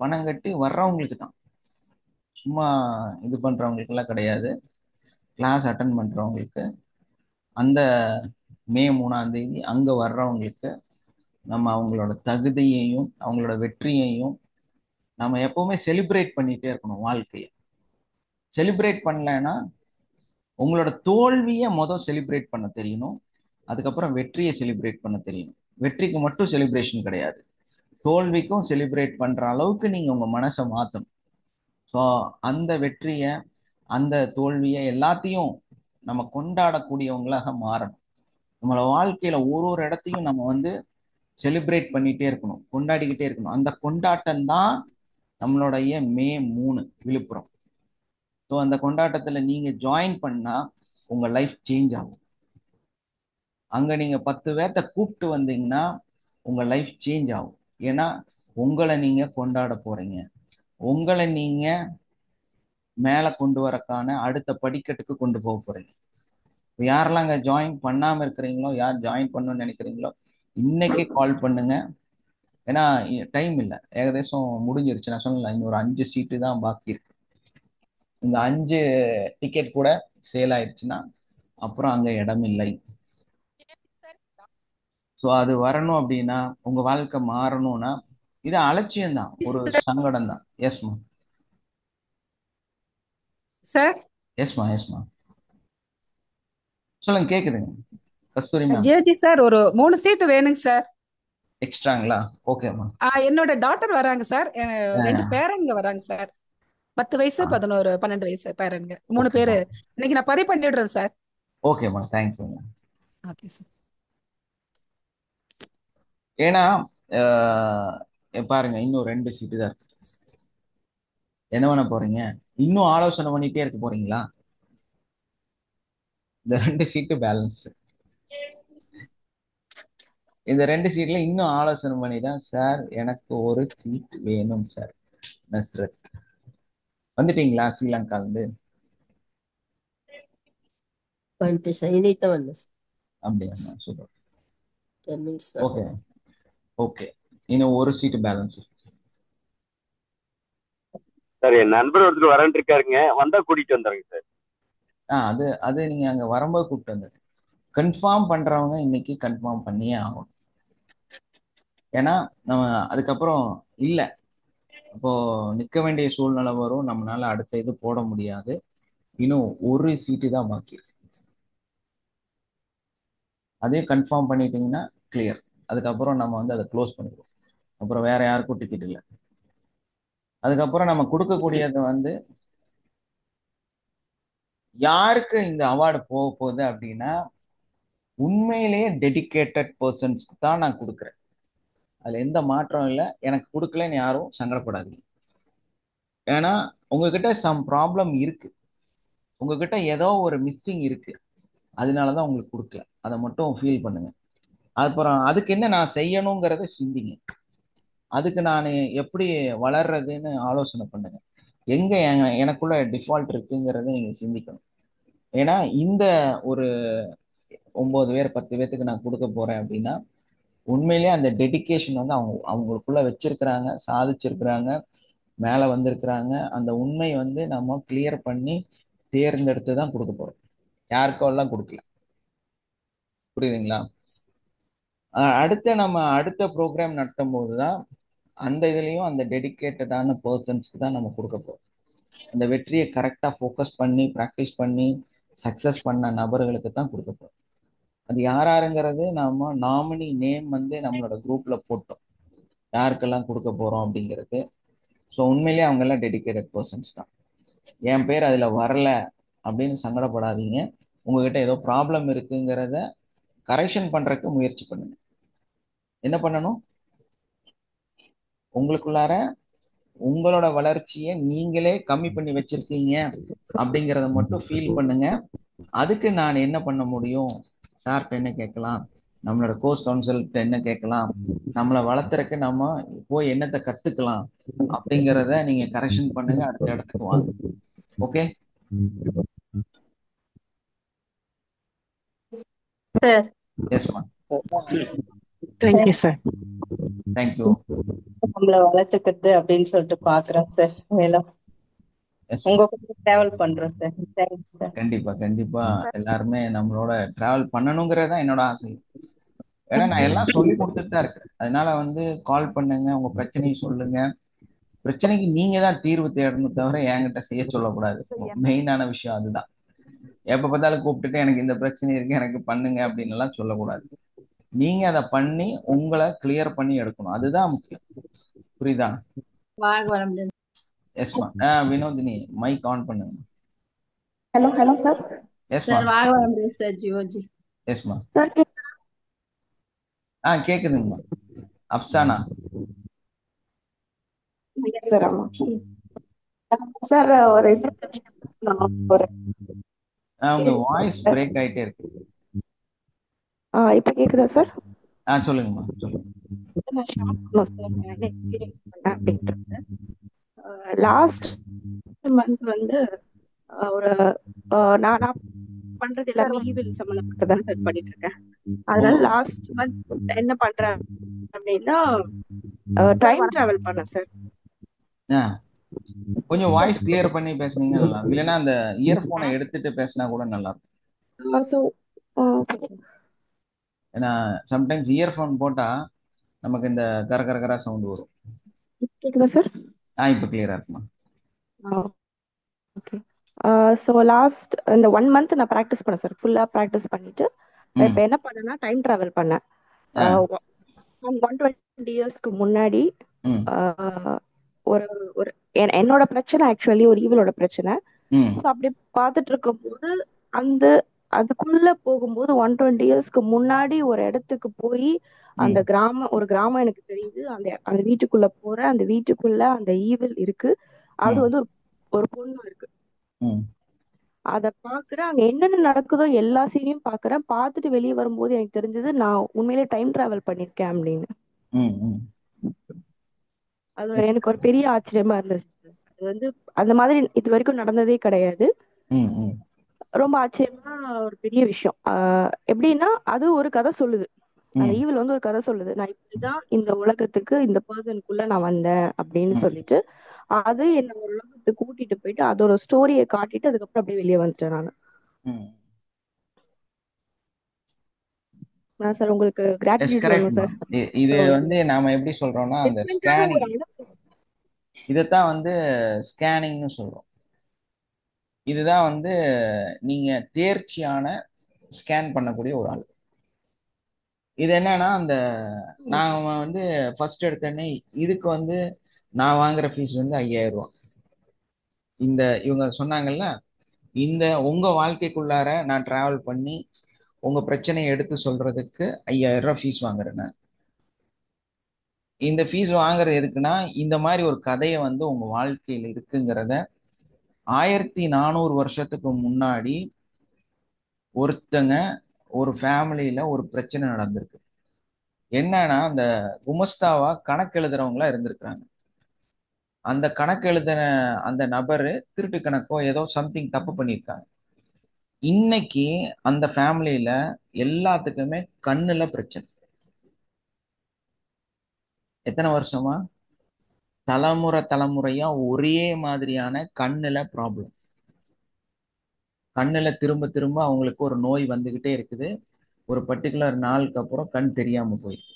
பணம் கட்டி வர்றவங்களுக்கு தான், சும்மா இது பண்றவங்களுக்கு எல்லாம் கிடையாது, கிளாஸ் அட்டன் பண்றவங்களுக்கு. அந்த மே 3ஆம் தேதி அங்க வர்றவங்களுக்கு நம்ம அவங்களோட தகுதியையும் அவங்களோட வெற்றியையும் நம்ம எப்பவுமே செலிப்ரேட் பண்ணிட்டே இருக்கணும். வாழ்க்கையை செலிப்ரேட் பண்ணலைன்னா, உங்களோட தோல்வியை மொதல் செலிப்ரேட் பண்ண தெரியணும், அதுக்கப்புறம் வெற்றியை செலிப்ரேட் பண்ண தெரியணும். வெற்றிக்கு மட்டும் செலிப்ரேஷன் கிடையாது, தோல்விக்கும் செலிப்ரேட் பண்ற அளவுக்கு நீங்க உங்க மனசை மாத்தணும். ஸோ அந்த வெற்றியை அந்த தோல்வியை எல்லாத்தையும் நம்ம கொண்டாடக்கூடியவங்களாக மாறணும். நம்மளோட வாழ்க்கையில ஒரு ஒரு இடத்தையும் நம்ம வந்து செலிப்ரேட் பண்ணிட்டே இருக்கணும், கொண்டாடிக்கிட்டே இருக்கணும். அந்த கொண்டாட்டம் தான் நம்மளுடைய மே 3 விழுப்புரம். ஸோ அந்த கொண்டாட்டத்துல நீங்க ஜாயின் பண்ணா உங்க லைஃப் சேஞ்ச் ஆகும். அங்க நீங்க 10 பேர்த்த கூப்பிட்டு வந்தீங்கன்னா உங்க லைஃப் சேஞ்ச் ஆகும். ஏன்னா உங்களை நீங்க கொண்டாட போறீங்க, உங்களை நீங்க மேல கொண்டு வரக்கான அடுத்த படிக்கட்டுக்கு கொண்டு போக போறீங்க. யாரெல்லாம் அங்க ஜாயின் பண்ணாம இருக்கிறீங்களோ, யார் ஜாயின் பண்ணணும்னு நினைக்கிறீங்களோ, இன்னைக்கே கால் பண்ணுங்க. ஏன்னா டைம் இல்லை, ஏகദേശம் முடிஞ்சிருச்சு. நான் சொன்னல இன்னொரு 5 சீட்டு தான் பாக்கி இருக்கு. இந்த 5 டிக்கெட் கூட சேல் ஆயிடுச்சுன்னா அப்புறம் அங்க இடம் இல்லை. ஸோ அது வரணும் அப்படின்னா, உங்க வாழ்க்கை மாறணும்னா இது அலட்சியம் தான், ஒரு சங்கடம் தான். எஸ்மா சார் எஸ்மா எஸ்மா சொல்லுங்க, கேக்குதுங்க கஸ்தூரி மேம். ஜேஜி சார் ஒரு 3 சீட்டு வேணுங்க சார். எக்ஸ்ட்ராங்களா? ஓகேம்மா. என்னோட டாட்டர் வராங்க சார், 2 பேரனுங்க வராங்க சார். 10 வயசு 11 12 வயசு பேரனுங்க 3 பேரு. இன்னைக்கு நான் பதிவு பண்ணிடுறேன் சார். ஓகேம்மா, தேங்க்யூங்க. Okay sir. ஏன்னா பாருங்க, இன்னும் 2 சீட்டு தான் இருக்கு. என்ன பண்ண போறீங்க? இன்னும் ஆலோசனை பண்ணிட்டே இருக்க போறீங்களா? இந்த 2 சீட்டு பேலன்ஸ். இந்த 2 சீட்ல இன்னும் ஆலோசனை பண்ணி தான், சார் எனக்கு ஒரு சீட் வேணும் சார். நஸ்ரத் வந்துட்டீங்களா ஸ்ரீலங்கால இருந்து? அப்படியாம்மா, சூப்பர். ஓகே ஓகே, இன்னும் ஒரு சீட்டு பேலன்ஸ். சார் என் நண்பர் ஒருத்தர் வரேன் இருக்காருங்க, வந்தா கூட்டிட்டு வந்துடுங்க சார். அது அது நீங்க அங்க வரும்போது கூப்பிட்டு வந்துடுங்க. கன்ஃபார்ம் பண்றவங்க இன்னைக்கு கன்ஃபார்ம் பண்ணியே ஆகணும். ஏன்னா நம்ம அதுக்கப்புறம் இல்லை, அப்போ நிக்க வேண்டிய சூழ்நிலை வரும், நம்மளால அடுத்த இது போட முடியாது. இன்னும் ஒரு சீட்டு தான் பாக்கி. அதையும் கன்ஃபார்ம் பண்ணிட்டீங்கன்னா கிளியர். அதுக்கப்புறம் நம்ம வந்து அதை க்ளோஸ் பண்ணிடுவோம். அப்புறம் வேற யாருக்கும் டிக்கெட் இல்லை. அதுக்கப்புறம் நம்ம கொடுக்கக்கூடியது வந்து யாருக்கு இந்த அவார்டு போக போகுது அப்படின்னா, உண்மையிலேயே டெடிகேட்டட் பர்சன்ஸ்க்கு தான் நான் கொடுக்குறேன். அதுல எந்த மாற்றம் இல்லை. எனக்கு கொடுக்கலன்னு யாரும் சங்கடப்படாதீங்க. ஏன்னா உங்ககிட்ட சம் ப்ராப்ளம் இருக்கு, உங்ககிட்ட ஏதோ ஒரு மிஸ்ஸிங் இருக்கு, அதனாலதான் உங்களுக்கு கொடுக்கல. அதை மட்டும் ஃபீல் பண்ணுங்க. அப்புறம் அதுக்கு என்ன நான் செய்யணுங்கிறத சிந்திங்க. அதுக்கு நான் எப்படி வளர்றதுன்னு ஆலோசனை பண்ணுங்க. எங்க எனக்குள்ள டிஃபால்ட் இருக்குங்கிறத நீங்க சிந்திக்கணும். ஏன்னா இந்த ஒரு 9 பேர் 10 பேர்த்துக்கு நான் கொடுக்க போறேன் அப்படின்னா, உண்மையிலேயே அந்த டெடிகேஷன் வந்து அவங்களுக்குள்ள வச்சிருக்கிறாங்க, சாதிச்சிருக்கிறாங்க, மேல வந்திருக்கிறாங்க. அந்த உண்மை வந்து நம்ம கிளியர் பண்ணி தேர்ந்தெடுத்து தான் கொடுக்க போறோம். யாருக்கோ எல்லாம் கொடுக்கல. புரியுதுங்களா? அடுத்த ப்ரோக்ராம் நடத்தும் போதுதான் அந்த இதுலயும் அந்த டெடிகேட்டடான பர்சன்ஸ்க்கு தான் நம்ம கொடுக்க போறோம். அந்த வெற்றியை கரெக்டா ஃபோக்கஸ் பண்ணி ப்ராக்டிஸ் பண்ணி சக்சஸ் பண்ண நபர்களுக்கு தான் கொடுக்க போறோம். அது யாருங்கிறது நாம நாமினி நேம் வந்து நம்மளோட குரூப்ல போட்டோம், யாருக்கெல்லாம் கொடுக்க போறோம் அப்படிங்கிறது. ஸோ உண்மையிலேயே அவங்க எல்லாம் டெடிகேட்டட் பர்சன்ஸ் தான். என் பேர் அதுல வரல அப்படின்னு சங்கடப்படாதீங்க. உங்ககிட்ட ஏதோ ப்ராப்ளம் இருக்குங்கிறத கரெக்ஷன் பண்றதுக்கு முயற்சி பண்ணுங்க. என்ன பண்ணணும்? உங்களுக்குள்ளார உங்களோட வளர்ச்சியை நீங்களே கம்மி பண்ணி வச்சிருக்கீங்க அப்படிங்கிறத மட்டும் ஃபீல் பண்ணுங்க. அதுக்கு நான் என்ன பண்ண முடியும்? சார்ட்ட என்ன கேட்கலாம், நம்மளோட கோர்ஸ் கவுன்சில்கிட்ட என்ன கேட்கலாம், நம்மளை வளர்த்துறக்கு நம்ம போய் என்னத்தை கத்துக்கலாம் அப்படிங்கிறத நீங்க கரெக்ஷன் பண்ணுங்க. அடுத்த இடத்துக்கு வாங்க. Okay sir. எஸ்மா, தேங்க்யூ சார். தேங்க்யூ. நம்மள வளர்த்துக்கிறது அப்படின்னு சொல்லிட்டு பாக்குறேன் சார். மேலும் உங்க கூட டிராவல் பண்றோம் சார். Thank you sir. கண்டிப்பா கண்டிப்பா எல்லாருமே நம்மளோட டிராவல் பண்ணணுங்கிறதா என்னோட ஆசை. ஏன்னா நான் எல்லாம் சொல்லி கொடுத்துட்டு தான் இருக்கேன். அதனால வந்து கால் பண்ணுங்க, உங்க பிரச்சனையை சொல்லுங்க. பிரச்சனைக்கு நீங்க தான் தீர்வு தேடணும் தவிர என்கிட்ட செய்ய சொல்லக்கூடாது. மெயினான விஷயம் அதுதான். எப்ப பார்த்தாலும் கூப்பிட்டுட்டு எனக்கு இந்த பிரச்சனை இருக்கு எனக்கு பண்ணுங்க அப்படின்னு எல்லாம் சொல்லக்கூடாது. நீங்க அதை பண்ணி உங்களை கிளியர் பண்ணி எடுக்கணும், அதுதான் முக்கியம். புரியுதா? எஸ்மா. வினோதினி மைக் ஆன் பண்ணுங்க. Hello sir. எஸ்மா. சார் ஜியோஜி. எஸ்மா. கேக்குதுங்கம்மா. அப்சானா. சார் ஆமா சார். உங்க வாய்ஸ் பிரேக் ஆயிட்டே இருக்கு. இப்ப கேக்குதா சார்? சொல்லுங்கம்மா, சொல்லுங்க. லாஸ்ட் மந்த் வந்து ஒரு நான் பண்றது எல்லாமே ஈவில் சம்பந்தப்பட்டதான் சார் பண்ணிட்டு இருக்கேன். அதனால லாஸ்ட் மந்த் என்ன பண்றேன் அப்படின்னா, டைம் டிராவல் பண்ணேன் சார். ஆ, கொஞ்சம் வாய்ஸ் கிளியர் பண்ணி பேசுனீங்கன்னா நல்லா இருக்கும். இல்லைன்னா அந்த இயர்போனை எடுத்துட்டு பேசினா கூட நல்லா இருக்கும். ஸோ ஏன்னா சம்டைம்ஸ் இயர்போன் போட்டா நமக்கு இந்த கர கர கர சவுண்ட் வரும். கேக்குதா சார்? இப்போ கிளியரா இருக்குமா? ஓகே. ஸோ லாஸ்ட் இந்த 1 மந்த் நான் ப்ராக்டிஸ் பண்ணேன் சார். ஃபுல்லாக ப்ராக்டிஸ் பண்ணிட்டு இப்போ என்ன பண்ணேன்னா டைம் ட்ராவல் பண்ணேன். 120 இயர்ஸ்க்கு முன்னாடி ஒரு ஒரு என்னோட பிரச்சனை ஆக்சுவலி ஒரு ஈவலோட பிரச்சனை. ஸோ அப்படி பார்த்துட்டு இருக்கும்போது அந்த அதுக்குள்ள போகும்போது 120 இயர்ஸ்க்கு முன்னாடி ஒரு இடத்துக்கு போய் அந்த ஒரு கிராமம் எனக்கு தெரியுது. அந்த வீட்டுக்குள்ள போறேன். அந்த வீட்டுக்குள்ள அந்த ஈவில் இருக்கு. அது வந்து ஒரு பொண்ணு இருக்கு. அத பாக்குறேன். அங்க என்னென்ன நடக்குதோ எல்லா சீனையும் பாக்குறேன். பார்த்துட்டு வெளியே வரும்போது எனக்கு தெரிஞ்சது நான் உண்மையிலே டைம் டிராவல் பண்ணிருக்கேன் அப்படின்னு. அது எனக்கு ஒரு பெரிய ஆச்சரியமா இருந்துச்சு. அது வந்து அந்த மாதிரி இது வரைக்கும் நடந்ததே கிடையாது. ரொம்ப ஆச்சரியமா ஒரு பெரிய விஷயம். எப்படின்னா அது ஒரு கதை சொல்லுது. அந்த ஈவில் வந்து ஒரு கதை சொல்லுது. நான் இப்படிதான் இந்த உலகத்துக்கு இந்த பர்சனுக்குள்ள நான் வந்தேன் அப்படின்னு சொல்லிட்டு அது என்ன ஒரு உலகத்துக்கு கூட்டிட்டு போயிட்டு அதோட ஸ்டோரியை காட்டிட்டு அதுக்கப்புறம் அப்படியே வெளியே வந்துட்டேன் நான் சார் உங்களுக்கு கிராட்டிடியூட் சொல்லணும் சார். இது வந்து நாம எப்படி சொல்றோம்னா அந்த ஸ்கேனிங், இதைத்தான் வந்து ஸ்கேனிங்னு சொல்றோம். இதுதான் வந்து நீங்க தேர்ச்சியான ஸ்கேன் பண்ணக்கூடிய ஒரு ஆள். இது என்னன்னா அந்த நான் வந்து ஃபர்ஸ்ட் எடுத்தேன்னே இதுக்கு வந்து நான் வாங்குற ஃபீஸ் வந்து 5000 ரூபா. இந்த இவங்க சொன்னாங்கல்ல, இந்த உங்க வாழ்க்கைக்குள்ளார நான் டிராவல் பண்ணி உங்க பிரச்சனையை எடுத்து சொல்றதுக்கு 5000 ரூபா ஃபீஸ் வாங்குறேன். இந்த ஃபீஸ் வாங்குறது எதுக்குன்னா இந்த மாதிரி ஒரு கதையை வந்து உங்க வாழ்க்கையில இருக்குங்கிறத 1400 வருஷத்துக்கு முன்னாடி ஒருத்தங்க ஒரு ஃபேமிலியில ஒரு பிரச்சனை நடந்திருக்கு. என்னன்னா அந்த குமஸ்தாவா கணக்கு எழுதுறவங்களா இருந்திருக்கிறாங்க. அந்த கணக்கு எழுதின அந்த நபரு திருட்டு கணக்கோ ஏதோ சம்திங் தப்பு பண்ணியிருக்காங்க. இன்னைக்கு அந்த ஃபேமிலியில எல்லாத்துக்குமே கண்ணுல பிரச்சனை. எத்தனை வருஷமா? தலைமுறையா ஒரே மாதிரியான கண்ணுல ப்ராப்ளம். கண்ணுல திரும்ப திரும்ப அவங்களுக்கு ஒரு நோய் வந்துகிட்டே இருக்குது. ஒரு பர்டிகுலர் நாளுக்கு அப்புறம் கண் தெரியாம போயிருக்கு.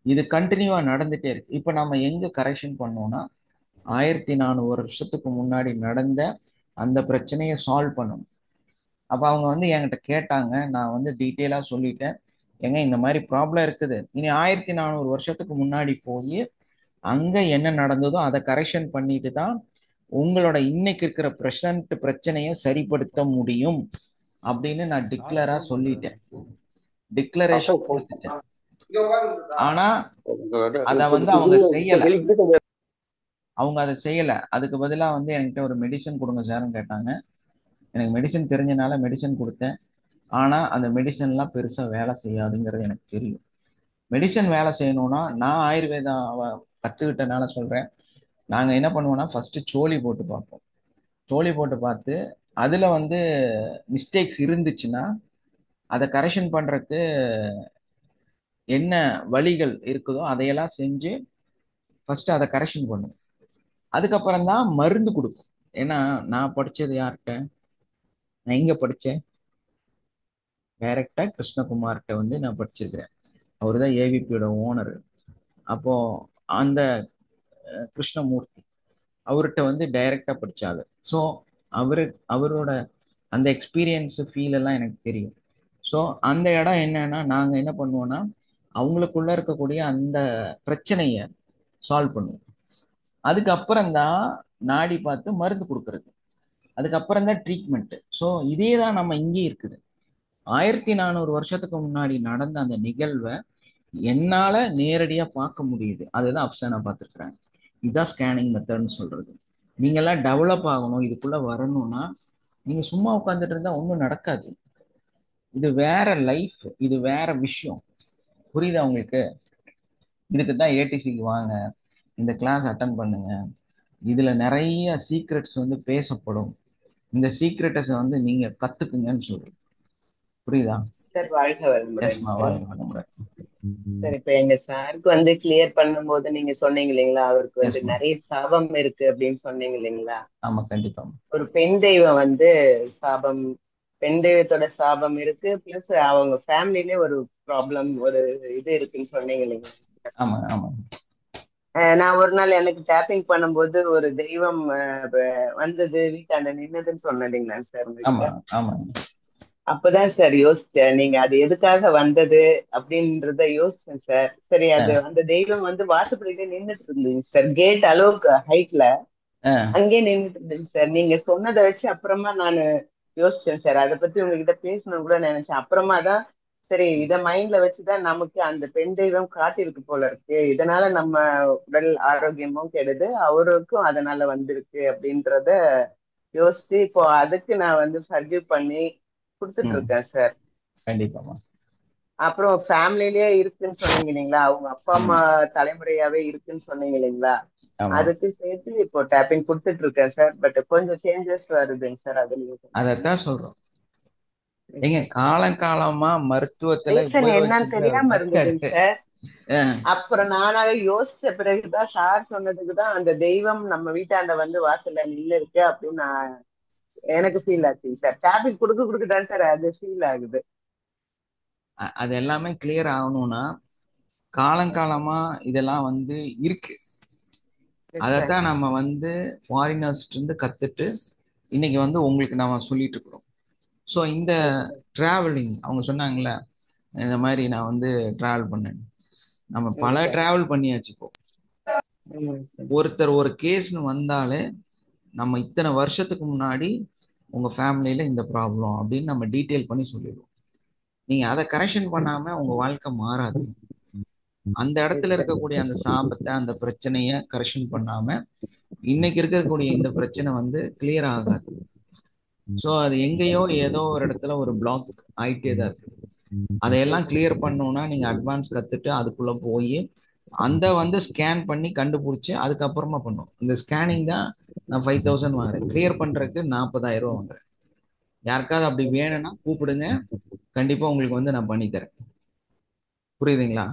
இது கண்டினியூவா நடந்துட்டே இருக்கு. இப்ப நம்ம எங்க கரெக்ஷன் பண்ணோம்னா 1400 வருஷத்துக்கு முன்னாடி நடந்த அந்த பிரச்சனையை சால்வ் பண்ணணும். அப்ப அவங்க வந்து என்கிட்ட கேட்டாங்க. நான் வந்து டீட்டெயிலா சொல்லிட்டேன். ஏங்க இந்த மாதிரி ப்ராப்ளம் இருக்குது. இனி 1400 வருஷத்துக்கு முன்னாடி போய் அங்க என்ன நடந்ததோ அதை கரெக்ஷன் பண்ணிட்டு தான் உங்களோட இன்னைக்கு இருக்கிற பிரசன்ட் பிரச்சனையை சரிப்படுத்த முடியும் அப்படின்னு நான் டிக்ளரா சொல்லிட்டேன். டிக்ளரேஷன் கொடுத்துட்டேன். ஆனா அத வந்து அவங்க செய்யல. அவங்க அதை செய்யல. அதுக்கு பதிலா வந்து என்கிட்ட ஒரு மெடிசன் கொடுங்க சார்ன்னு கேட்டாங்க. எனக்கு மெடிசன் தெரிஞ்சனால மெடிசன் கொடுத்தேன். ஆனா அந்த மெடிசன்லாம் பெருசா வேலை செய்யாதுங்கிறது எனக்கு தெரியும். மெடிசன் வேலை செய்யணும்னா நான் ஆயுர்வேதாவை கத்துக்கிட்டனால சொல்றேன். நாங்க என்ன பண்ணுவோம்னா ஃபர்ஸ்ட் சோழி போட்டு பார்ப்போம். சோழி போட்டு பார்த்து அதுல வந்து மிஸ்டேக்ஸ் இருந்துச்சுன்னா அதை கரெக்ஷன் பண்றதுக்கு என்ன வழிகள் இருக்குதோ அதையெல்லாம் செஞ்சு ஃபர்ஸ்ட் அதை கரெக்ஷன் பண்ணுவோம். அதுக்கப்புறம் தான் மருந்து கொடுக்கும். ஏன்னா நான் படிச்சது யார்கிட்ட? நான் எங்க படிச்சேன்? டைரக்டா கிருஷ்ணகுமார்கிட்ட வந்து நான் படிச்சிருக்கிறேன். அவரு தான் ஏவிபியோட ஓனர். அப்போ அந்த கிருஷ்ணமூர்த்தி அவர்கிட்ட வந்து டைரக்டா படிச்சாங்க. ஸோ அவரோட அந்த எக்ஸ்பீரியன்ஸ் ஃபீல் எல்லாம் எனக்கு தெரியும். ஸோ அந்த இடம் என்னன்னா நாங்க என்ன பண்ணுவோம்னா அவங்களுக்குள்ள இருக்கக்கூடிய அந்த பிரச்சனைய சால்வ் பண்ணுவோம். அதுக்கப்புறம் தான் நாடி பார்த்து மருந்து கொடுக்கறது. அதுக்கப்புறம் தான் ட்ரீட்மெண்ட். ஸோ இதே தான் நம்ம இங்கே இருக்குது. 1400 வருஷத்துக்கு முன்னாடி நடந்த அந்த நிகழ்வை என்னால நேரடியா பார்க்க முடியுது. அதுதான் அப்சனா பார்த்துருக்குறாங்க. இதுதான் ஸ்கேனிங் மெத்தட்னு சொல்றது. நீங்க எல்லாம் டெவலப் ஆகணும், இதுக்குள்ள வரணும்னா நீங்க சும்மா உட்காந்துட்டு இருந்தா ஒன்றும் நடக்காது. இது வேற லைஃப், இது வேற விஷயம். புரியுதா உங்களுக்கு? இதுக்கு தான் ஏடிசிக்கு வாங்க, இந்த கிளாஸ் அட்டன் பண்ணுங்க. இதுல நிறைய சீக்ரெட்ஸ் வந்து பேசப்படும். இந்த சீக்ரெட்ஸை வந்து நீங்க கத்துக்குங்கன்னு சொல்றேன். புரியுதா? சார் வாழ்க வளமுடன். வாழ்க வளமுடன். சார் இப்ப எங்க சாருக்கு வந்து கிளியர் பண்ணும்போது நீங்க சொன்னீங்க இல்லைங்களா, அவருக்கு வந்து எஸ்மா. நிறைய சாபம் இருக்கு அப்படின்னு சொன்னீங்க இல்லைங்களா. ஆமா, கண்டிப்பா. ஒரு பெண் தெய்வம் வந்து சாபம், பெண் தெய்வத்தோட சாபம் இருக்கு, பிளஸ் அவங்க ஃபேமிலிலே ஒரு ப்ராப்ளம், ஒரு இது இருக்குன்னு சொன்னீங்க இல்லைங்களா. ஆமா ஆமா. நான் ஒரு நாள் எனக்கு டேப்பிங் பண்ணும்போது ஒரு தெய்வம் வந்தது வீட்டாண்ட நின்னதுன்னு சொன்னேன் இல்லைங்களா சார் ஆமா உங்ககிட்ட. ஆமா. அப்பதான் சார் யோசிச்சேன், நீங்க அது எதுக்காக வந்தது அப்படின்றத யோசிச்சேன் சார். சரி, அது அந்த தெய்வம் வந்து வாசப்படியில நின்னுட்டு இருந்துச்சு சார், கேட் அளவுக்கு ஹைட்ல அங்கே நின்னுட்டு இருந்துச்சு சார். நீங்க சொன்னதை வச்சு அப்புறமா நான் யோசிச்சேன் சார், அதை பத்தி உங்ககிட்ட பேசணும் கூட நினைச்சேன். அப்புறமா தான் சரி, இத மைண்ட்ல வச்சுதான் நமக்கு அந்த பெண் தெய்வம் காட்டியிருக்கு போல இருக்கு, இதனால நம்ம உடல் ஆரோக்கியமும் கெடுது, அவருக்கும் அதனால வந்திருக்கு அப்படின்றத யோசிச்சு இப்போ அதுக்கு நான் வந்து ஃபர்கிவ் பண்ணி கொடுத்துட்டு இருக்கேன் சார். கண்டிப்பாமா. அப்புறம் ஃபேமிலிலேயே இருக்குன்னு சொன்னீங்க இல்லைங்களா, அவங்க அப்பா அம்மா தலைமுறையாவே இருக்குன்னு சொன்னீங்க இல்லைங்களா, அதுக்கு சேர்த்து இப்போ டேப்பிங் கொடுத்துட்டு இருக்கேன் சார். பட் கொஞ்சம் சேஞ்சஸ் வருதுங்க சார் அதுலயும். அதத்தான் சொல்றோம். எங்க காலங்காலமா மருத்துவத்துல என்னன்னு தெரியாம இருந்ததுங்க சார். அப்புறம் நானாவே யோசிச்ச பிறகுதான் சார் சொன்னதுக்குதான் அந்த தெய்வம் நம்ம வீட்டாண்ட வந்து வாசல்ல நின்று இருக்கு அப்படின்னு நான் எனக்கு ஃபீல் ஆச்சுங்க சார். டேப்லெட் கொடுக்கதான் சார் அது ஃபீல் ஆகுது. அது எல்லாமே கிளியர் ஆகணும்னா காலங்காலமா இதெல்லாம் வந்து இருக்கு. அதத்தான் நம்ம வந்து ஃபாரினர்ஸ்ல இருந்து கத்துட்டு இன்னைக்கு வந்து உங்களுக்கு நாம சொல்லிட்டு இருக்கிறோம். ஸோ இந்த டிராவலிங் அவங்க சொன்னாங்கல்ல, இந்த மாதிரி நான் வந்து டிராவல் பண்ணேன், நம்ம பல டிராவல் பண்ணியாச்சு. இப்போ ஒருத்தர் ஒரு கேஸ்னு வந்தாலே நம்ம இத்தனை வருஷத்துக்கு முன்னாடி உங்க ஃபேமிலியில இந்த ப்ராப்ளம் அப்படின்னு நம்ம டீட்டெயில் பண்ணி சொல்லிடுவோம். நீங்க அதை கரெக்ஷன் பண்ணாம உங்க வாழ்க்கை மாறாது. அந்த இடத்துல இருக்கக்கூடிய அந்த சாபத்தை, அந்த பிரச்சனைய கரெக்ஷன் பண்ணாம இன்னைக்கு இருக்கக்கூடிய இந்த பிரச்சனை வந்து கிளியர் ஆகாது. ஸோ அது எங்கேயோ ஏதோ ஒரு இடத்துல ஒரு பிளாக் ஆயிட்டே தான் இருக்கு. அதையெல்லாம் கிளியர் பண்ணணும்னா நீங்க அட்வான்ஸ் கத்துட்டு அதுக்குள்ள போய் அந்த வந்து ஸ்கேன் பண்ணி கண்டுபிடிச்சு அதுக்கப்புறமா பண்ணும். இந்த ஸ்கேனிங் தான் நான் 5000 வாங்குறேன், கிளியர் பண்றதுக்கு 40,000 ரூபா வாங்குறேன். யாருக்காவது அப்படி வேணும்னா கூப்பிடுங்க, கண்டிப்பா உங்களுக்கு வந்து நான் பண்ணி தரேன். புரியுதுங்களா?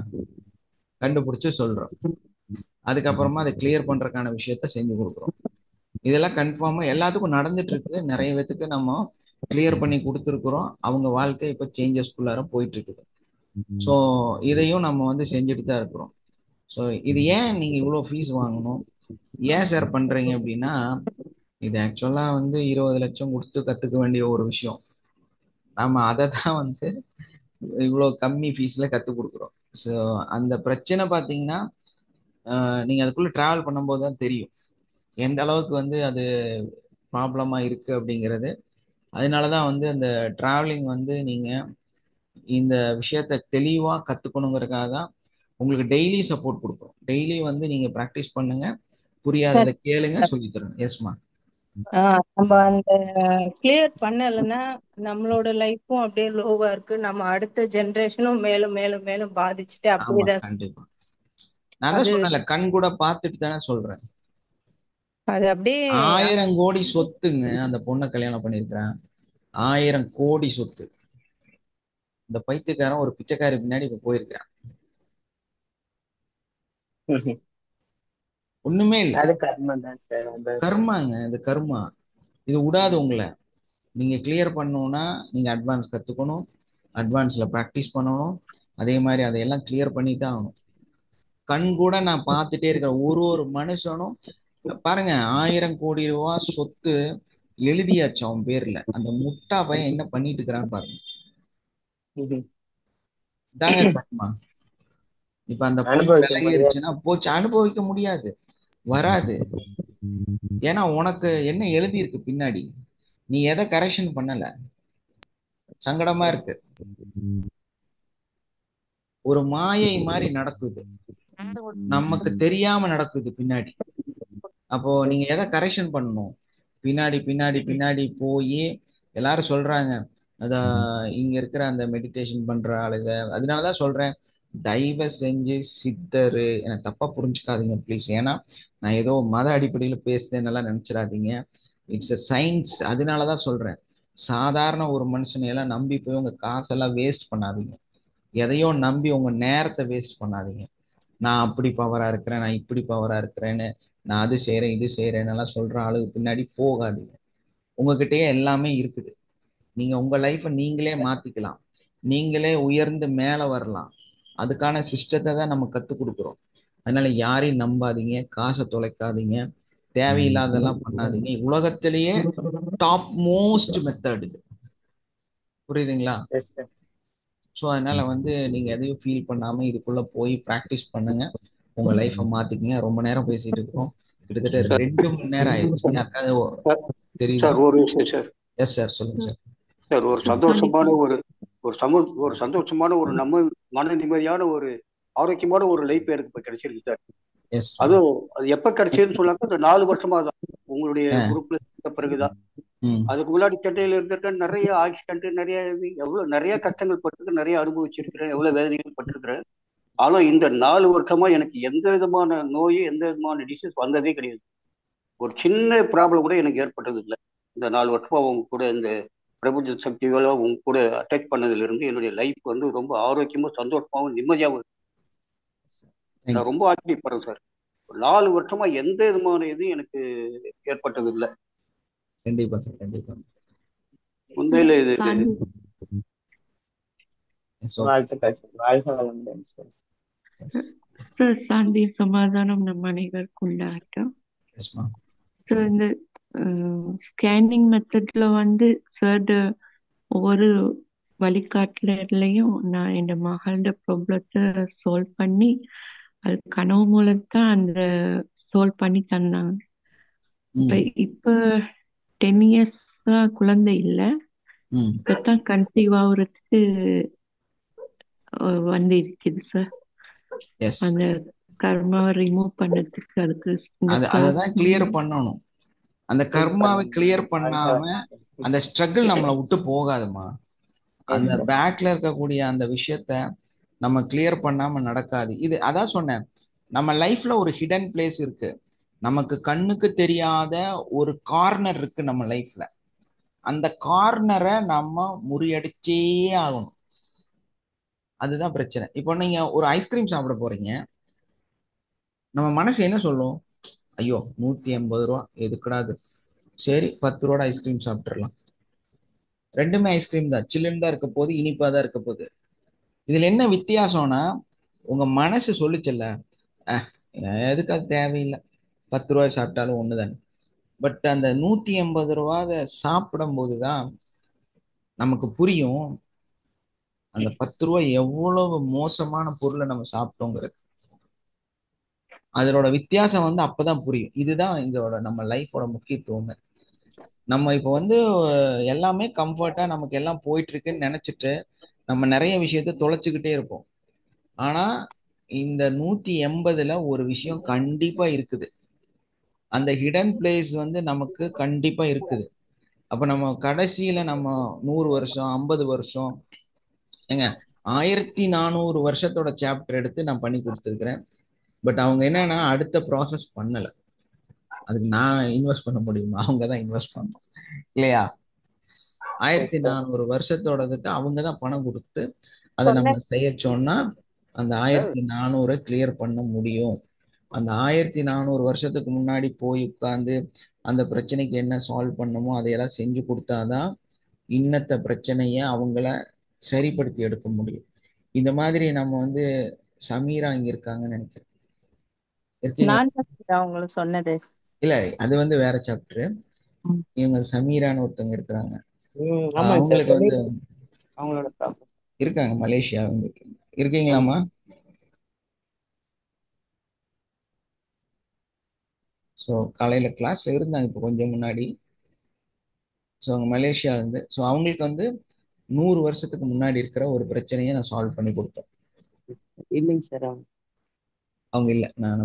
கண்டுபிடிச்சு சொல்றோம், அதுக்கப்புறமா அதை கிளியர் பண்றதுக்கான விஷயத்த செஞ்சு கொடுக்குறோம். இதெல்லாம் கன்ஃபார்மா எல்லாத்துக்கும் நடந்துட்டு இருக்கு. நிறைய பேத்துக்கு நம்ம கிளியர் பண்ணி கொடுத்துருக்குறோம். அவங்க வாழ்க்கை இப்ப சேஞ்சஸ்குள்ளார போயிட்டு இருக்குது. ஸோ இதையும் நம்ம வந்து செஞ்சுட்டு தான் இருக்கிறோம். ஸோ இது ஏன் நீங்க இவ்வளோ ஃபீஸ் வாங்கணும், ஏன் சார் பண்றீங்க அப்படின்னா, இது ஆக்சுவலா வந்து 20 லட்சம் கொடுத்து கத்துக்க வேண்டிய ஒரு விஷயம். நாம அதை தான் வந்து இவ்வளோ கம்மி ஃபீஸ்ல கற்றுக் கொடுக்குறோம். ஸோ அந்த பிரச்சனை பார்த்தீங்கன்னா நீங்க அதுக்குள்ள டிராவல் பண்ணும்போது தான் தெரியும் எந்த அளவுக்கு வந்து அது ப்ராப்ளமா இருக்கு அப்படிங்கிறது. அதனாலதான் வந்து அந்த டிராவலிங் வந்து நீங்க இந்த விஷயத்த தெளிவா கத்துக்கணுங்கிறதுக்காக தான் உங்களுக்கு டெய்லி சப்போர்ட் கொடுக்குறோம். டெய்லி வந்து நீங்க ப்ராக்டிஸ் பண்ணுங்க, புரியாததை கேளுங்க, சொல்லி தருங்க. எஸ்மா. நம்ம அந்த கிளியர் பண்ணலைன்னா நம்மளோட லைஃப்பும் அப்படியே லோவா இருக்கு, நம்ம அடுத்த ஜெனரேஷனும் மேலும் மேலும் மேலும் பாதிச்சுட்டு அப்படியேதான். கண்டிப்பா. நான் தான் சொன்னேன்ல, கண் கூட பார்த்துட்டு தானே சொல்றேன். அது அப்படியே 1000 கோடி சொத்துங்க அந்த பொண்ணை கல்யாணம் பண்ணிருக்கிறேன். 1000 கோடி சொத்து. இந்த பைத்தியக்காரன் ஒரு பிச்சைக்காரி பின்னாடி இப்ப போயிருக்கிறான். ஒண்ணுமே இல்ல. அது கர்மா தான் சார். கர்மாங்க, இது கர்மா. இது விடாது உங்களை. நீங்க கிளியர் பண்ணணும்னா நீங்க அட்வான்ஸ் கத்துக்கணும், அட்வான்ஸ்ல ப்ராக்டிஸ் பண்ணணும். அதே மாதிரி அதையெல்லாம் கிளியர் பண்ணி தான் ஆகணும். கண் கூட நான் பார்த்துட்டே இருக்கிறேன். ஒரு மனுஷனும் பாருங்க, 1000 கோடி ரூபாய் சொத்து எழுதியாச்சு அவன் பேர்ல. அந்த முட்டா பையன் என்ன பண்ணிட்டு இருக்கிறான்னு பாருங்க. தாங்க கர்மா. இப்ப அந்த பொண்ணு விலகிருச்சுன்னா போச்சு, அனுபவிக்க முடியாது, வராது. ஏன்னா உனக்கு என்ன எழுதி இருக்கு பின்னாடி, நீ எதை கரெக்ஷன் பண்ணல. சங்கடமா இருக்கு. ஒரு மாயை மாதிரி நடக்குது, நமக்கு தெரியாம நடக்குது பின்னாடி. அப்போ நீங்க எதை கரெக்ஷன் பண்ணணும், பின்னாடி பின்னாடி பின்னாடி போய் எல்லாரும் சொல்றாங்க. அத இங்க இருக்கிற அந்த மெடிடேஷன் பண்ற ஆளுங்க, அதனாலதான் சொல்றேன், தயவு செஞ்சு சித்தரு எனக்கு தப்பா புரிஞ்சுக்காதீங்க ப்ளீஸ். ஏன்னா நான் ஏதோ மத அடிப்படையில பேசுறேன்னு எல்லாம் நினைச்சிடாதீங்க. It's a science. அதனாலதான் சொல்றேன், சாதாரண ஒரு மனுஷனை எல்லாம் நம்பி போய் உங்க காசெல்லாம் வேஸ்ட் பண்ணாதீங்க. எதையோ நம்பி உங்க நேரத்தை வேஸ்ட் பண்ணாதீங்க. நான் அப்படி பவரா இருக்கிறேன், நான் இப்படி பவரா இருக்கிறேன்னு, நான் அது செய்யறேன் இது செய்யறேன்னு எல்லாம் சொல்ற ஆளுக்கு பின்னாடி போகாதீங்க. உங்ககிட்டயே எல்லாமே இருக்குது. நீங்க உங்க லைஃப்பை நீங்களே மாத்திக்கலாம், நீங்களே உயர்ந்து மேல வரலாம். அதுக்கான சிஸ்டத்தை தான் நம்ம கத்துக் கொடுக்குறோம். அதனால யாரையும் நம்பாதீங்க, காசை தொலைக்காதீங்க, தேவையில்லாதெல்லாம் பண்ணாதீங்க. உலகத்திலேயே டாப் மோஸ்ட் மெத்தட் இது, புரியுதுங்களா? ஸோ அதனால வந்து நீங்க எதையும் ஃபீல் பண்ணாம இதுக்குள்ள போய் ப்ராக்டிஸ் பண்ணுங்க, உங்க லைஃப்பை மாத்திக்கங்க. ரொம்ப நேரம் பேசிட்டு இருக்கோம், கிட்டத்தட்ட 2 மணி நேரம் ஆயிடுச்சு. அக்கா தெரியுதா? சார் ஒரு விஷயம் சார். எஸ் சார், சொல்லுங்க சார். சார் ஒரு சந்தோஷமான ஒரு சந்தோஷமான ஒரு நம்ம மன நிம்மதியான ஒரு ஆரோக்கியமான ஒரு லைஃப் எனக்கு இப்ப கிடைச்சிருக்கு சார். அதுவும் அது எப்ப கிடைச்சதுன்னு சொன்னாக்க அந்த 4 வருஷமா தான் உங்களுடைய குரூப்ல இருந்த பிறகுதான். அதுக்கு முன்னாடி சென்னையில இருந்திருக்க நிறைய ஆக்சிடென்ட், நிறைய நிறைய கஷ்டங்கள் பட்டிருக்கேன், நிறைய அனுபவிச்சிருக்கிறேன், எவ்வளவு வேதனைகள் பட்டிருக்கிறேன். ஆனா இந்த 4 வருஷமா எனக்கு எந்த விதமான நோயும் எந்த விதமான டிசீஸ் வந்ததே கிடையாது. ஒரு சின்ன ப்ராப்ளம் கூட எனக்கு ஏற்பட்டது இல்லை. இந்த 4 வருஷமா உங்க கூட இந்த பிரபஞ்ச சக்திகளோ உங்க கூட அட்டாக் பண்ணதுல இருந்து என்னுடைய லைஃப் வந்து ரொம்ப ஆரோக்கியமா சந்தோஷமாவும் நிம்மதியாகவும் நான் ரொம்ப ஆச்சரியப்படுறேன் சார். 4 வருஷமா எந்த விதமான இதுவும் எனக்கு ஏற்பட்டது இல்லை. கண்டிப்பா சார், கண்டிப்பா. உண்மையில இது சாந்தி சமாதானம் நம் அனைவருக்கும் உண்டாகட்டும். இந்த ஸ்கேனிங் மெத்தட்ல வந்து சார் ஒவ்வொரு வழிகாட்டுலையும் நான் என் மகளோட ப்ராப்ளத்தை சால்வ் பண்ணி அது கனவு மூலத்தான் அந்த சால்வ் பண்ணி தந்தாங்க. இப்ப 10 years குழந்தை இல்லை, இப்பதான் கன்சீவ் ஆகுறதுக்கு வந்து இருக்குது சார். அந்த கர்மாவை ரிமூவ் பண்ணதுக்கு அதுக்கு அததான் கிளியர் பண்ணணும். அந்த கர்மாவை கிளியர் பண்ணாம அந்த ஸ்ட்ரகிள் நம்மளை விட்டு போகாதுமா. அந்த பேக்ல இருக்கக்கூடிய அந்த விஷயத்த நம்ம கிளியர் பண்ணாம நடக்காது. இது அதான் சொன்னேன், நம்ம லைஃப்ல ஒரு ஹிடன் பிளேஸ் இருக்கு, நமக்கு கண்ணுக்கு தெரியாத ஒரு கார்னர் இருக்கு நம்ம லைஃப்ல. அந்த கார்னரை நம்ம முறியடிச்சே ஆகணும். அதுதான் பிரச்சனை. இப்போ நீங்க ஒரு ஐஸ்கிரீம் சாப்பிட போறீங்க, நம்ம மனசு என்ன சொல்லும்? ஐயோ 180 ரூபா எதுக்குடாது, சரி 10 ரூபா ஐஸ்கிரீம் சாப்பிட்டுறலாம். ரெண்டுமே ஐஸ்கிரீம் தான், சில்லுன்னு தான் இருக்க போகுது, இனிப்பா தான் இருக்க போகுது. இதுல என்ன வித்தியாசம்னா, உங்க மனசு சொல்லிச்சல்ல எதுக்கு அது தேவையில்லை, 10 ரூபாய் சாப்பிட்டாலும் ஒண்ணுதானே. பட் அந்த 180 ரூபாய் சாப்பிடும் போதுதான் நமக்கு புரியும் அந்த 10 ரூபாய் எவ்வளவு மோசமான பொருளை நம்ம சாப்பிட்டோங்கிறது. அதோட வித்தியாசம் வந்து அப்பதான் புரியும். இதுதான் இதோட நம்ம லைஃபோட முக்கியத்துவம். நம்ம இப்போ வந்து எல்லாமே கம்ஃபர்ட்டா நமக்கு எல்லாம் போயிட்டு இருக்குன்னு நினைச்சிட்டு நம்ம நிறைய விஷயத்த தொலைச்சுக்கிட்டே இருப்போம். ஆனா இந்த 180ல ஒரு விஷயம் கண்டிப்பா இருக்குது, அந்த ஹிடன் பிளேஸ் வந்து நமக்கு கண்டிப்பா இருக்குது. அப்ப நம்ம கடைசியில நம்ம 100 வருஷம் 50 வருஷம் ஏங்க 1400 வருஷத்தோட சாப்டர் எடுத்து நான் பண்ணி கொடுத்துருக்கிறேன். பட் அவங்க என்னன்னா அடுத்த ப்ராசஸ் பண்ணல. அதுக்கு நான் இன்வெஸ்ட் பண்ண முடியுமா? அவங்க தான் இன்வெஸ்ட் பண்ணணும் இல்லையா? 1400 வருஷத்தோடதுக்கு அவங்க தான் பணம் கொடுத்து அதை நம்ம செய்ய சொன்னா அந்த 1400 கிளியர் பண்ண முடியும். அந்த 1400 வருஷத்துக்கு முன்னாடி போய் உட்கார்ந்து அந்த பிரச்சனைக்கு என்ன சால்வ் பண்ணணுமோ அதையெல்லாம் செஞ்சு கொடுத்தாதான் இன்னத்த பிரச்சனைய அவங்கள சரிப்படுத்தி எடுக்க முடியும். இந்த மாதிரி நம்ம வந்து சமீரா இங்க இருக்காங்கன்னு நினைக்கிறேன். உங்களுக்கு சொன்னது இல்ல, அது வந்து வேற சாப்டர். இவங்க சமீரான்னு ஒருத்தவங்க இருக்கிறாங்க, அவங்களுக்கு வந்து இருக்காங்க மலேசியா. இருக்கீங்களாமா? ஸோ காலையில கிளாஸ்ல இருந்தாங்க இப்போ கொஞ்சம் முன்னாடி. ஸோ அவங்க மலேசியா வந்து, ஸோ அவங்களுக்கு வந்து 100 வருஷத்துக்கு முன்னாடி இருக்கிற ஒரு பிரச்சனையை நான் சால்வ் பண்ணி கொடுத்தேன். இல்லைங்க சார், அவங்க இல்லை, நான்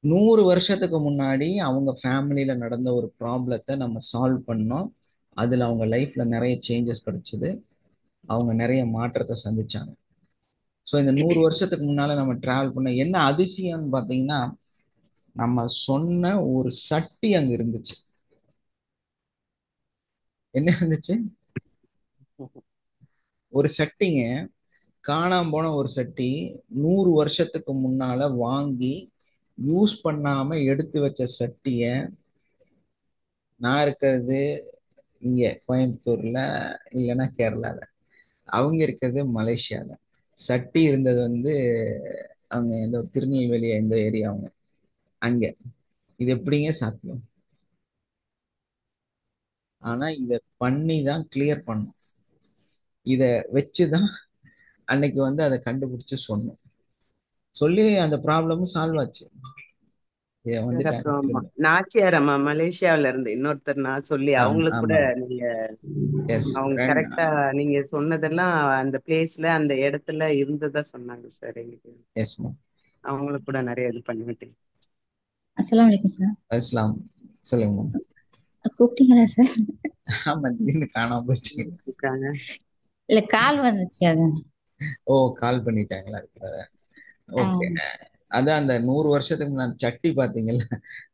100 வருஷத்துக்கு முன்னாடி அவங்க ஃபேமிலியில நடந்த ஒரு ப்ராப்ளத்தை நம்ம சால்வ் பண்ணோம். அதுல அவங்க லைஃப்ல நிறைய சேஞ்சஸ் கிடைச்சது, அவங்க நிறைய மாற்றத்தை சந்திச்சாங்க. ஸோ இந்த 100 வருஷத்துக்கு முன்னால நம்ம டிராவல் பண்ண என்ன அதிசயம்னு பார்த்தீங்கன்னா, நம்ம சொன்ன ஒரு சட்டி அங்க இருந்துச்சு. என்ன இருந்துச்சு? ஒரு சட்டிங்க, காணாம போன ஒரு சட்டி 100 வருஷத்துக்கு முன்னால வாங்கி யூஸ் பண்ணாம எடுத்து வச்ச சட்டிய, நான் இருக்கிறது இங்க கோயம்புத்தூர்ல, இல்லைன்னா கேரளால, அவங்க இருக்கிறது மலேசியால. சட்டி இருந்தது வந்து அவங்க இந்த திருநெல்வேலி இந்த ஏரியா, அவங்க அங்க. இது எப்படிங்க சாத்தியம்? ஆனா இத பண்ணி தான் கிளியர் பண்ணும். இத வச்சுதான் அன்னைக்கு வந்து அதை கண்டுபிடிச்சு சொன்னோம். சொல்லி அந்த ப்ராப்ளமும் சால்வ் ஆச்சு. இத வந்து அப்புறம் நாச்சியார் அம்மா மலேசியாவில இருந்து இன்னொருத்தர் நான் சொல்லி அவங்களுக்கு கூட நீங்க அவங்க கரெக்டா நீங்க சொன்னதெல்லாம் அந்த பிளேஸ்ல அந்த இடத்துல இருந்ததா சொன்னாங்க சார் எங்களுக்கு. அவங்களுக்கு கூட நிறைய இது பண்ணிவிட்டேன். அஸ்ஸலாமு அலைக்கும் சார். அஸ்லாம், சொல்லுங்க. கூப்பிட்டீங்களா சார்? ஆமா, திடீர்னு காணாம போயிட்டீங்க. இல்ல கால் வந்துச்சு அது. ஓ, கால் பண்ணிட்டாங்களா? ஓகே. அதான் அந்த 100 வருஷத்துக்கு முன்னாடி சட்டி பாத்தீங்கல்ல,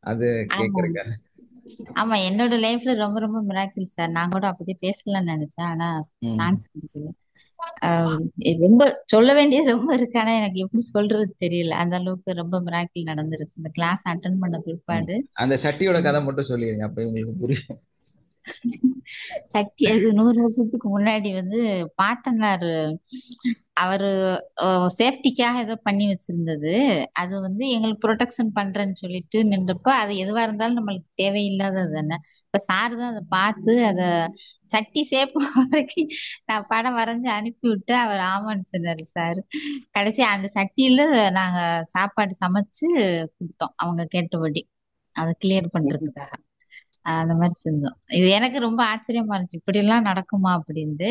அது கேக்குறேங்க. ஆமா, என்னோட லைஃப்ல ரொம்ப ரொம்ப மிராக்கிள் சார். நான் கூட அப்படி பேசலாம்னு நினைச்சேன், ஆனா சான்ஸ் கிடைக்கல. ரொம்ப சொல்ல வேண்டியது ரொம்ப இருக்கு, ஆனா எனக்கு எப்படி சொல்றது தெரியல. அந்த அளவுக்கு ரொம்ப மிராக்கிள் நடந்திருக்கு இந்த கிளாஸ் அட்டன் பண்ண பிற்பாடு. அந்த சட்டியோட கதை மட்டும் சொல்லிருங்க, அப்ப உங்களுக்கு புரியும். சட்டி அது 100 வருஷத்துக்கு முன்னாடி வந்து பாட்டனார் அவரு சேஃப்டிக்காக ஏதோ பண்ணி வச்சிருந்தது. அது வந்து எங்களுக்கு ப்ரொடெக்ஷன் பண்றேன்னு சொல்லிட்டு நின்றப்ப, அது எதுவா இருந்தாலும் நம்மளுக்கு தேவையில்லாதது தானே. இப்ப சாரு தான் அதை பார்த்து அதை சட்டி சேப்பு வரைக்கும் நான் படம் வரைஞ்சு அனுப்பி விட்டு அவர் ஆமான்னு சொன்னாரு சார். கடைசி அந்த சட்டியில நாங்க சாப்பாடு சமைச்சு கொடுத்தோம் அவங்க கேட்டபடி, அதை கிளியர் பண்றதுக்காக. அந்த மாதிரி செஞ்சோம். இது எனக்கு ரொம்ப ஆச்சரியமா இருந்துச்சு, இப்படி எல்லாம் நடக்குமா அப்படின்ட்டு.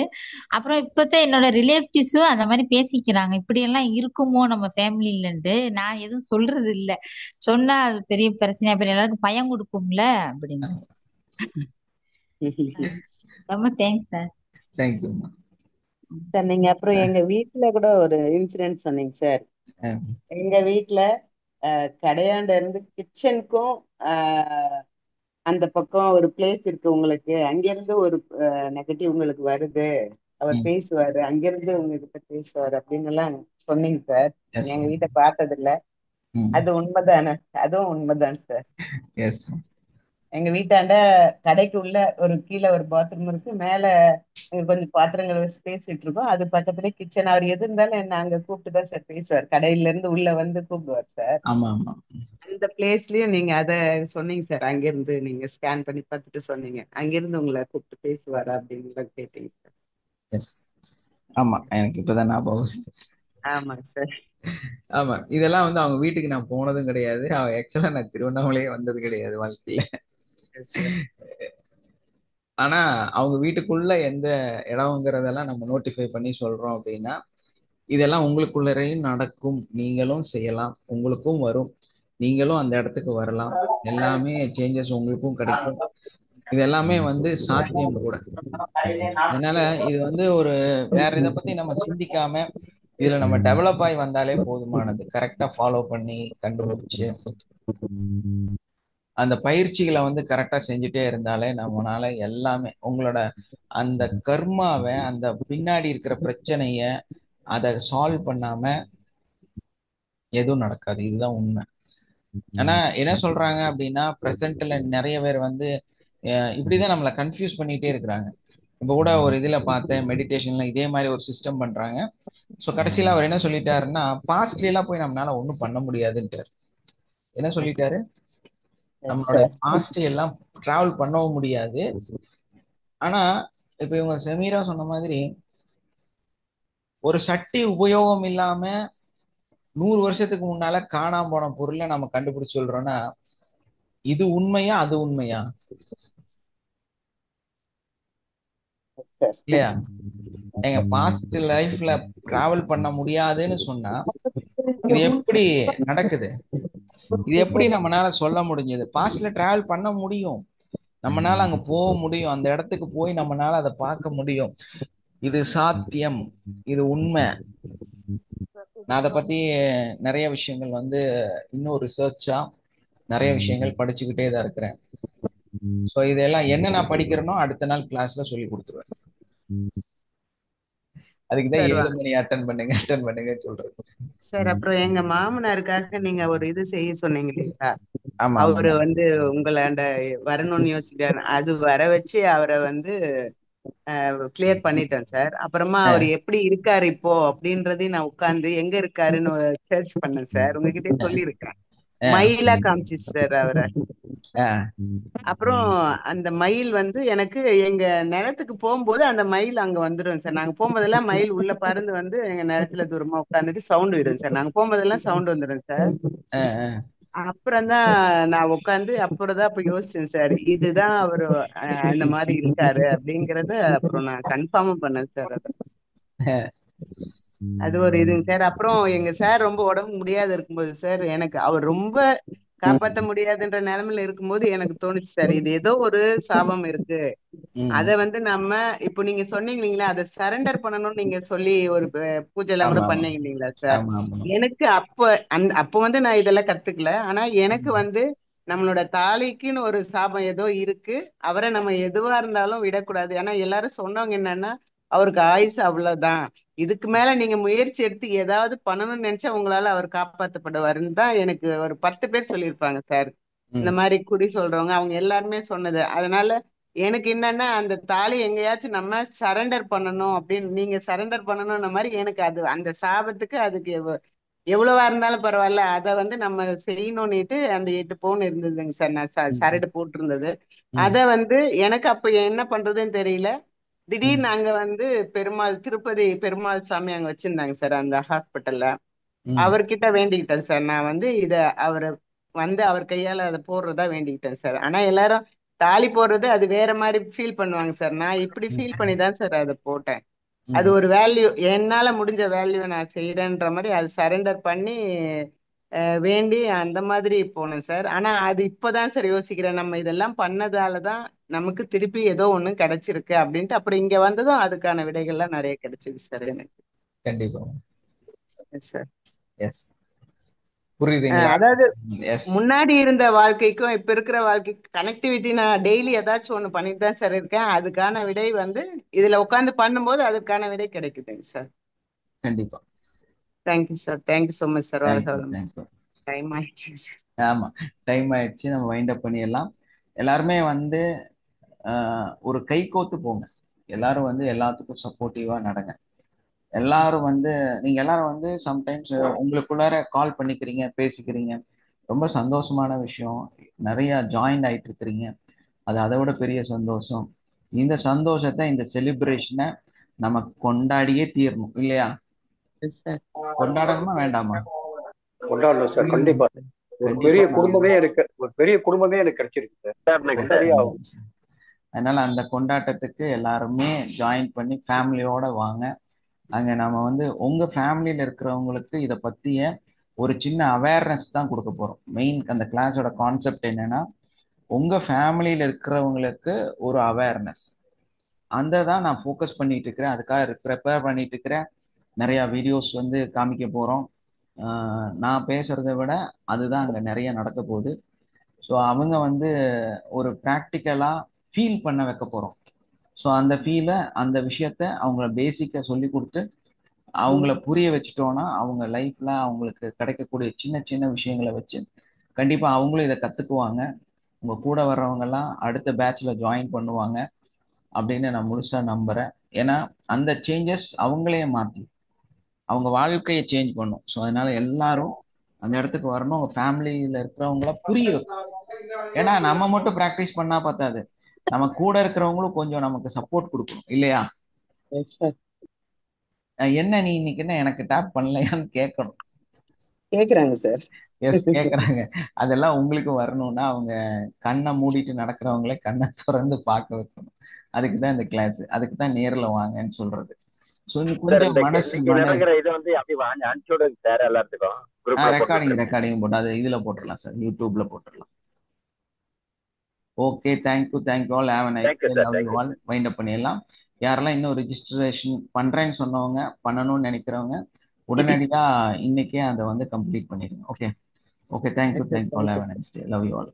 அப்புறம் இப்பதான் என்னோட ரிலேட்டிவ்ஸும் அந்த மாதிரி பேசிக்கிறாங்க, இப்படி எல்லாம் இருக்குமோ நம்ம ஃபேமிலிலன்ட்டு. நான் எதுவும் சொல்றது இல்ல, சொன்னா அது பெரிய பிரச்சனையா பெரிய எல்லாருக்கும் பயம் கொடுக்கும்ல அப்படின்னு. ரொம்ப தேங்க்ஸ் சார். Thank you sir. நீங்க அப்புறம் எங்க வீட்டுல கூட ஒரு இன்சிடென்ட் சொன்னீங்க சார். எங்க வீட்டுல கடையாண்ட இருந்து கிச்சனுக்கும் அந்த பக்கம் ஒரு பிளேஸ் இருக்கு உங்களுக்கு, அங்கிருந்து ஒரு நெகட்டிவ் உங்களுக்கு வருது, அவர் பேசுவாரு, அங்கிருந்து உங்ககிட்ட பேசுவாரு அப்படின்னு எல்லாம் சொன்னீங்க சார். எங்க வீட்டை பார்த்தது இல்ல, அது உண்மைதானே? அதுவும் உண்மைதான் சார். எங்க வீட்டாண்ட கடைக்கு உள்ள ஒரு கீழே ஒரு பாத்ரூம் இருக்கு, மேல கொஞ்சம் பாத்திரங்கள் வச்சு பேசிட்டு இருக்கோம், அது பக்கத்துல கிச்சன். அவர் எது இருந்தாலும் என்ன அங்க கூப்பிட்டுதான் சார் பேசுவார், கடையில இருந்து உள்ள வந்து கூப்பிடுவார் சார். அந்த பிளேஸ்லயும் நீங்க அத சொன்னீங்க சார், அங்கிருந்து நீங்க ஸ்கேன் பண்ணி பார்த்துட்டு சொன்னீங்க, அங்கிருந்து உங்களை கூப்பிட்டு பேசுவாரா அப்படின்னு கேட்டீங்க சார். ஆமா, எனக்கு இப்பதான் ஞாபகம். ஆமா சார். ஆமா, இதெல்லாம் வந்து அவங்க வீட்டுக்கு நான் போனதும் கிடையாது. ஆக்சுவலா நான் திருவண்ணாமலையே வந்தது கிடையாது வாழ்க்கையில. ஆனா அவங்க வீட்டுக்குள்ள எந்த இடம்ங்கிறதெல்லாம் நம்ம நோட்டிஃபை பண்ணி சொல்றோம் அப்படின்னா, இதெல்லாம் உங்களுக்குள்ளரையும் நடக்கும், நீங்களும் செய்யலாம், உங்களுக்கும் வரும், நீங்களும் அந்த இடத்துக்கு வரலாம், எல்லாமே சேஞ்சஸ் உங்களுக்கும் கிடைக்கும். இது எல்லாமே வந்து சாத்தியம் கூட. அதனால இது வந்து ஒரு வேற இதை பத்தி நம்ம சிந்திக்காம இதுல நம்ம டெவலப் ஆகி வந்தாலே போதுமானது. கரெக்டா ஃபாலோ பண்ணி கண்டுபிடிச்சு அந்த பயிற்சிகளை வந்து கரெக்டா செஞ்சுட்டே இருந்தாலே நம்மளால எல்லாமே உங்களோட அந்த கர்மாவை, அந்த பின்னாடி இருக்கிற பிரச்சனைய அதை சால்வ் பண்ணாம எதுவும் நடக்காது. இதுதான் உண்மை. ஆனா என்ன சொல்றாங்க அப்படின்னா, பிரசன்ட்ல நிறைய பேர் வந்து இப்படிதான் நம்மளை கன்ஃபியூஸ் பண்ணிட்டே இருக்கிறாங்க. இப்ப கூட ஒரு இதுல பார்த்தேன், மெடிடேஷன்ல இதே மாதிரி ஒரு சிஸ்டம் பண்றாங்க. ஸோ கடைசியில அவர் என்ன சொல்லிட்டாருன்னா, பாஸ்ட்ல எல்லாம் போய் நம்மளால ஒன்றும் பண்ண முடியாதுன்ட்டார். என்ன சொல்லிட்டாரு? நம்மளோட பாஸ்ட் எல்லாம் டிராவல் பண்ணவும் முடியாது. ஆனா இப்ப இவங்க செமீரா சொன்ன மாதிரி ஒரு சட்டி உபயோகம் இல்லாம 100 வருஷத்துக்கு முன்னால காணாம போன பொருளை நம்ம கண்டுபிடிச்சு சொல்றோம்னா, இது உண்மையா அது உண்மையா இல்லையா? எங்க பாஸ்ட் லைஃப்ல டிராவல் பண்ண முடியாதுன்னு சொன்னா இது எப்படி நடக்குது? இது எப்படி நம்மளால சொல்ல முடிஞ்சது? பாஸ்ட்ல டிராவல் பண்ண முடியும், நம்மனால அங்க போக முடியும், அந்த இடத்துக்கு போய் நம்மனால அதை பார்க்க முடியும். இது சாத்தியம், இது உண்மை. நான் அதை பத்தி நிறைய விஷயங்கள் வந்து இன்னும் ரிசர்ச்சா நிறைய விஷயங்கள் படிச்சுக்கிட்டே தான் இருக்கிறேன். ஸோ இதெல்லாம் என்ன நான் படிக்கிறேனோ அடுத்த நாள் கிளாஸ்ல சொல்லி கொடுத்துருவேன். அதுக்குதான் சார் 7 மணி அட்டன் பண்ணுங்க சொல்றது. சார் அப்புறம் எங்க மாமனாருக்காக நீங்க ஒரு இது செய்ய சொன்னீங்க இல்லைங்களா? ஆமா அவரு ஆமா வந்து உங்களை அந்த வரணும்னு யோசிக்கிறாரு, அது வர வச்சு அவரை வந்து கிளியர் பண்ணிட்டேன் சார். அப்புறமா அவர் எப்படி இருக்காரு இப்போ அப்படின்றதையும் நான் உட்கார்ந்து எங்க இருக்காருன்னு சர்ச் பண்ணேன் சார். உங்ககிட்டயே சொல்லியிருக்கேன். மயிலா காமிச்சு சார் அவரை. அப்புறம் அந்த மயில் வந்து எனக்கு எங்க நிலத்துக்கு போகும்போது அந்த மயில் அங்க வந்துடும் சார். நாங்க போகும்போதெல்லாம் மயில் உள்ள பறந்து வந்து எங்க நிலத்துல தூரமா உட்காந்துட்டு சவுண்ட் விடும் சார். நாங்க போகும்போதெல்லாம் சவுண்ட் வந்துடும் சார். அப்புறம் தான் நான் உட்காந்து அப்புறம் தான் அப்ப யோசிச்சேன் சார், இதுதான் அவரு அந்த மாதிரி இருக்காரு அப்படிங்கறத அப்புறம் நான் கன்ஃபார்மும் பண்ணேன் சார். அது ஒரு இதுங்க சார். அப்புறம் எங்க சார் ரொம்ப உடம்பு முடியாத இருக்கும்போது சார், எனக்கு அவர் ரொம்ப காப்பாற்ற முடியாதுன்ற நிலைமையில இருக்கும்போது எனக்கு தோணுச்சு சார், இது ஏதோ ஒரு சாபம் இருக்கு, அத வந்து நம்ம இப்போ நீங்க சொன்னீங்க இல்லைங்களா, அதை சரண்டர் பண்ணணும்னு நீங்க சொல்லி ஒரு பூஜை எல்லாம் கூட பண்ணீங்க இல்லைங்களா சார். எனக்கு அப்ப வந்து நான் இதெல்லாம் கத்துக்கல. ஆனா எனக்கு வந்து நம்மளோட தாலிக்குன்னு ஒரு சாபம் ஏதோ இருக்கு, அவரை நம்ம எதுவா இருந்தாலும் விடக்கூடாது. ஏன்னா எல்லாரும் சொன்னவங்க என்னன்னா, அவருக்கு ஆயுசு அவ்வளவுதான், இதுக்கு மேல நீங்க முயற்சி எடுத்து ஏதாவது பண்ணணும்னு நினைச்சா உங்களால அவர் காப்பாற்றப்படுவாருன்னு தான் எனக்கு ஒரு 10 பேர் சொல்லியிருப்பாங்க சார். இந்த மாதிரி குறி சொல்றவங்க அவங்க எல்லாருமே சொன்னது. அதனால எனக்கு என்னன்னா, அந்த தாலி எங்கேயாச்சும் நம்ம சரண்டர் பண்ணணும் அப்படின்னு நீங்க சரண்டர் பண்ணணும்ன மாதிரி எனக்கு அது அந்த சாபத்துக்கு அதுக்கு எவ்வளவா இருந்தாலும் பரவாயில்ல, அதை வந்து நம்ம செய்யணும்னுட்டு அந்த 8 பவுன் இருந்ததுங்க சார். நான் சரடு போட்டிருந்தது. அத வந்து எனக்கு அப்ப என்ன பண்றதுன்னு தெரியல. திடீர்னு அங்க வந்து திருப்பதி பெருமாள் சாமி அங்க வச்சிருந்தாங்க சார் அந்த ஹாஸ்பிட்டல்ல. அவர்கிட்ட வேண்டிக்கிட்டேன் சார், நான் வந்து அவரை வந்து அவர் கையால அதை போடுறதா வேண்டிக்கிட்டேன் சார். ஆனா எல்லாரும் தாலி போடுறது அது வேற மாதிரி ஃபீல் பண்ணுவாங்க சார். நான் இப்படி ஃபீல் பண்ணி தான் சார் அதை போட்டேன். அது ஒரு வேல்யூ, என்னால முடிஞ்ச வேல்யூ நான் செய்யறேன்ற மாதிரி அது சரண்டர் பண்ணி வேண்டி அந்த மாதிரி போனேன் சார். ஆனா அது இப்பதான் சார் யோசிக்கிறேன், நம்ம இதெல்லாம் பண்ணதாலதான் நமக்கு திருப்பி ஏதோ ஒண்ணு கிடைச்சிருக்கு அப்படின்ட்டு. அப்புறம் இங்க வந்ததும் அதுக்கான விடைகள்லாம் நிறைய கிடைச்சிது சார் எனக்கு. கண்டிப்பா சார். எஸ், புரியுதுங்களா? அதாவது முன்னாடி இருந்த வாழ்க்கைக்கும் இப்ப இருக்கிற வாழ்க்கைக்கு கனெக்டிவிட்டி நான் டெய்லி ஏதாச்சும் ஒண்ணு பண்ணிட்டு தான் சார் இருக்கேன். அதுக்கான விடை வந்து இதுல உட்காந்து பண்ணும்போது அதுக்கான விடை கிடைக்குதுங்க சார். கண்டிப்பா. Thank you sir, thank you so much sir. Time ஆயிடுச்சு சார். ஆமா, டைம் ஆயிடுச்சு, நம்ம வைண்ட் அப் பண்ணிடலாம். எல்லாருமே வந்து ஒரு கை கோத்து போங்க. எல்லாரும் வந்து எல்லாத்துக்கும் சப்போர்ட்டிவா நடங்க. எல்லாரும் வந்து நீங்க எல்லாரும் வந்து சம்டைம்ஸ் உங்களுக்குள்ளார கால் பண்ணிக்கிறீங்க, பேசிக்கிறீங்க, ரொம்ப சந்தோஷமான விஷயம். நிறைய ஜாயின் ஆயிட்டு இருக்கிறீங்க, அது அதை விட பெரிய சந்தோஷம். இந்த சந்தோஷத்தை, இந்த செலிப்ரேஷனை நம்ம கொண்டாடியே தீரணும் இல்லையா? கொண்டாடணுமா வேண்டாமா? கொண்டாடணும் சார், கண்டிப்பா. ஒரு பெரிய குடும்பமே எனக்கு கிடைச்சிருக்கு சார். அதனால அந்த கொண்டாட்டத்துக்கு எல்லாருமே ஜாயின் பண்ணி ஃபேமிலியோட வாங்க. அங்க நம்ம வந்து உங்க ஃபேமிலியில இருக்கிறவங்களுக்கு இதை பத்திய ஒரு சின்ன அவேர்னஸ் தான் கொடுக்க போறோம். மெயின் அந்த கிளாஸோட கான்செப்ட் என்னன்னா, உங்க ஃபேமிலியில இருக்கிறவங்களுக்கு ஒரு அவேர்னஸ், அந்த தான் நான் ஃபோக்கஸ் பண்ணிட்டு இருக்கிறேன். அதுக்காக ப்ரிப்பேர் பண்ணிட்டு இருக்கிறேன். நிறைய வீடியோஸ் வந்து காமிக்க போறோம். நான் பேசுறதை விட அதுதான் அங்க நிறைய நடக்க போகுது. ஸோ அவங்க வந்து ஒரு ப்ராக்டிக்கலா ஃபீல் பண்ண வைக்க போறோம். ஸோ அந்த ஃபீலை, அந்த விஷயத்த அவங்கள பேசிக்கா சொல்லி கொடுத்து அவங்கள புரிய வச்சுட்டோம்னா அவங்க லைஃப்ல அவங்களுக்கு கிடைக்கக்கூடிய சின்ன சின்ன விஷயங்களை வச்சு கண்டிப்பா அவங்களும் இதை கத்துக்குவாங்க. உங்க கூட வர்றவங்க எல்லாம் அடுத்த பேட்ச்ல ஜாயின் பண்ணுவாங்க அப்படின்னு நான் முழுசா நம்புறேன். ஏன்னா அந்த சேஞ்சஸ் அவங்களையே மாத்தி அவங்க வாழ்க்கையை சேஞ்ச் பண்ணும். ஸோ அதனால எல்லாரும் அந்த இடத்துக்கு வரணும். உங்க ஃபேமிலியில இருக்கிறவங்கள புரிய வைக்கும். ஏன்னா நம்ம மட்டும் ப்ராக்டிஸ் பண்ணா பார்த்தாது, நம்ம கூட இருக்கிறவங்களும் கொஞ்சம் நமக்கு சப்போர்ட் கொடுக்கணும் இல்லையா? என்ன நீ இன்னைக்கு என்ன எனக்கு டேப் பண்ணலையான்னு கேட்கணும். கேக்குறாங்க சார். எஸ், கேக்குறாங்க. அதெல்லாம் உங்களுக்கு வரணும்னா அவங்க கண்ணை மூடிட்டு நடக்கிறவங்களே கண்ணை திறந்து பார்க்க வைக்கணும். அதுக்கு தான் இந்த கிளாஸ், அதுக்கு தான் நேர்ல வாங்கன்னு சொல்றது. ஸோ கொஞ்சம் மனசு இதை வந்து அப்படி அனுப்பிச்சு விடுங்க சார் எல்லாத்துக்கும். ரெக்கார்டிங் போட்டு அது இதுல போட்டுடலாம் சார், யூடியூப்ல போட்டுடலாம். Okay, thank you all, have a nice day, love you all. Wind up பண்ணிடலாம். யாரெல்லாம் இன்னும் ரெஜிஸ்ட்ரேஷன் பண்றேன்னு சொன்னவங்க, பண்ணணும்னு நினைக்கிறவங்க உடனடியா இன்னைக்கே அதை வந்து கம்ப்ளீட் பண்ணிடுங்க. Okay, thank you all, have a nice day, love you all.